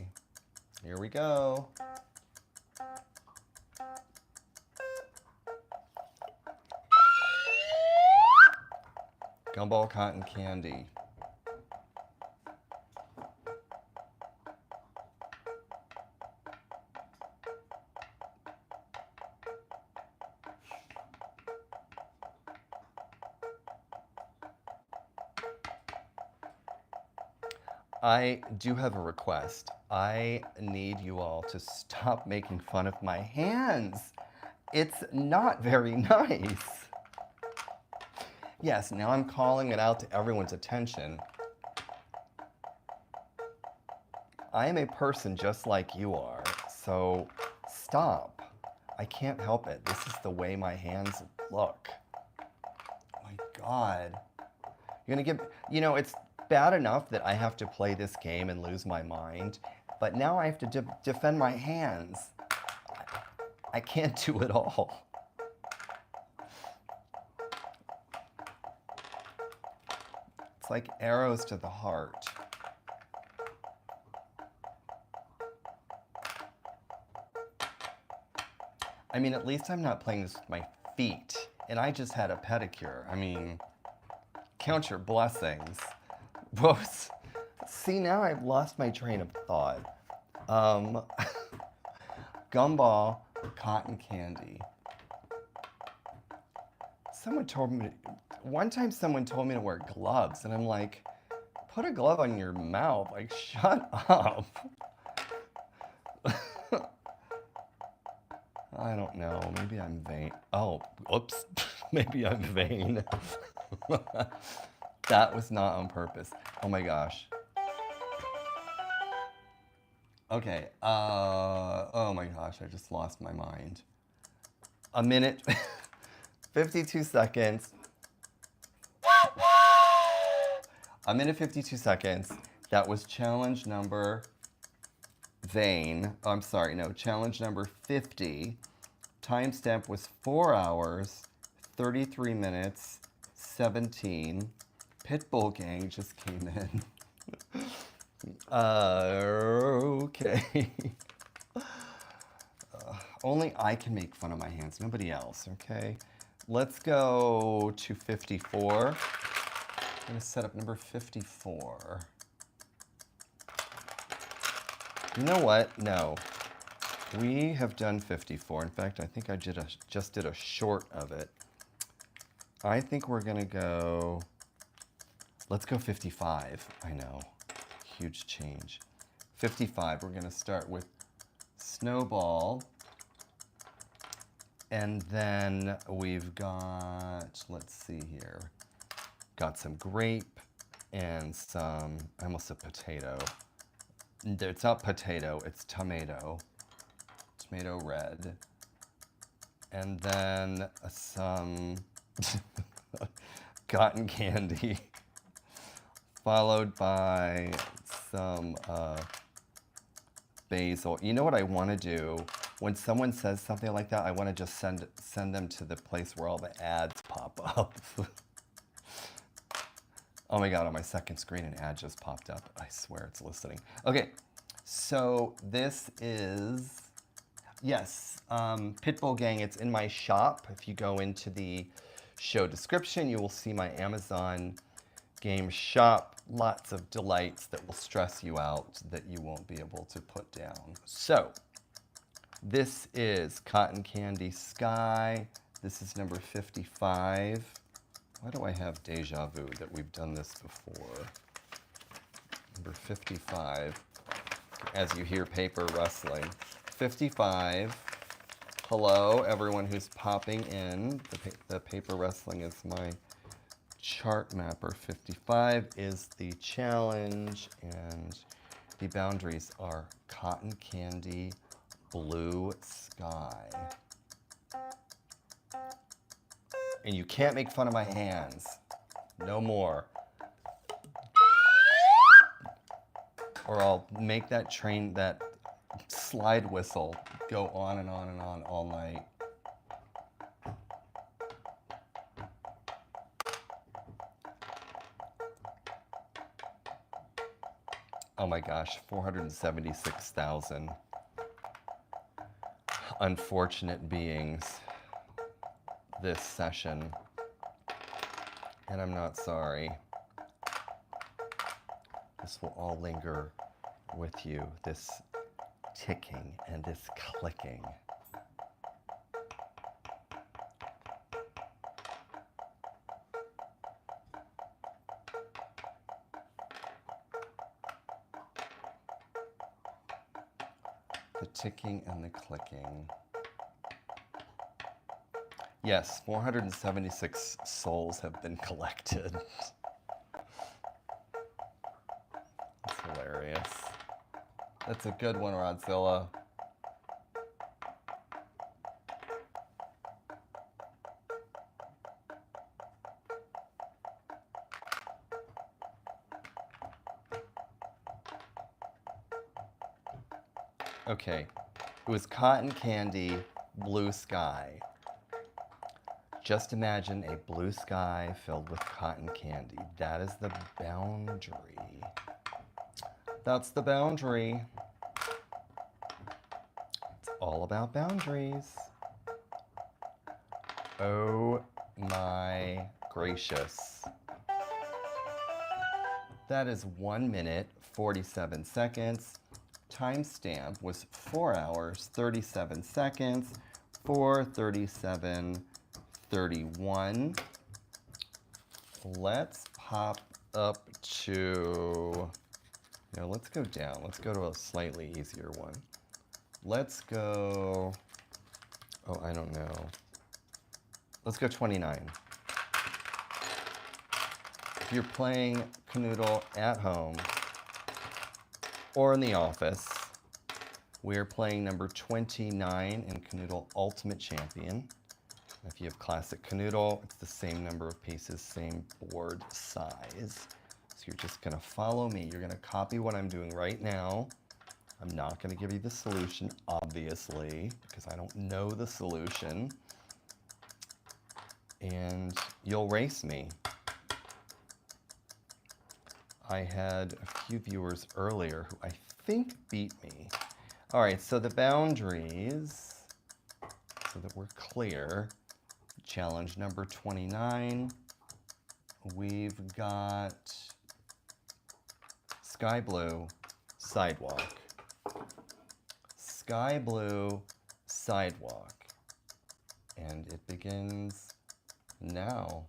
Here we go. Gumball cotton candy. I do have a request. I need you all to stop making fun of my hands. It's not very nice. Yes, now I'm calling it out to everyone's attention. I am a person just like you are, so stop. I can't help it. This is the way my hands look. Oh my God. You're gonna give, you know, it's bad enough that I have to play this game and lose my mind, but now I have to defend my hands. I can't do it all. It's like arrows to the heart. I mean, at least I'm not playing this with my feet, and I just had a pedicure. I mean, count your blessings. See, now I've lost my train of thought. Gumball cotton candy. One time someone told me to wear gloves, and I'm like, put a glove on your mouth. Like, shut up. I don't know. Maybe I'm vain. Oh, oops. Maybe I'm vain. That was not on purpose. Oh my gosh. Okay. Oh my gosh, I just lost my mind. A minute, 52 seconds. A minute, 52 seconds. That was challenge number challenge number 50. Timestamp was 4 hours, 33 minutes, 17. Pitbull gang just came in. Okay. Only I can make fun of my hands, nobody else, okay? Let's go to 54. I'm gonna set up number 54. You know what? No. We have done 54. In fact, I think I just did a short of it. I think we're gonna go, let's go 55. I know, huge change. 55, we're gonna start with snowball. And then we've got, let's see here, got some grape and some, I almost said potato. It's not potato, it's tomato. Tomato red. And then some cotton candy, followed by some basil. You know what I want to do? When someone says something like that, I want to just send them to the place where all the ads pop up. Oh my God, on my second screen an ad just popped up. I swear it's listening. Okay, So this is, yes, Pitbull Gang. It's in my shop. If you go into the show description, you will see my Amazon game shop. Lots of delights that will stress you out that you won't be able to put down. So this is Cotton Candy Sky. This is number 55. Why do I have deja vu that we've done this before? Number 55. As you hear paper rustling. 55. Hello, everyone who's popping in. The paper rustling is my chart mapper. 55 is the challenge, and the boundaries are Cotton Candy, Blue Sky. And you can't make fun of my hands. No more. Or I'll make that train, that slide whistle go on and on and on all night. Oh my gosh, 476,000 unfortunate beings this session, and I'm not sorry. This will all linger with you, this ticking and this clicking. The ticking and the clicking. Yes, 476 souls have been collected. That's hilarious. That's a good one, Rodzilla. Okay, it was Cotton Candy, Blue Sky. Just imagine a blue sky filled with cotton candy. That is the boundary. That's the boundary. It's all about boundaries. Oh my gracious. That is 1 minute, 47 seconds. Timestamp was 4 hours, 37 seconds, 4:37:31. Let's pop up to, no, let's go down. Let's go to a slightly easier one. Let's go, oh, I don't know. Let's go 29. If you're playing Kanoodle at home or in the office, we're playing number 29 in Kanoodle Ultimate Champion. If you have Classic Kanoodle, it's the same number of pieces, same board size. So you're just gonna follow me. You're gonna copy what I'm doing right now. I'm not gonna give you the solution, obviously, because I don't know the solution. And you'll race me. I had a few viewers earlier who I think beat me. All right, so the boundaries, so that we're clear. Challenge number 29, we've got Sky Blue Sidewalk. Sky Blue Sidewalk. And it begins now.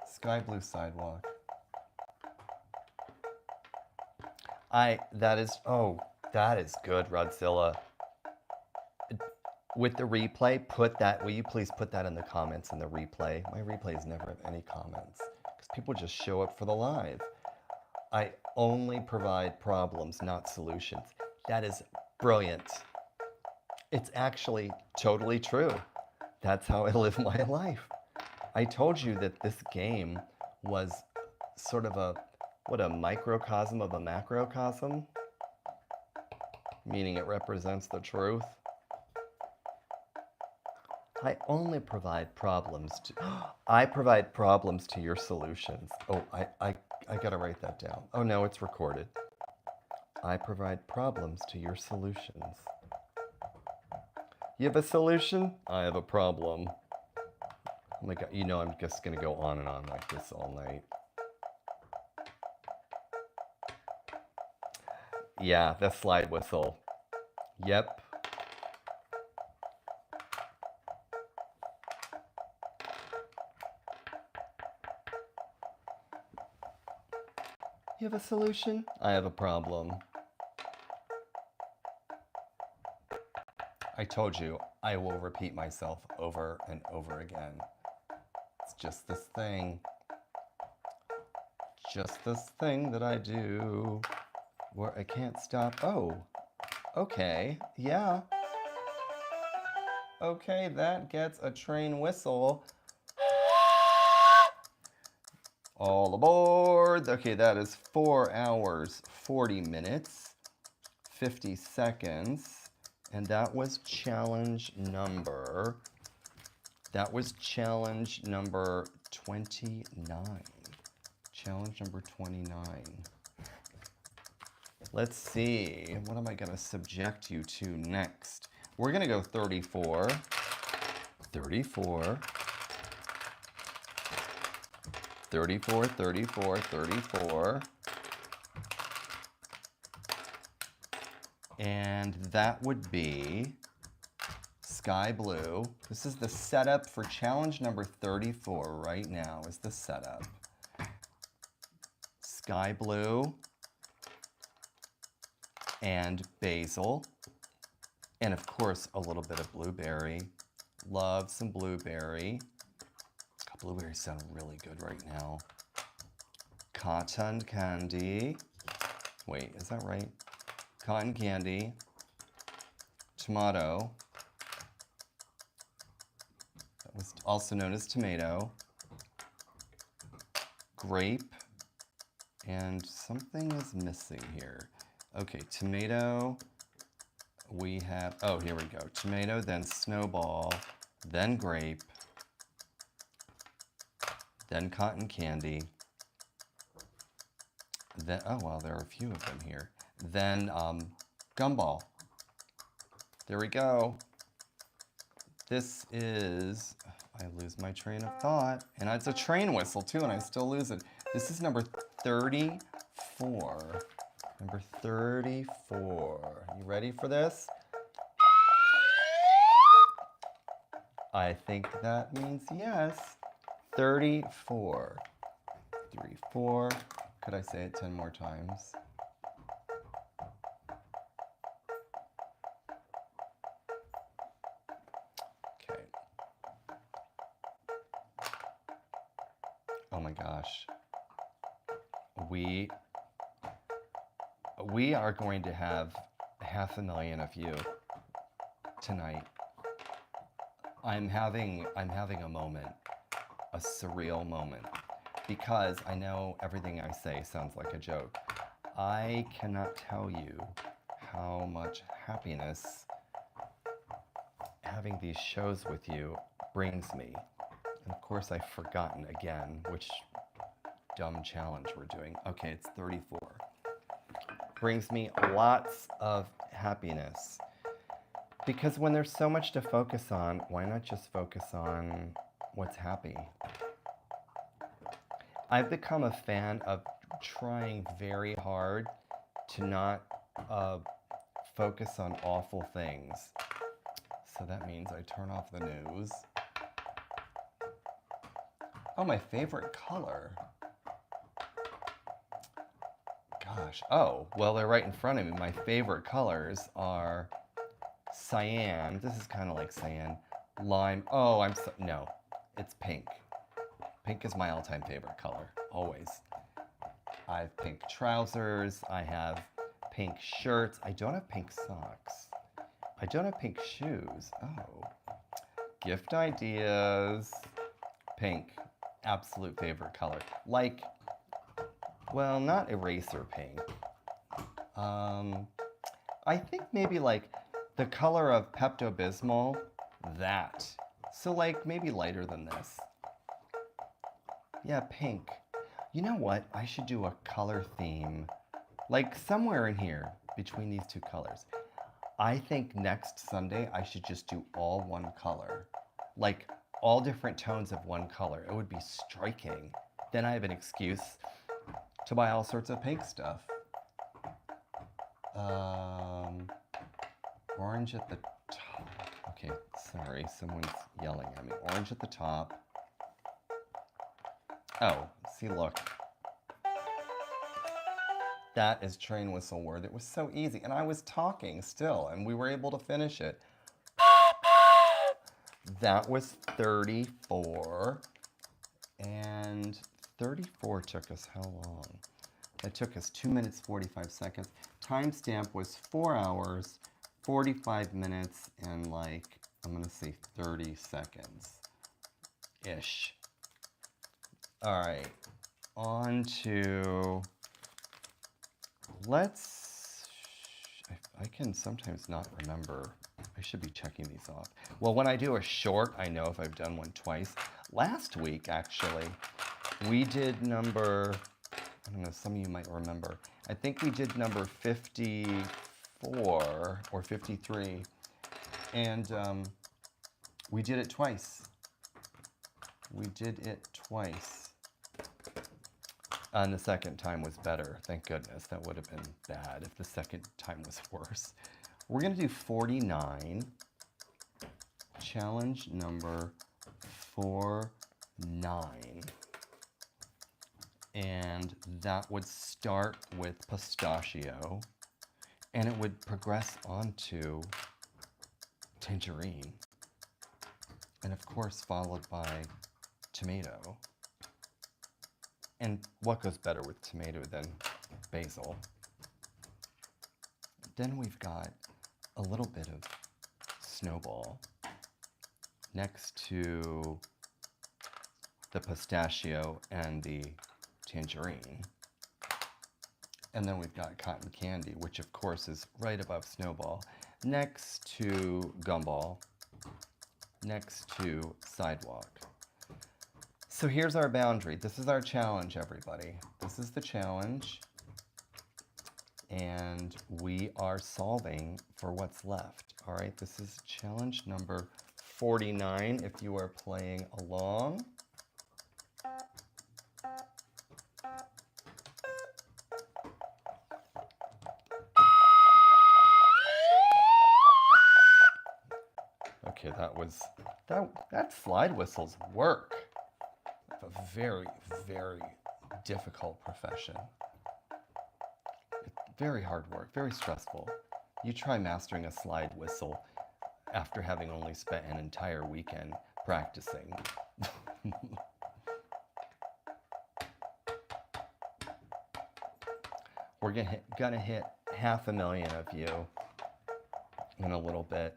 Sky Blue Sidewalk. That is good, Rodzilla. With the replay, will you please put that in the comments in the replay? My replays never have any comments, because people just show up for the live. I only provide problems, not solutions. That is brilliant. It's actually totally true. That's how I live my life. I told you that this game was sort of a microcosm of a macrocosm, meaning it represents the truth. I only provide problems to, I provide problems to your solutions. Oh, I gotta write that down. Oh no, it's recorded. I provide problems to your solutions. You have a solution? I have a problem. Oh my God, you know I'm just gonna go on and on like this all night. Yeah, the slide whistle. Yep. You have a solution? I have a problem. I told you, I will repeat myself over and over again. It's just this thing. Just this thing that I do where I can't stop. Oh, okay, yeah. Okay, that gets a train whistle. All aboard. Okay, that is 4 hours, 40 minutes, 50 seconds. And that was challenge number 29. Challenge number 29. Let's see, what am I gonna subject you to next? We're gonna go 34, 34, 34, 34, 34. And that would be sky blue. This is the setup for challenge number 34 right now is the setup. Sky blue and basil. And of course, a little bit of blueberry. Love some blueberry. Blueberries sound really good right now. Cotton candy. Wait, is that right? Cotton candy, tomato, that was also known as tomato, grape, and something is missing here. Okay, tomato, we have, oh, here we go. Tomato, then snowball, then grape, then cotton candy, then, oh, well, there are a few of them here. Then gumball. There we go. This is, I lose my train of thought. And it's a train whistle too, and I still lose it. This is number 34. Number 34. You ready for this? I think that means yes. 34. 34. Could I say it 10 more times? Okay. Oh my gosh. We are going to have 500,000 of you tonight. I'm having a moment, a surreal moment, because I know everything I say sounds like a joke. I cannot tell you how much happiness having these shows with you brings me. And of course, I've forgotten again which dumb challenge we're doing. Okay, it's 34. Brings me lots of happiness. Because when there's so much to focus on, why not just focus on what's happy? I've become a fan of trying very hard to not focus on awful things. So that means I turn off the news. Oh, my favorite color. Gosh, oh, well, they're right in front of me. My favorite colors are cyan. This is kind of like cyan. Lime. Oh, no, it's pink. Pink is my all-time favorite color, always. I have pink trousers. I have pink shirts. I don't have pink socks. I don't have pink shoes. Oh. Gift ideas. Pink. Absolute favorite color. Like, well, not eraser pink. I think maybe like the color of Pepto-Bismol, that So like maybe lighter than this. Yeah, pink. You know what? I should do a color theme, like somewhere in here between these two colors. I think next Sunday I should just do all one color, like all different tones of one color. It would be striking. Then I have an excuse to buy all sorts of pink stuff. Orange at the top. Okay, sorry, someone's yelling at me. Orange at the top. Oh, see, look. That is train whistle word. It was so easy. And I was talking still, and we were able to finish it. That was 34. And 34 took us how long? That took us 2 minutes, 45 seconds. Timestamp was 4 hours, 45 minutes, and like, I'm gonna say 30 seconds-ish. All right, on to, I can sometimes not remember. I should be checking these off. Well, when I do a short, I know if I've done one twice. Last week, actually, we did number, I don't know, some of you might remember. I think we did number 54 or 53, and we did it twice. We did it twice. And the second time was better, thank goodness. That would have been bad if the second time was worse. We're gonna do 49, challenge number 49. And that would start with pistachio, and it would progress onto tangerine, and of course followed by tomato. And what goes better with tomato than basil? Then we've got a little bit of snowball next to the pistachio and the tangerine. And then we've got cotton candy, which of course is right above snowball, next to gumball, next to sidewalk. So here's our boundary. This is our challenge, everybody. This is the challenge. And we are solving for what's left. All right, this is challenge number 49 if you are playing along. Okay, that slide whistle's work. A very, very difficult profession. Very hard work, very stressful. You try mastering a slide whistle after having only spent an entire weekend practicing. We're gonna hit 500,000 of you in a little bit.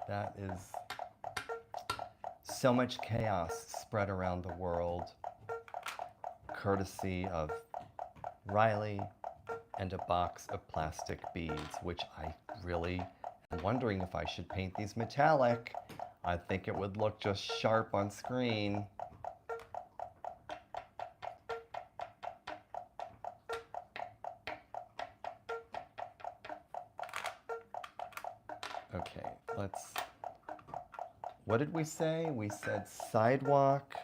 That is so much chaos spread around the world, courtesy of Riley and a box of plastic beads, which I really am wondering if I should paint these metallic. I think it would look just sharp on screen. Okay, what did we say? We said sidewalk.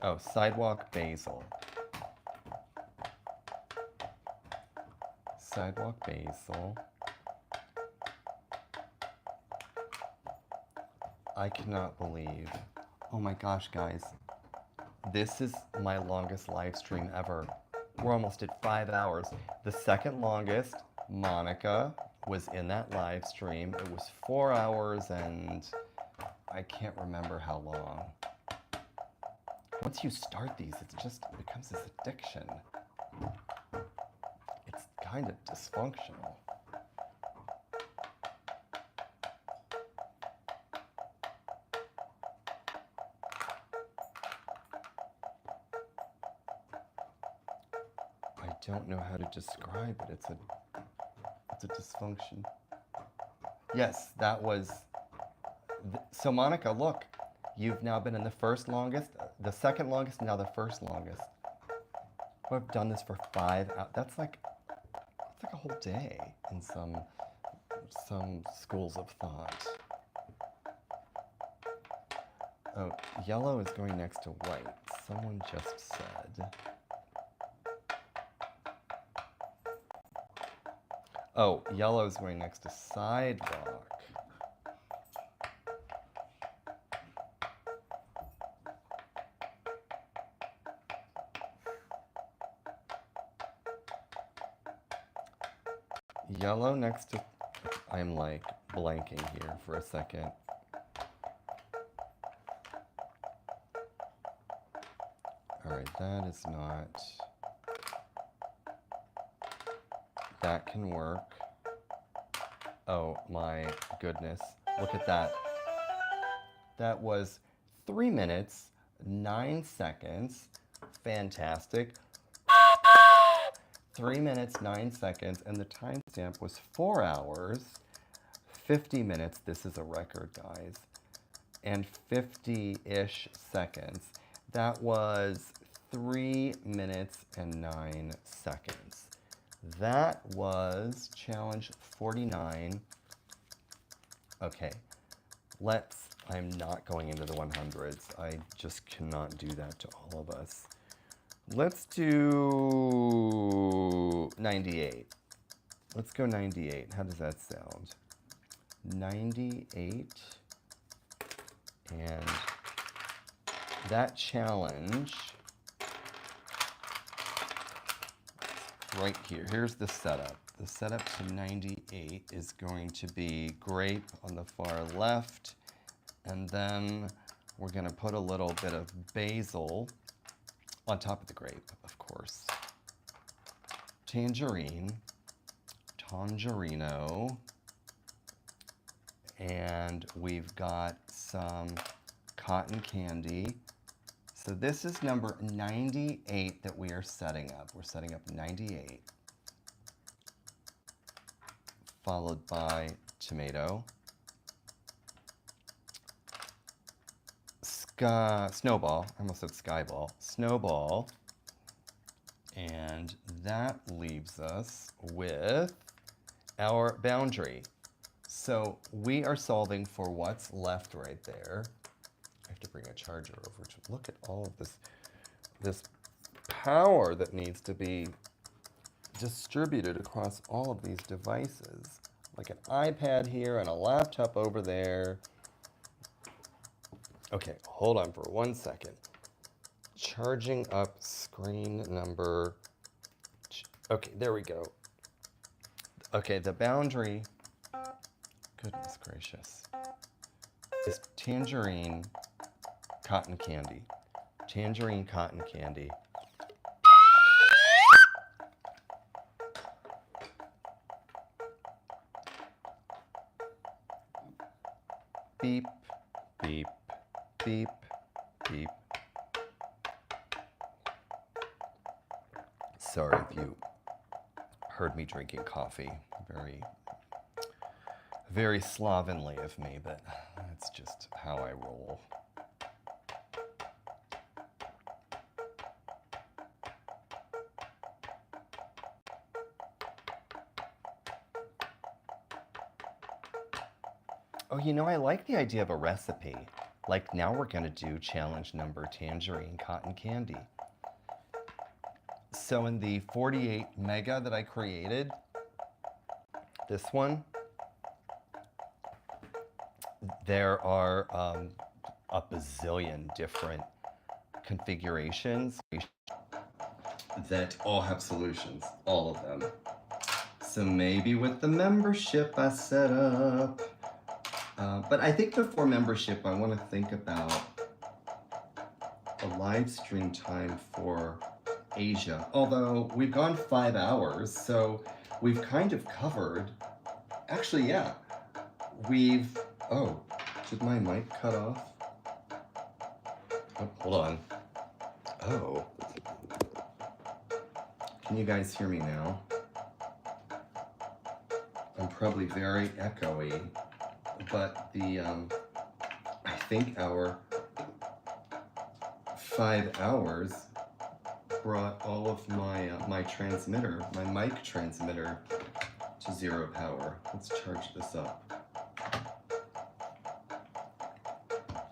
Oh, sidewalk basil. Sidewalk basil. I cannot believe. Oh my gosh, guys. This is my longest live stream ever. We're almost at 5 hours. The second longest, Monica was in that live stream. It was 4 hours and I can't remember how long. Once you start these, it becomes this addiction. It's kind of dysfunctional. I don't know how to describe it. It's a dysfunction. Yes, that was. So Monica, look, you've now been in the first longest, the second longest, now the first longest. We've done this for 5 hours. That's like a whole day in some schools of thought. Oh, yellow is going next to white. Someone just said. Oh, yellow is going next to sidewalk. Yellow next to, I'm like blanking here for a second. All right, that is not, that can work. Oh my goodness, look at that. That was 3 minutes, 9 seconds, fantastic. 3 minutes, 9 seconds, and the timestamp was 4 hours, 50 minutes, this is a record, guys, and 50-ish seconds. That was 3 minutes and 9 seconds. That was challenge 49. Okay, I'm not going into the 100s. I just cannot do that to all of us. Let's do 98. Let's go 98. How does that sound? 98. And that challenge, right here. Here's the setup. The setup to 98 is going to be grape on the far left, and then we're going to put a little bit of basil on top of the grape, of course. Tangerine, tangerino, and we've got some cotton candy. So this is number 98 that we are setting up. We're setting up 98, followed by tomato, snowball, I almost said skyball, snowball, and that leaves us with our boundary. So we are solving for what's left right there. I have to bring a charger over to look at all of this power that needs to be distributed across all of these devices. Like an iPad here and a laptop over there. Okay, hold on for 1 second. Charging up screen number, okay, there we go. Okay, the boundary, goodness gracious, is tangerine cotton candy. Tangerine cotton candy. Beep, beep, beep, beep. Sorry if you heard me drinking coffee. Very slovenly of me, but that's just how I roll. Oh, you know, I like the idea of a recipe. Like now we're gonna do challenge number tangerine cotton candy. So in the 48 mega that I created, this one, there are a bazillion different configurations that all have solutions, all of them. So maybe with the membership I set up, but I think before membership, I want to think about a live stream time for Asia. Although we've gone 5 hours, so we've kind of covered, actually, yeah, oh, did my mic cut off? Oh, hold on. Oh. Can you guys hear me now? I'm probably very echoey, but I think our 5 hours brought all of my my transmitter, my mic transmitter, to 0 power. Let's charge this up.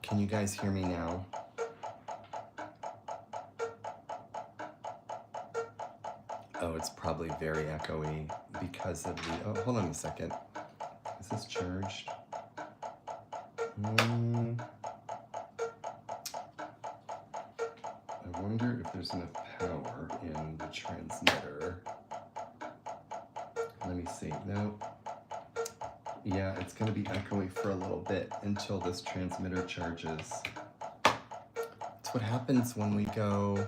Can you guys hear me now? Oh, it's probably very echoey because of the, oh, hold on a second. Is this charged? I wonder if there's enough power in the transmitter. Let me see. No. Yeah, it's going to be echoey for a little bit until this transmitter charges. It's what happens when we go,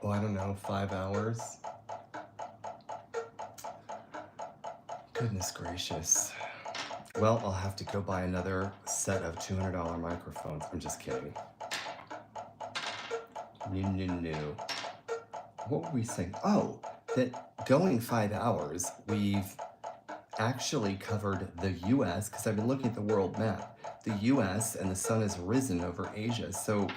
oh, I don't know, 5 hours. Goodness gracious. Well, I'll have to go buy another set of $200 microphones. I'm just kidding. No. What were we saying? Oh, that going 5 hours, we've actually covered the US, because I've been looking at the world map. The US and the sun has risen over Asia. So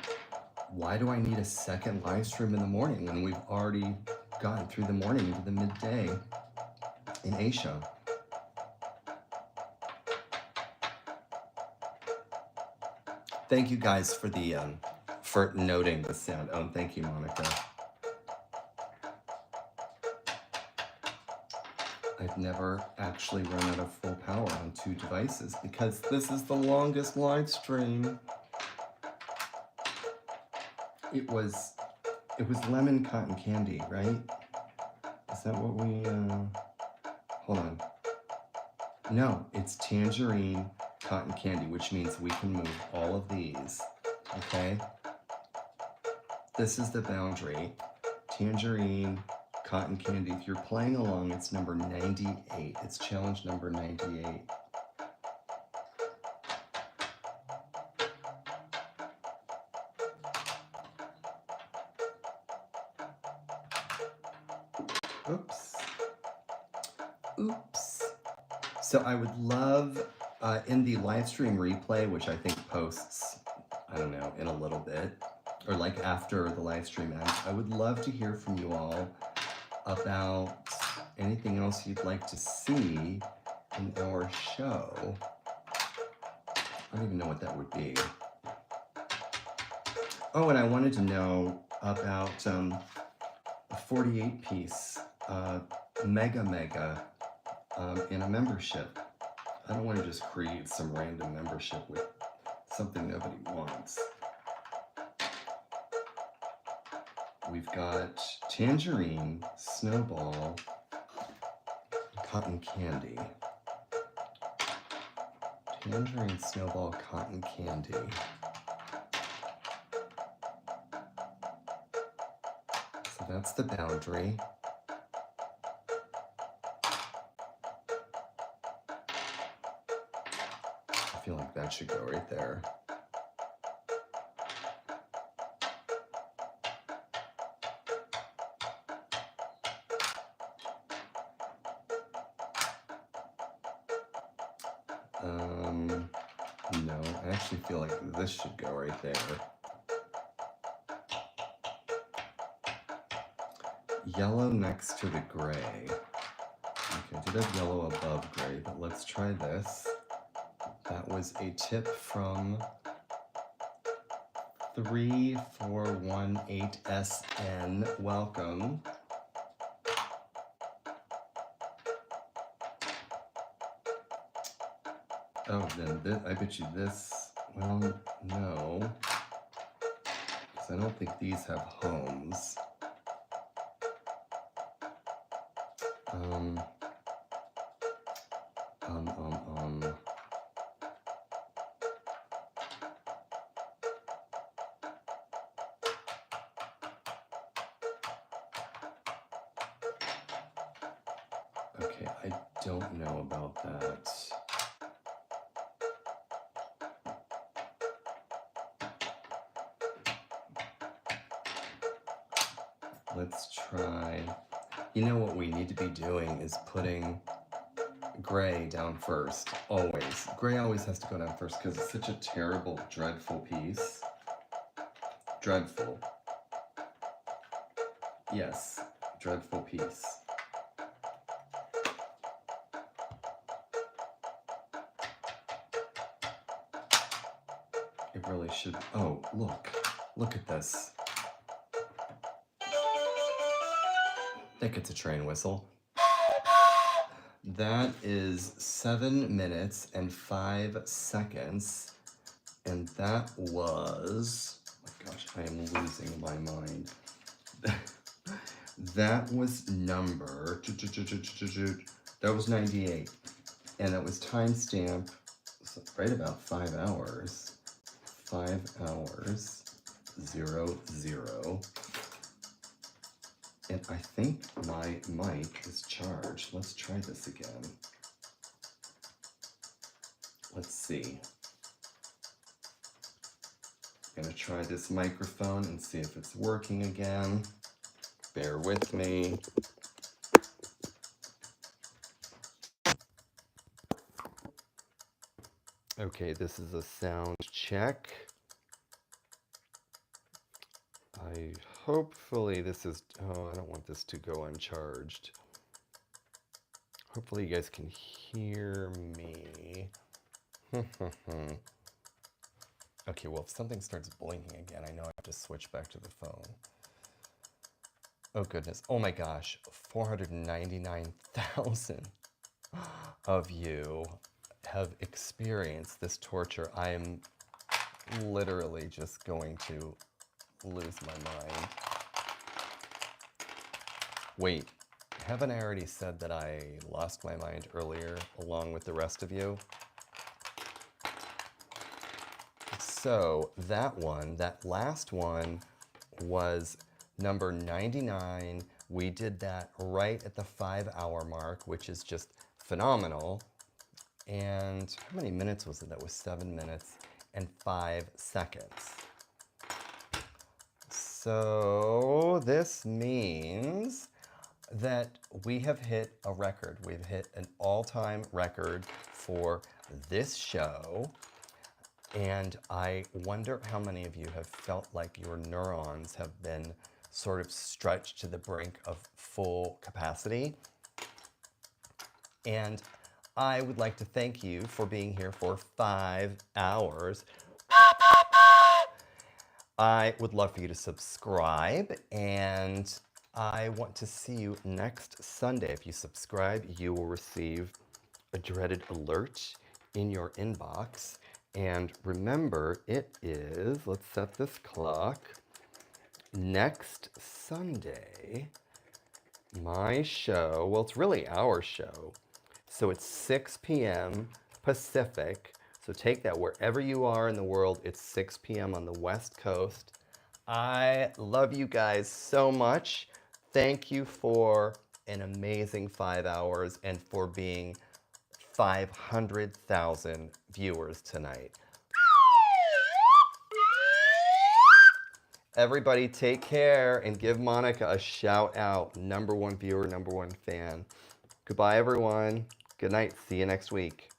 why do I need a second live stream in the morning when we've already gotten through the morning into the midday in Asia? Thank you guys for the for noting the sound. Oh, thank you, Monica. I've never actually run out of full power on 2 devices because this is the longest live stream. It was lemon cotton candy, right? Is that what we, hold on. No, it's tangerine cotton candy, which means we can move all of these, okay? This is the boundary. Tangerine cotton candy. If you're playing along, it's number 98. It's challenge number 98. Oops. So I would love, in the live stream replay, which I think posts, I don't know, in a little bit, or like after the live stream ends, I would love to hear from you all about anything else you'd like to see in our show. I don't even know what that would be. Oh, and I wanted to know about a 48-piece mega in a membership. I don't want to just create some random membership with something nobody wants. We've got tangerine, snowball, cotton candy. Tangerine, snowball, cotton candy. So that's the boundary. I feel like that should go right there. No, I actually feel like this should go right there. Yellow next to the gray. Okay, I did have yellow above gray, but let's try this. That was a tip from 3418SN. Welcome. Oh, then this, I bet you this, well, no, because I don't think these have homes. Okay, I don't know about that. Let's try, you know what we need to be doing is putting gray down first, always. Gray always has to go down first because it's such a terrible, dreadful piece. Dreadful. Yes, dreadful piece. It really should. Oh, look at this. That gets a train whistle. That is 7 minutes and 5 seconds. And that was, oh my gosh, I am losing my mind. That was number, that was 98. And that was timestamp right about 5 hours. 5 hours, 00. And I think my mic is charged. Let's try this again. Let's see. I'm gonna try this microphone and see if it's working again. Bear with me. Okay, this is a sound check. Hopefully this is, oh, I don't want this to go uncharged. Hopefully you guys can hear me. Okay, well, if something starts blinking again, I know I have to switch back to the phone. Oh goodness, oh my gosh, 499,000 of you have experienced this torture. I am literally just going to lose my mind. Wait, haven't I already said that I lost my mind earlier along with the rest of you? So that one, that last one was number 99. We did that right at the 5 hour mark, which is just phenomenal. And how many minutes was it? That was 7 minutes and 5 seconds. So this means that we have hit a record. We've hit an all-time record for this show. And I wonder how many of you have felt like your neurons have been sort of stretched to the brink of full capacity. And I would like to thank you for being here for 5 hours. I would love for you to subscribe, and I want to see you next Sunday. If you subscribe, you will receive a dreaded alert in your inbox. And remember, it is, let's set this clock, next Sunday, my show, well, it's really our show. So it's 6 p.m. Pacific. So take that wherever you are in the world. It's 6 p.m. on the West Coast. I love you guys so much. Thank you for an amazing 5 hours and for being 500,000 viewers tonight. Everybody take care and give Monica a shout out. #1 viewer, #1 fan. Goodbye, everyone. Good night. See you next week.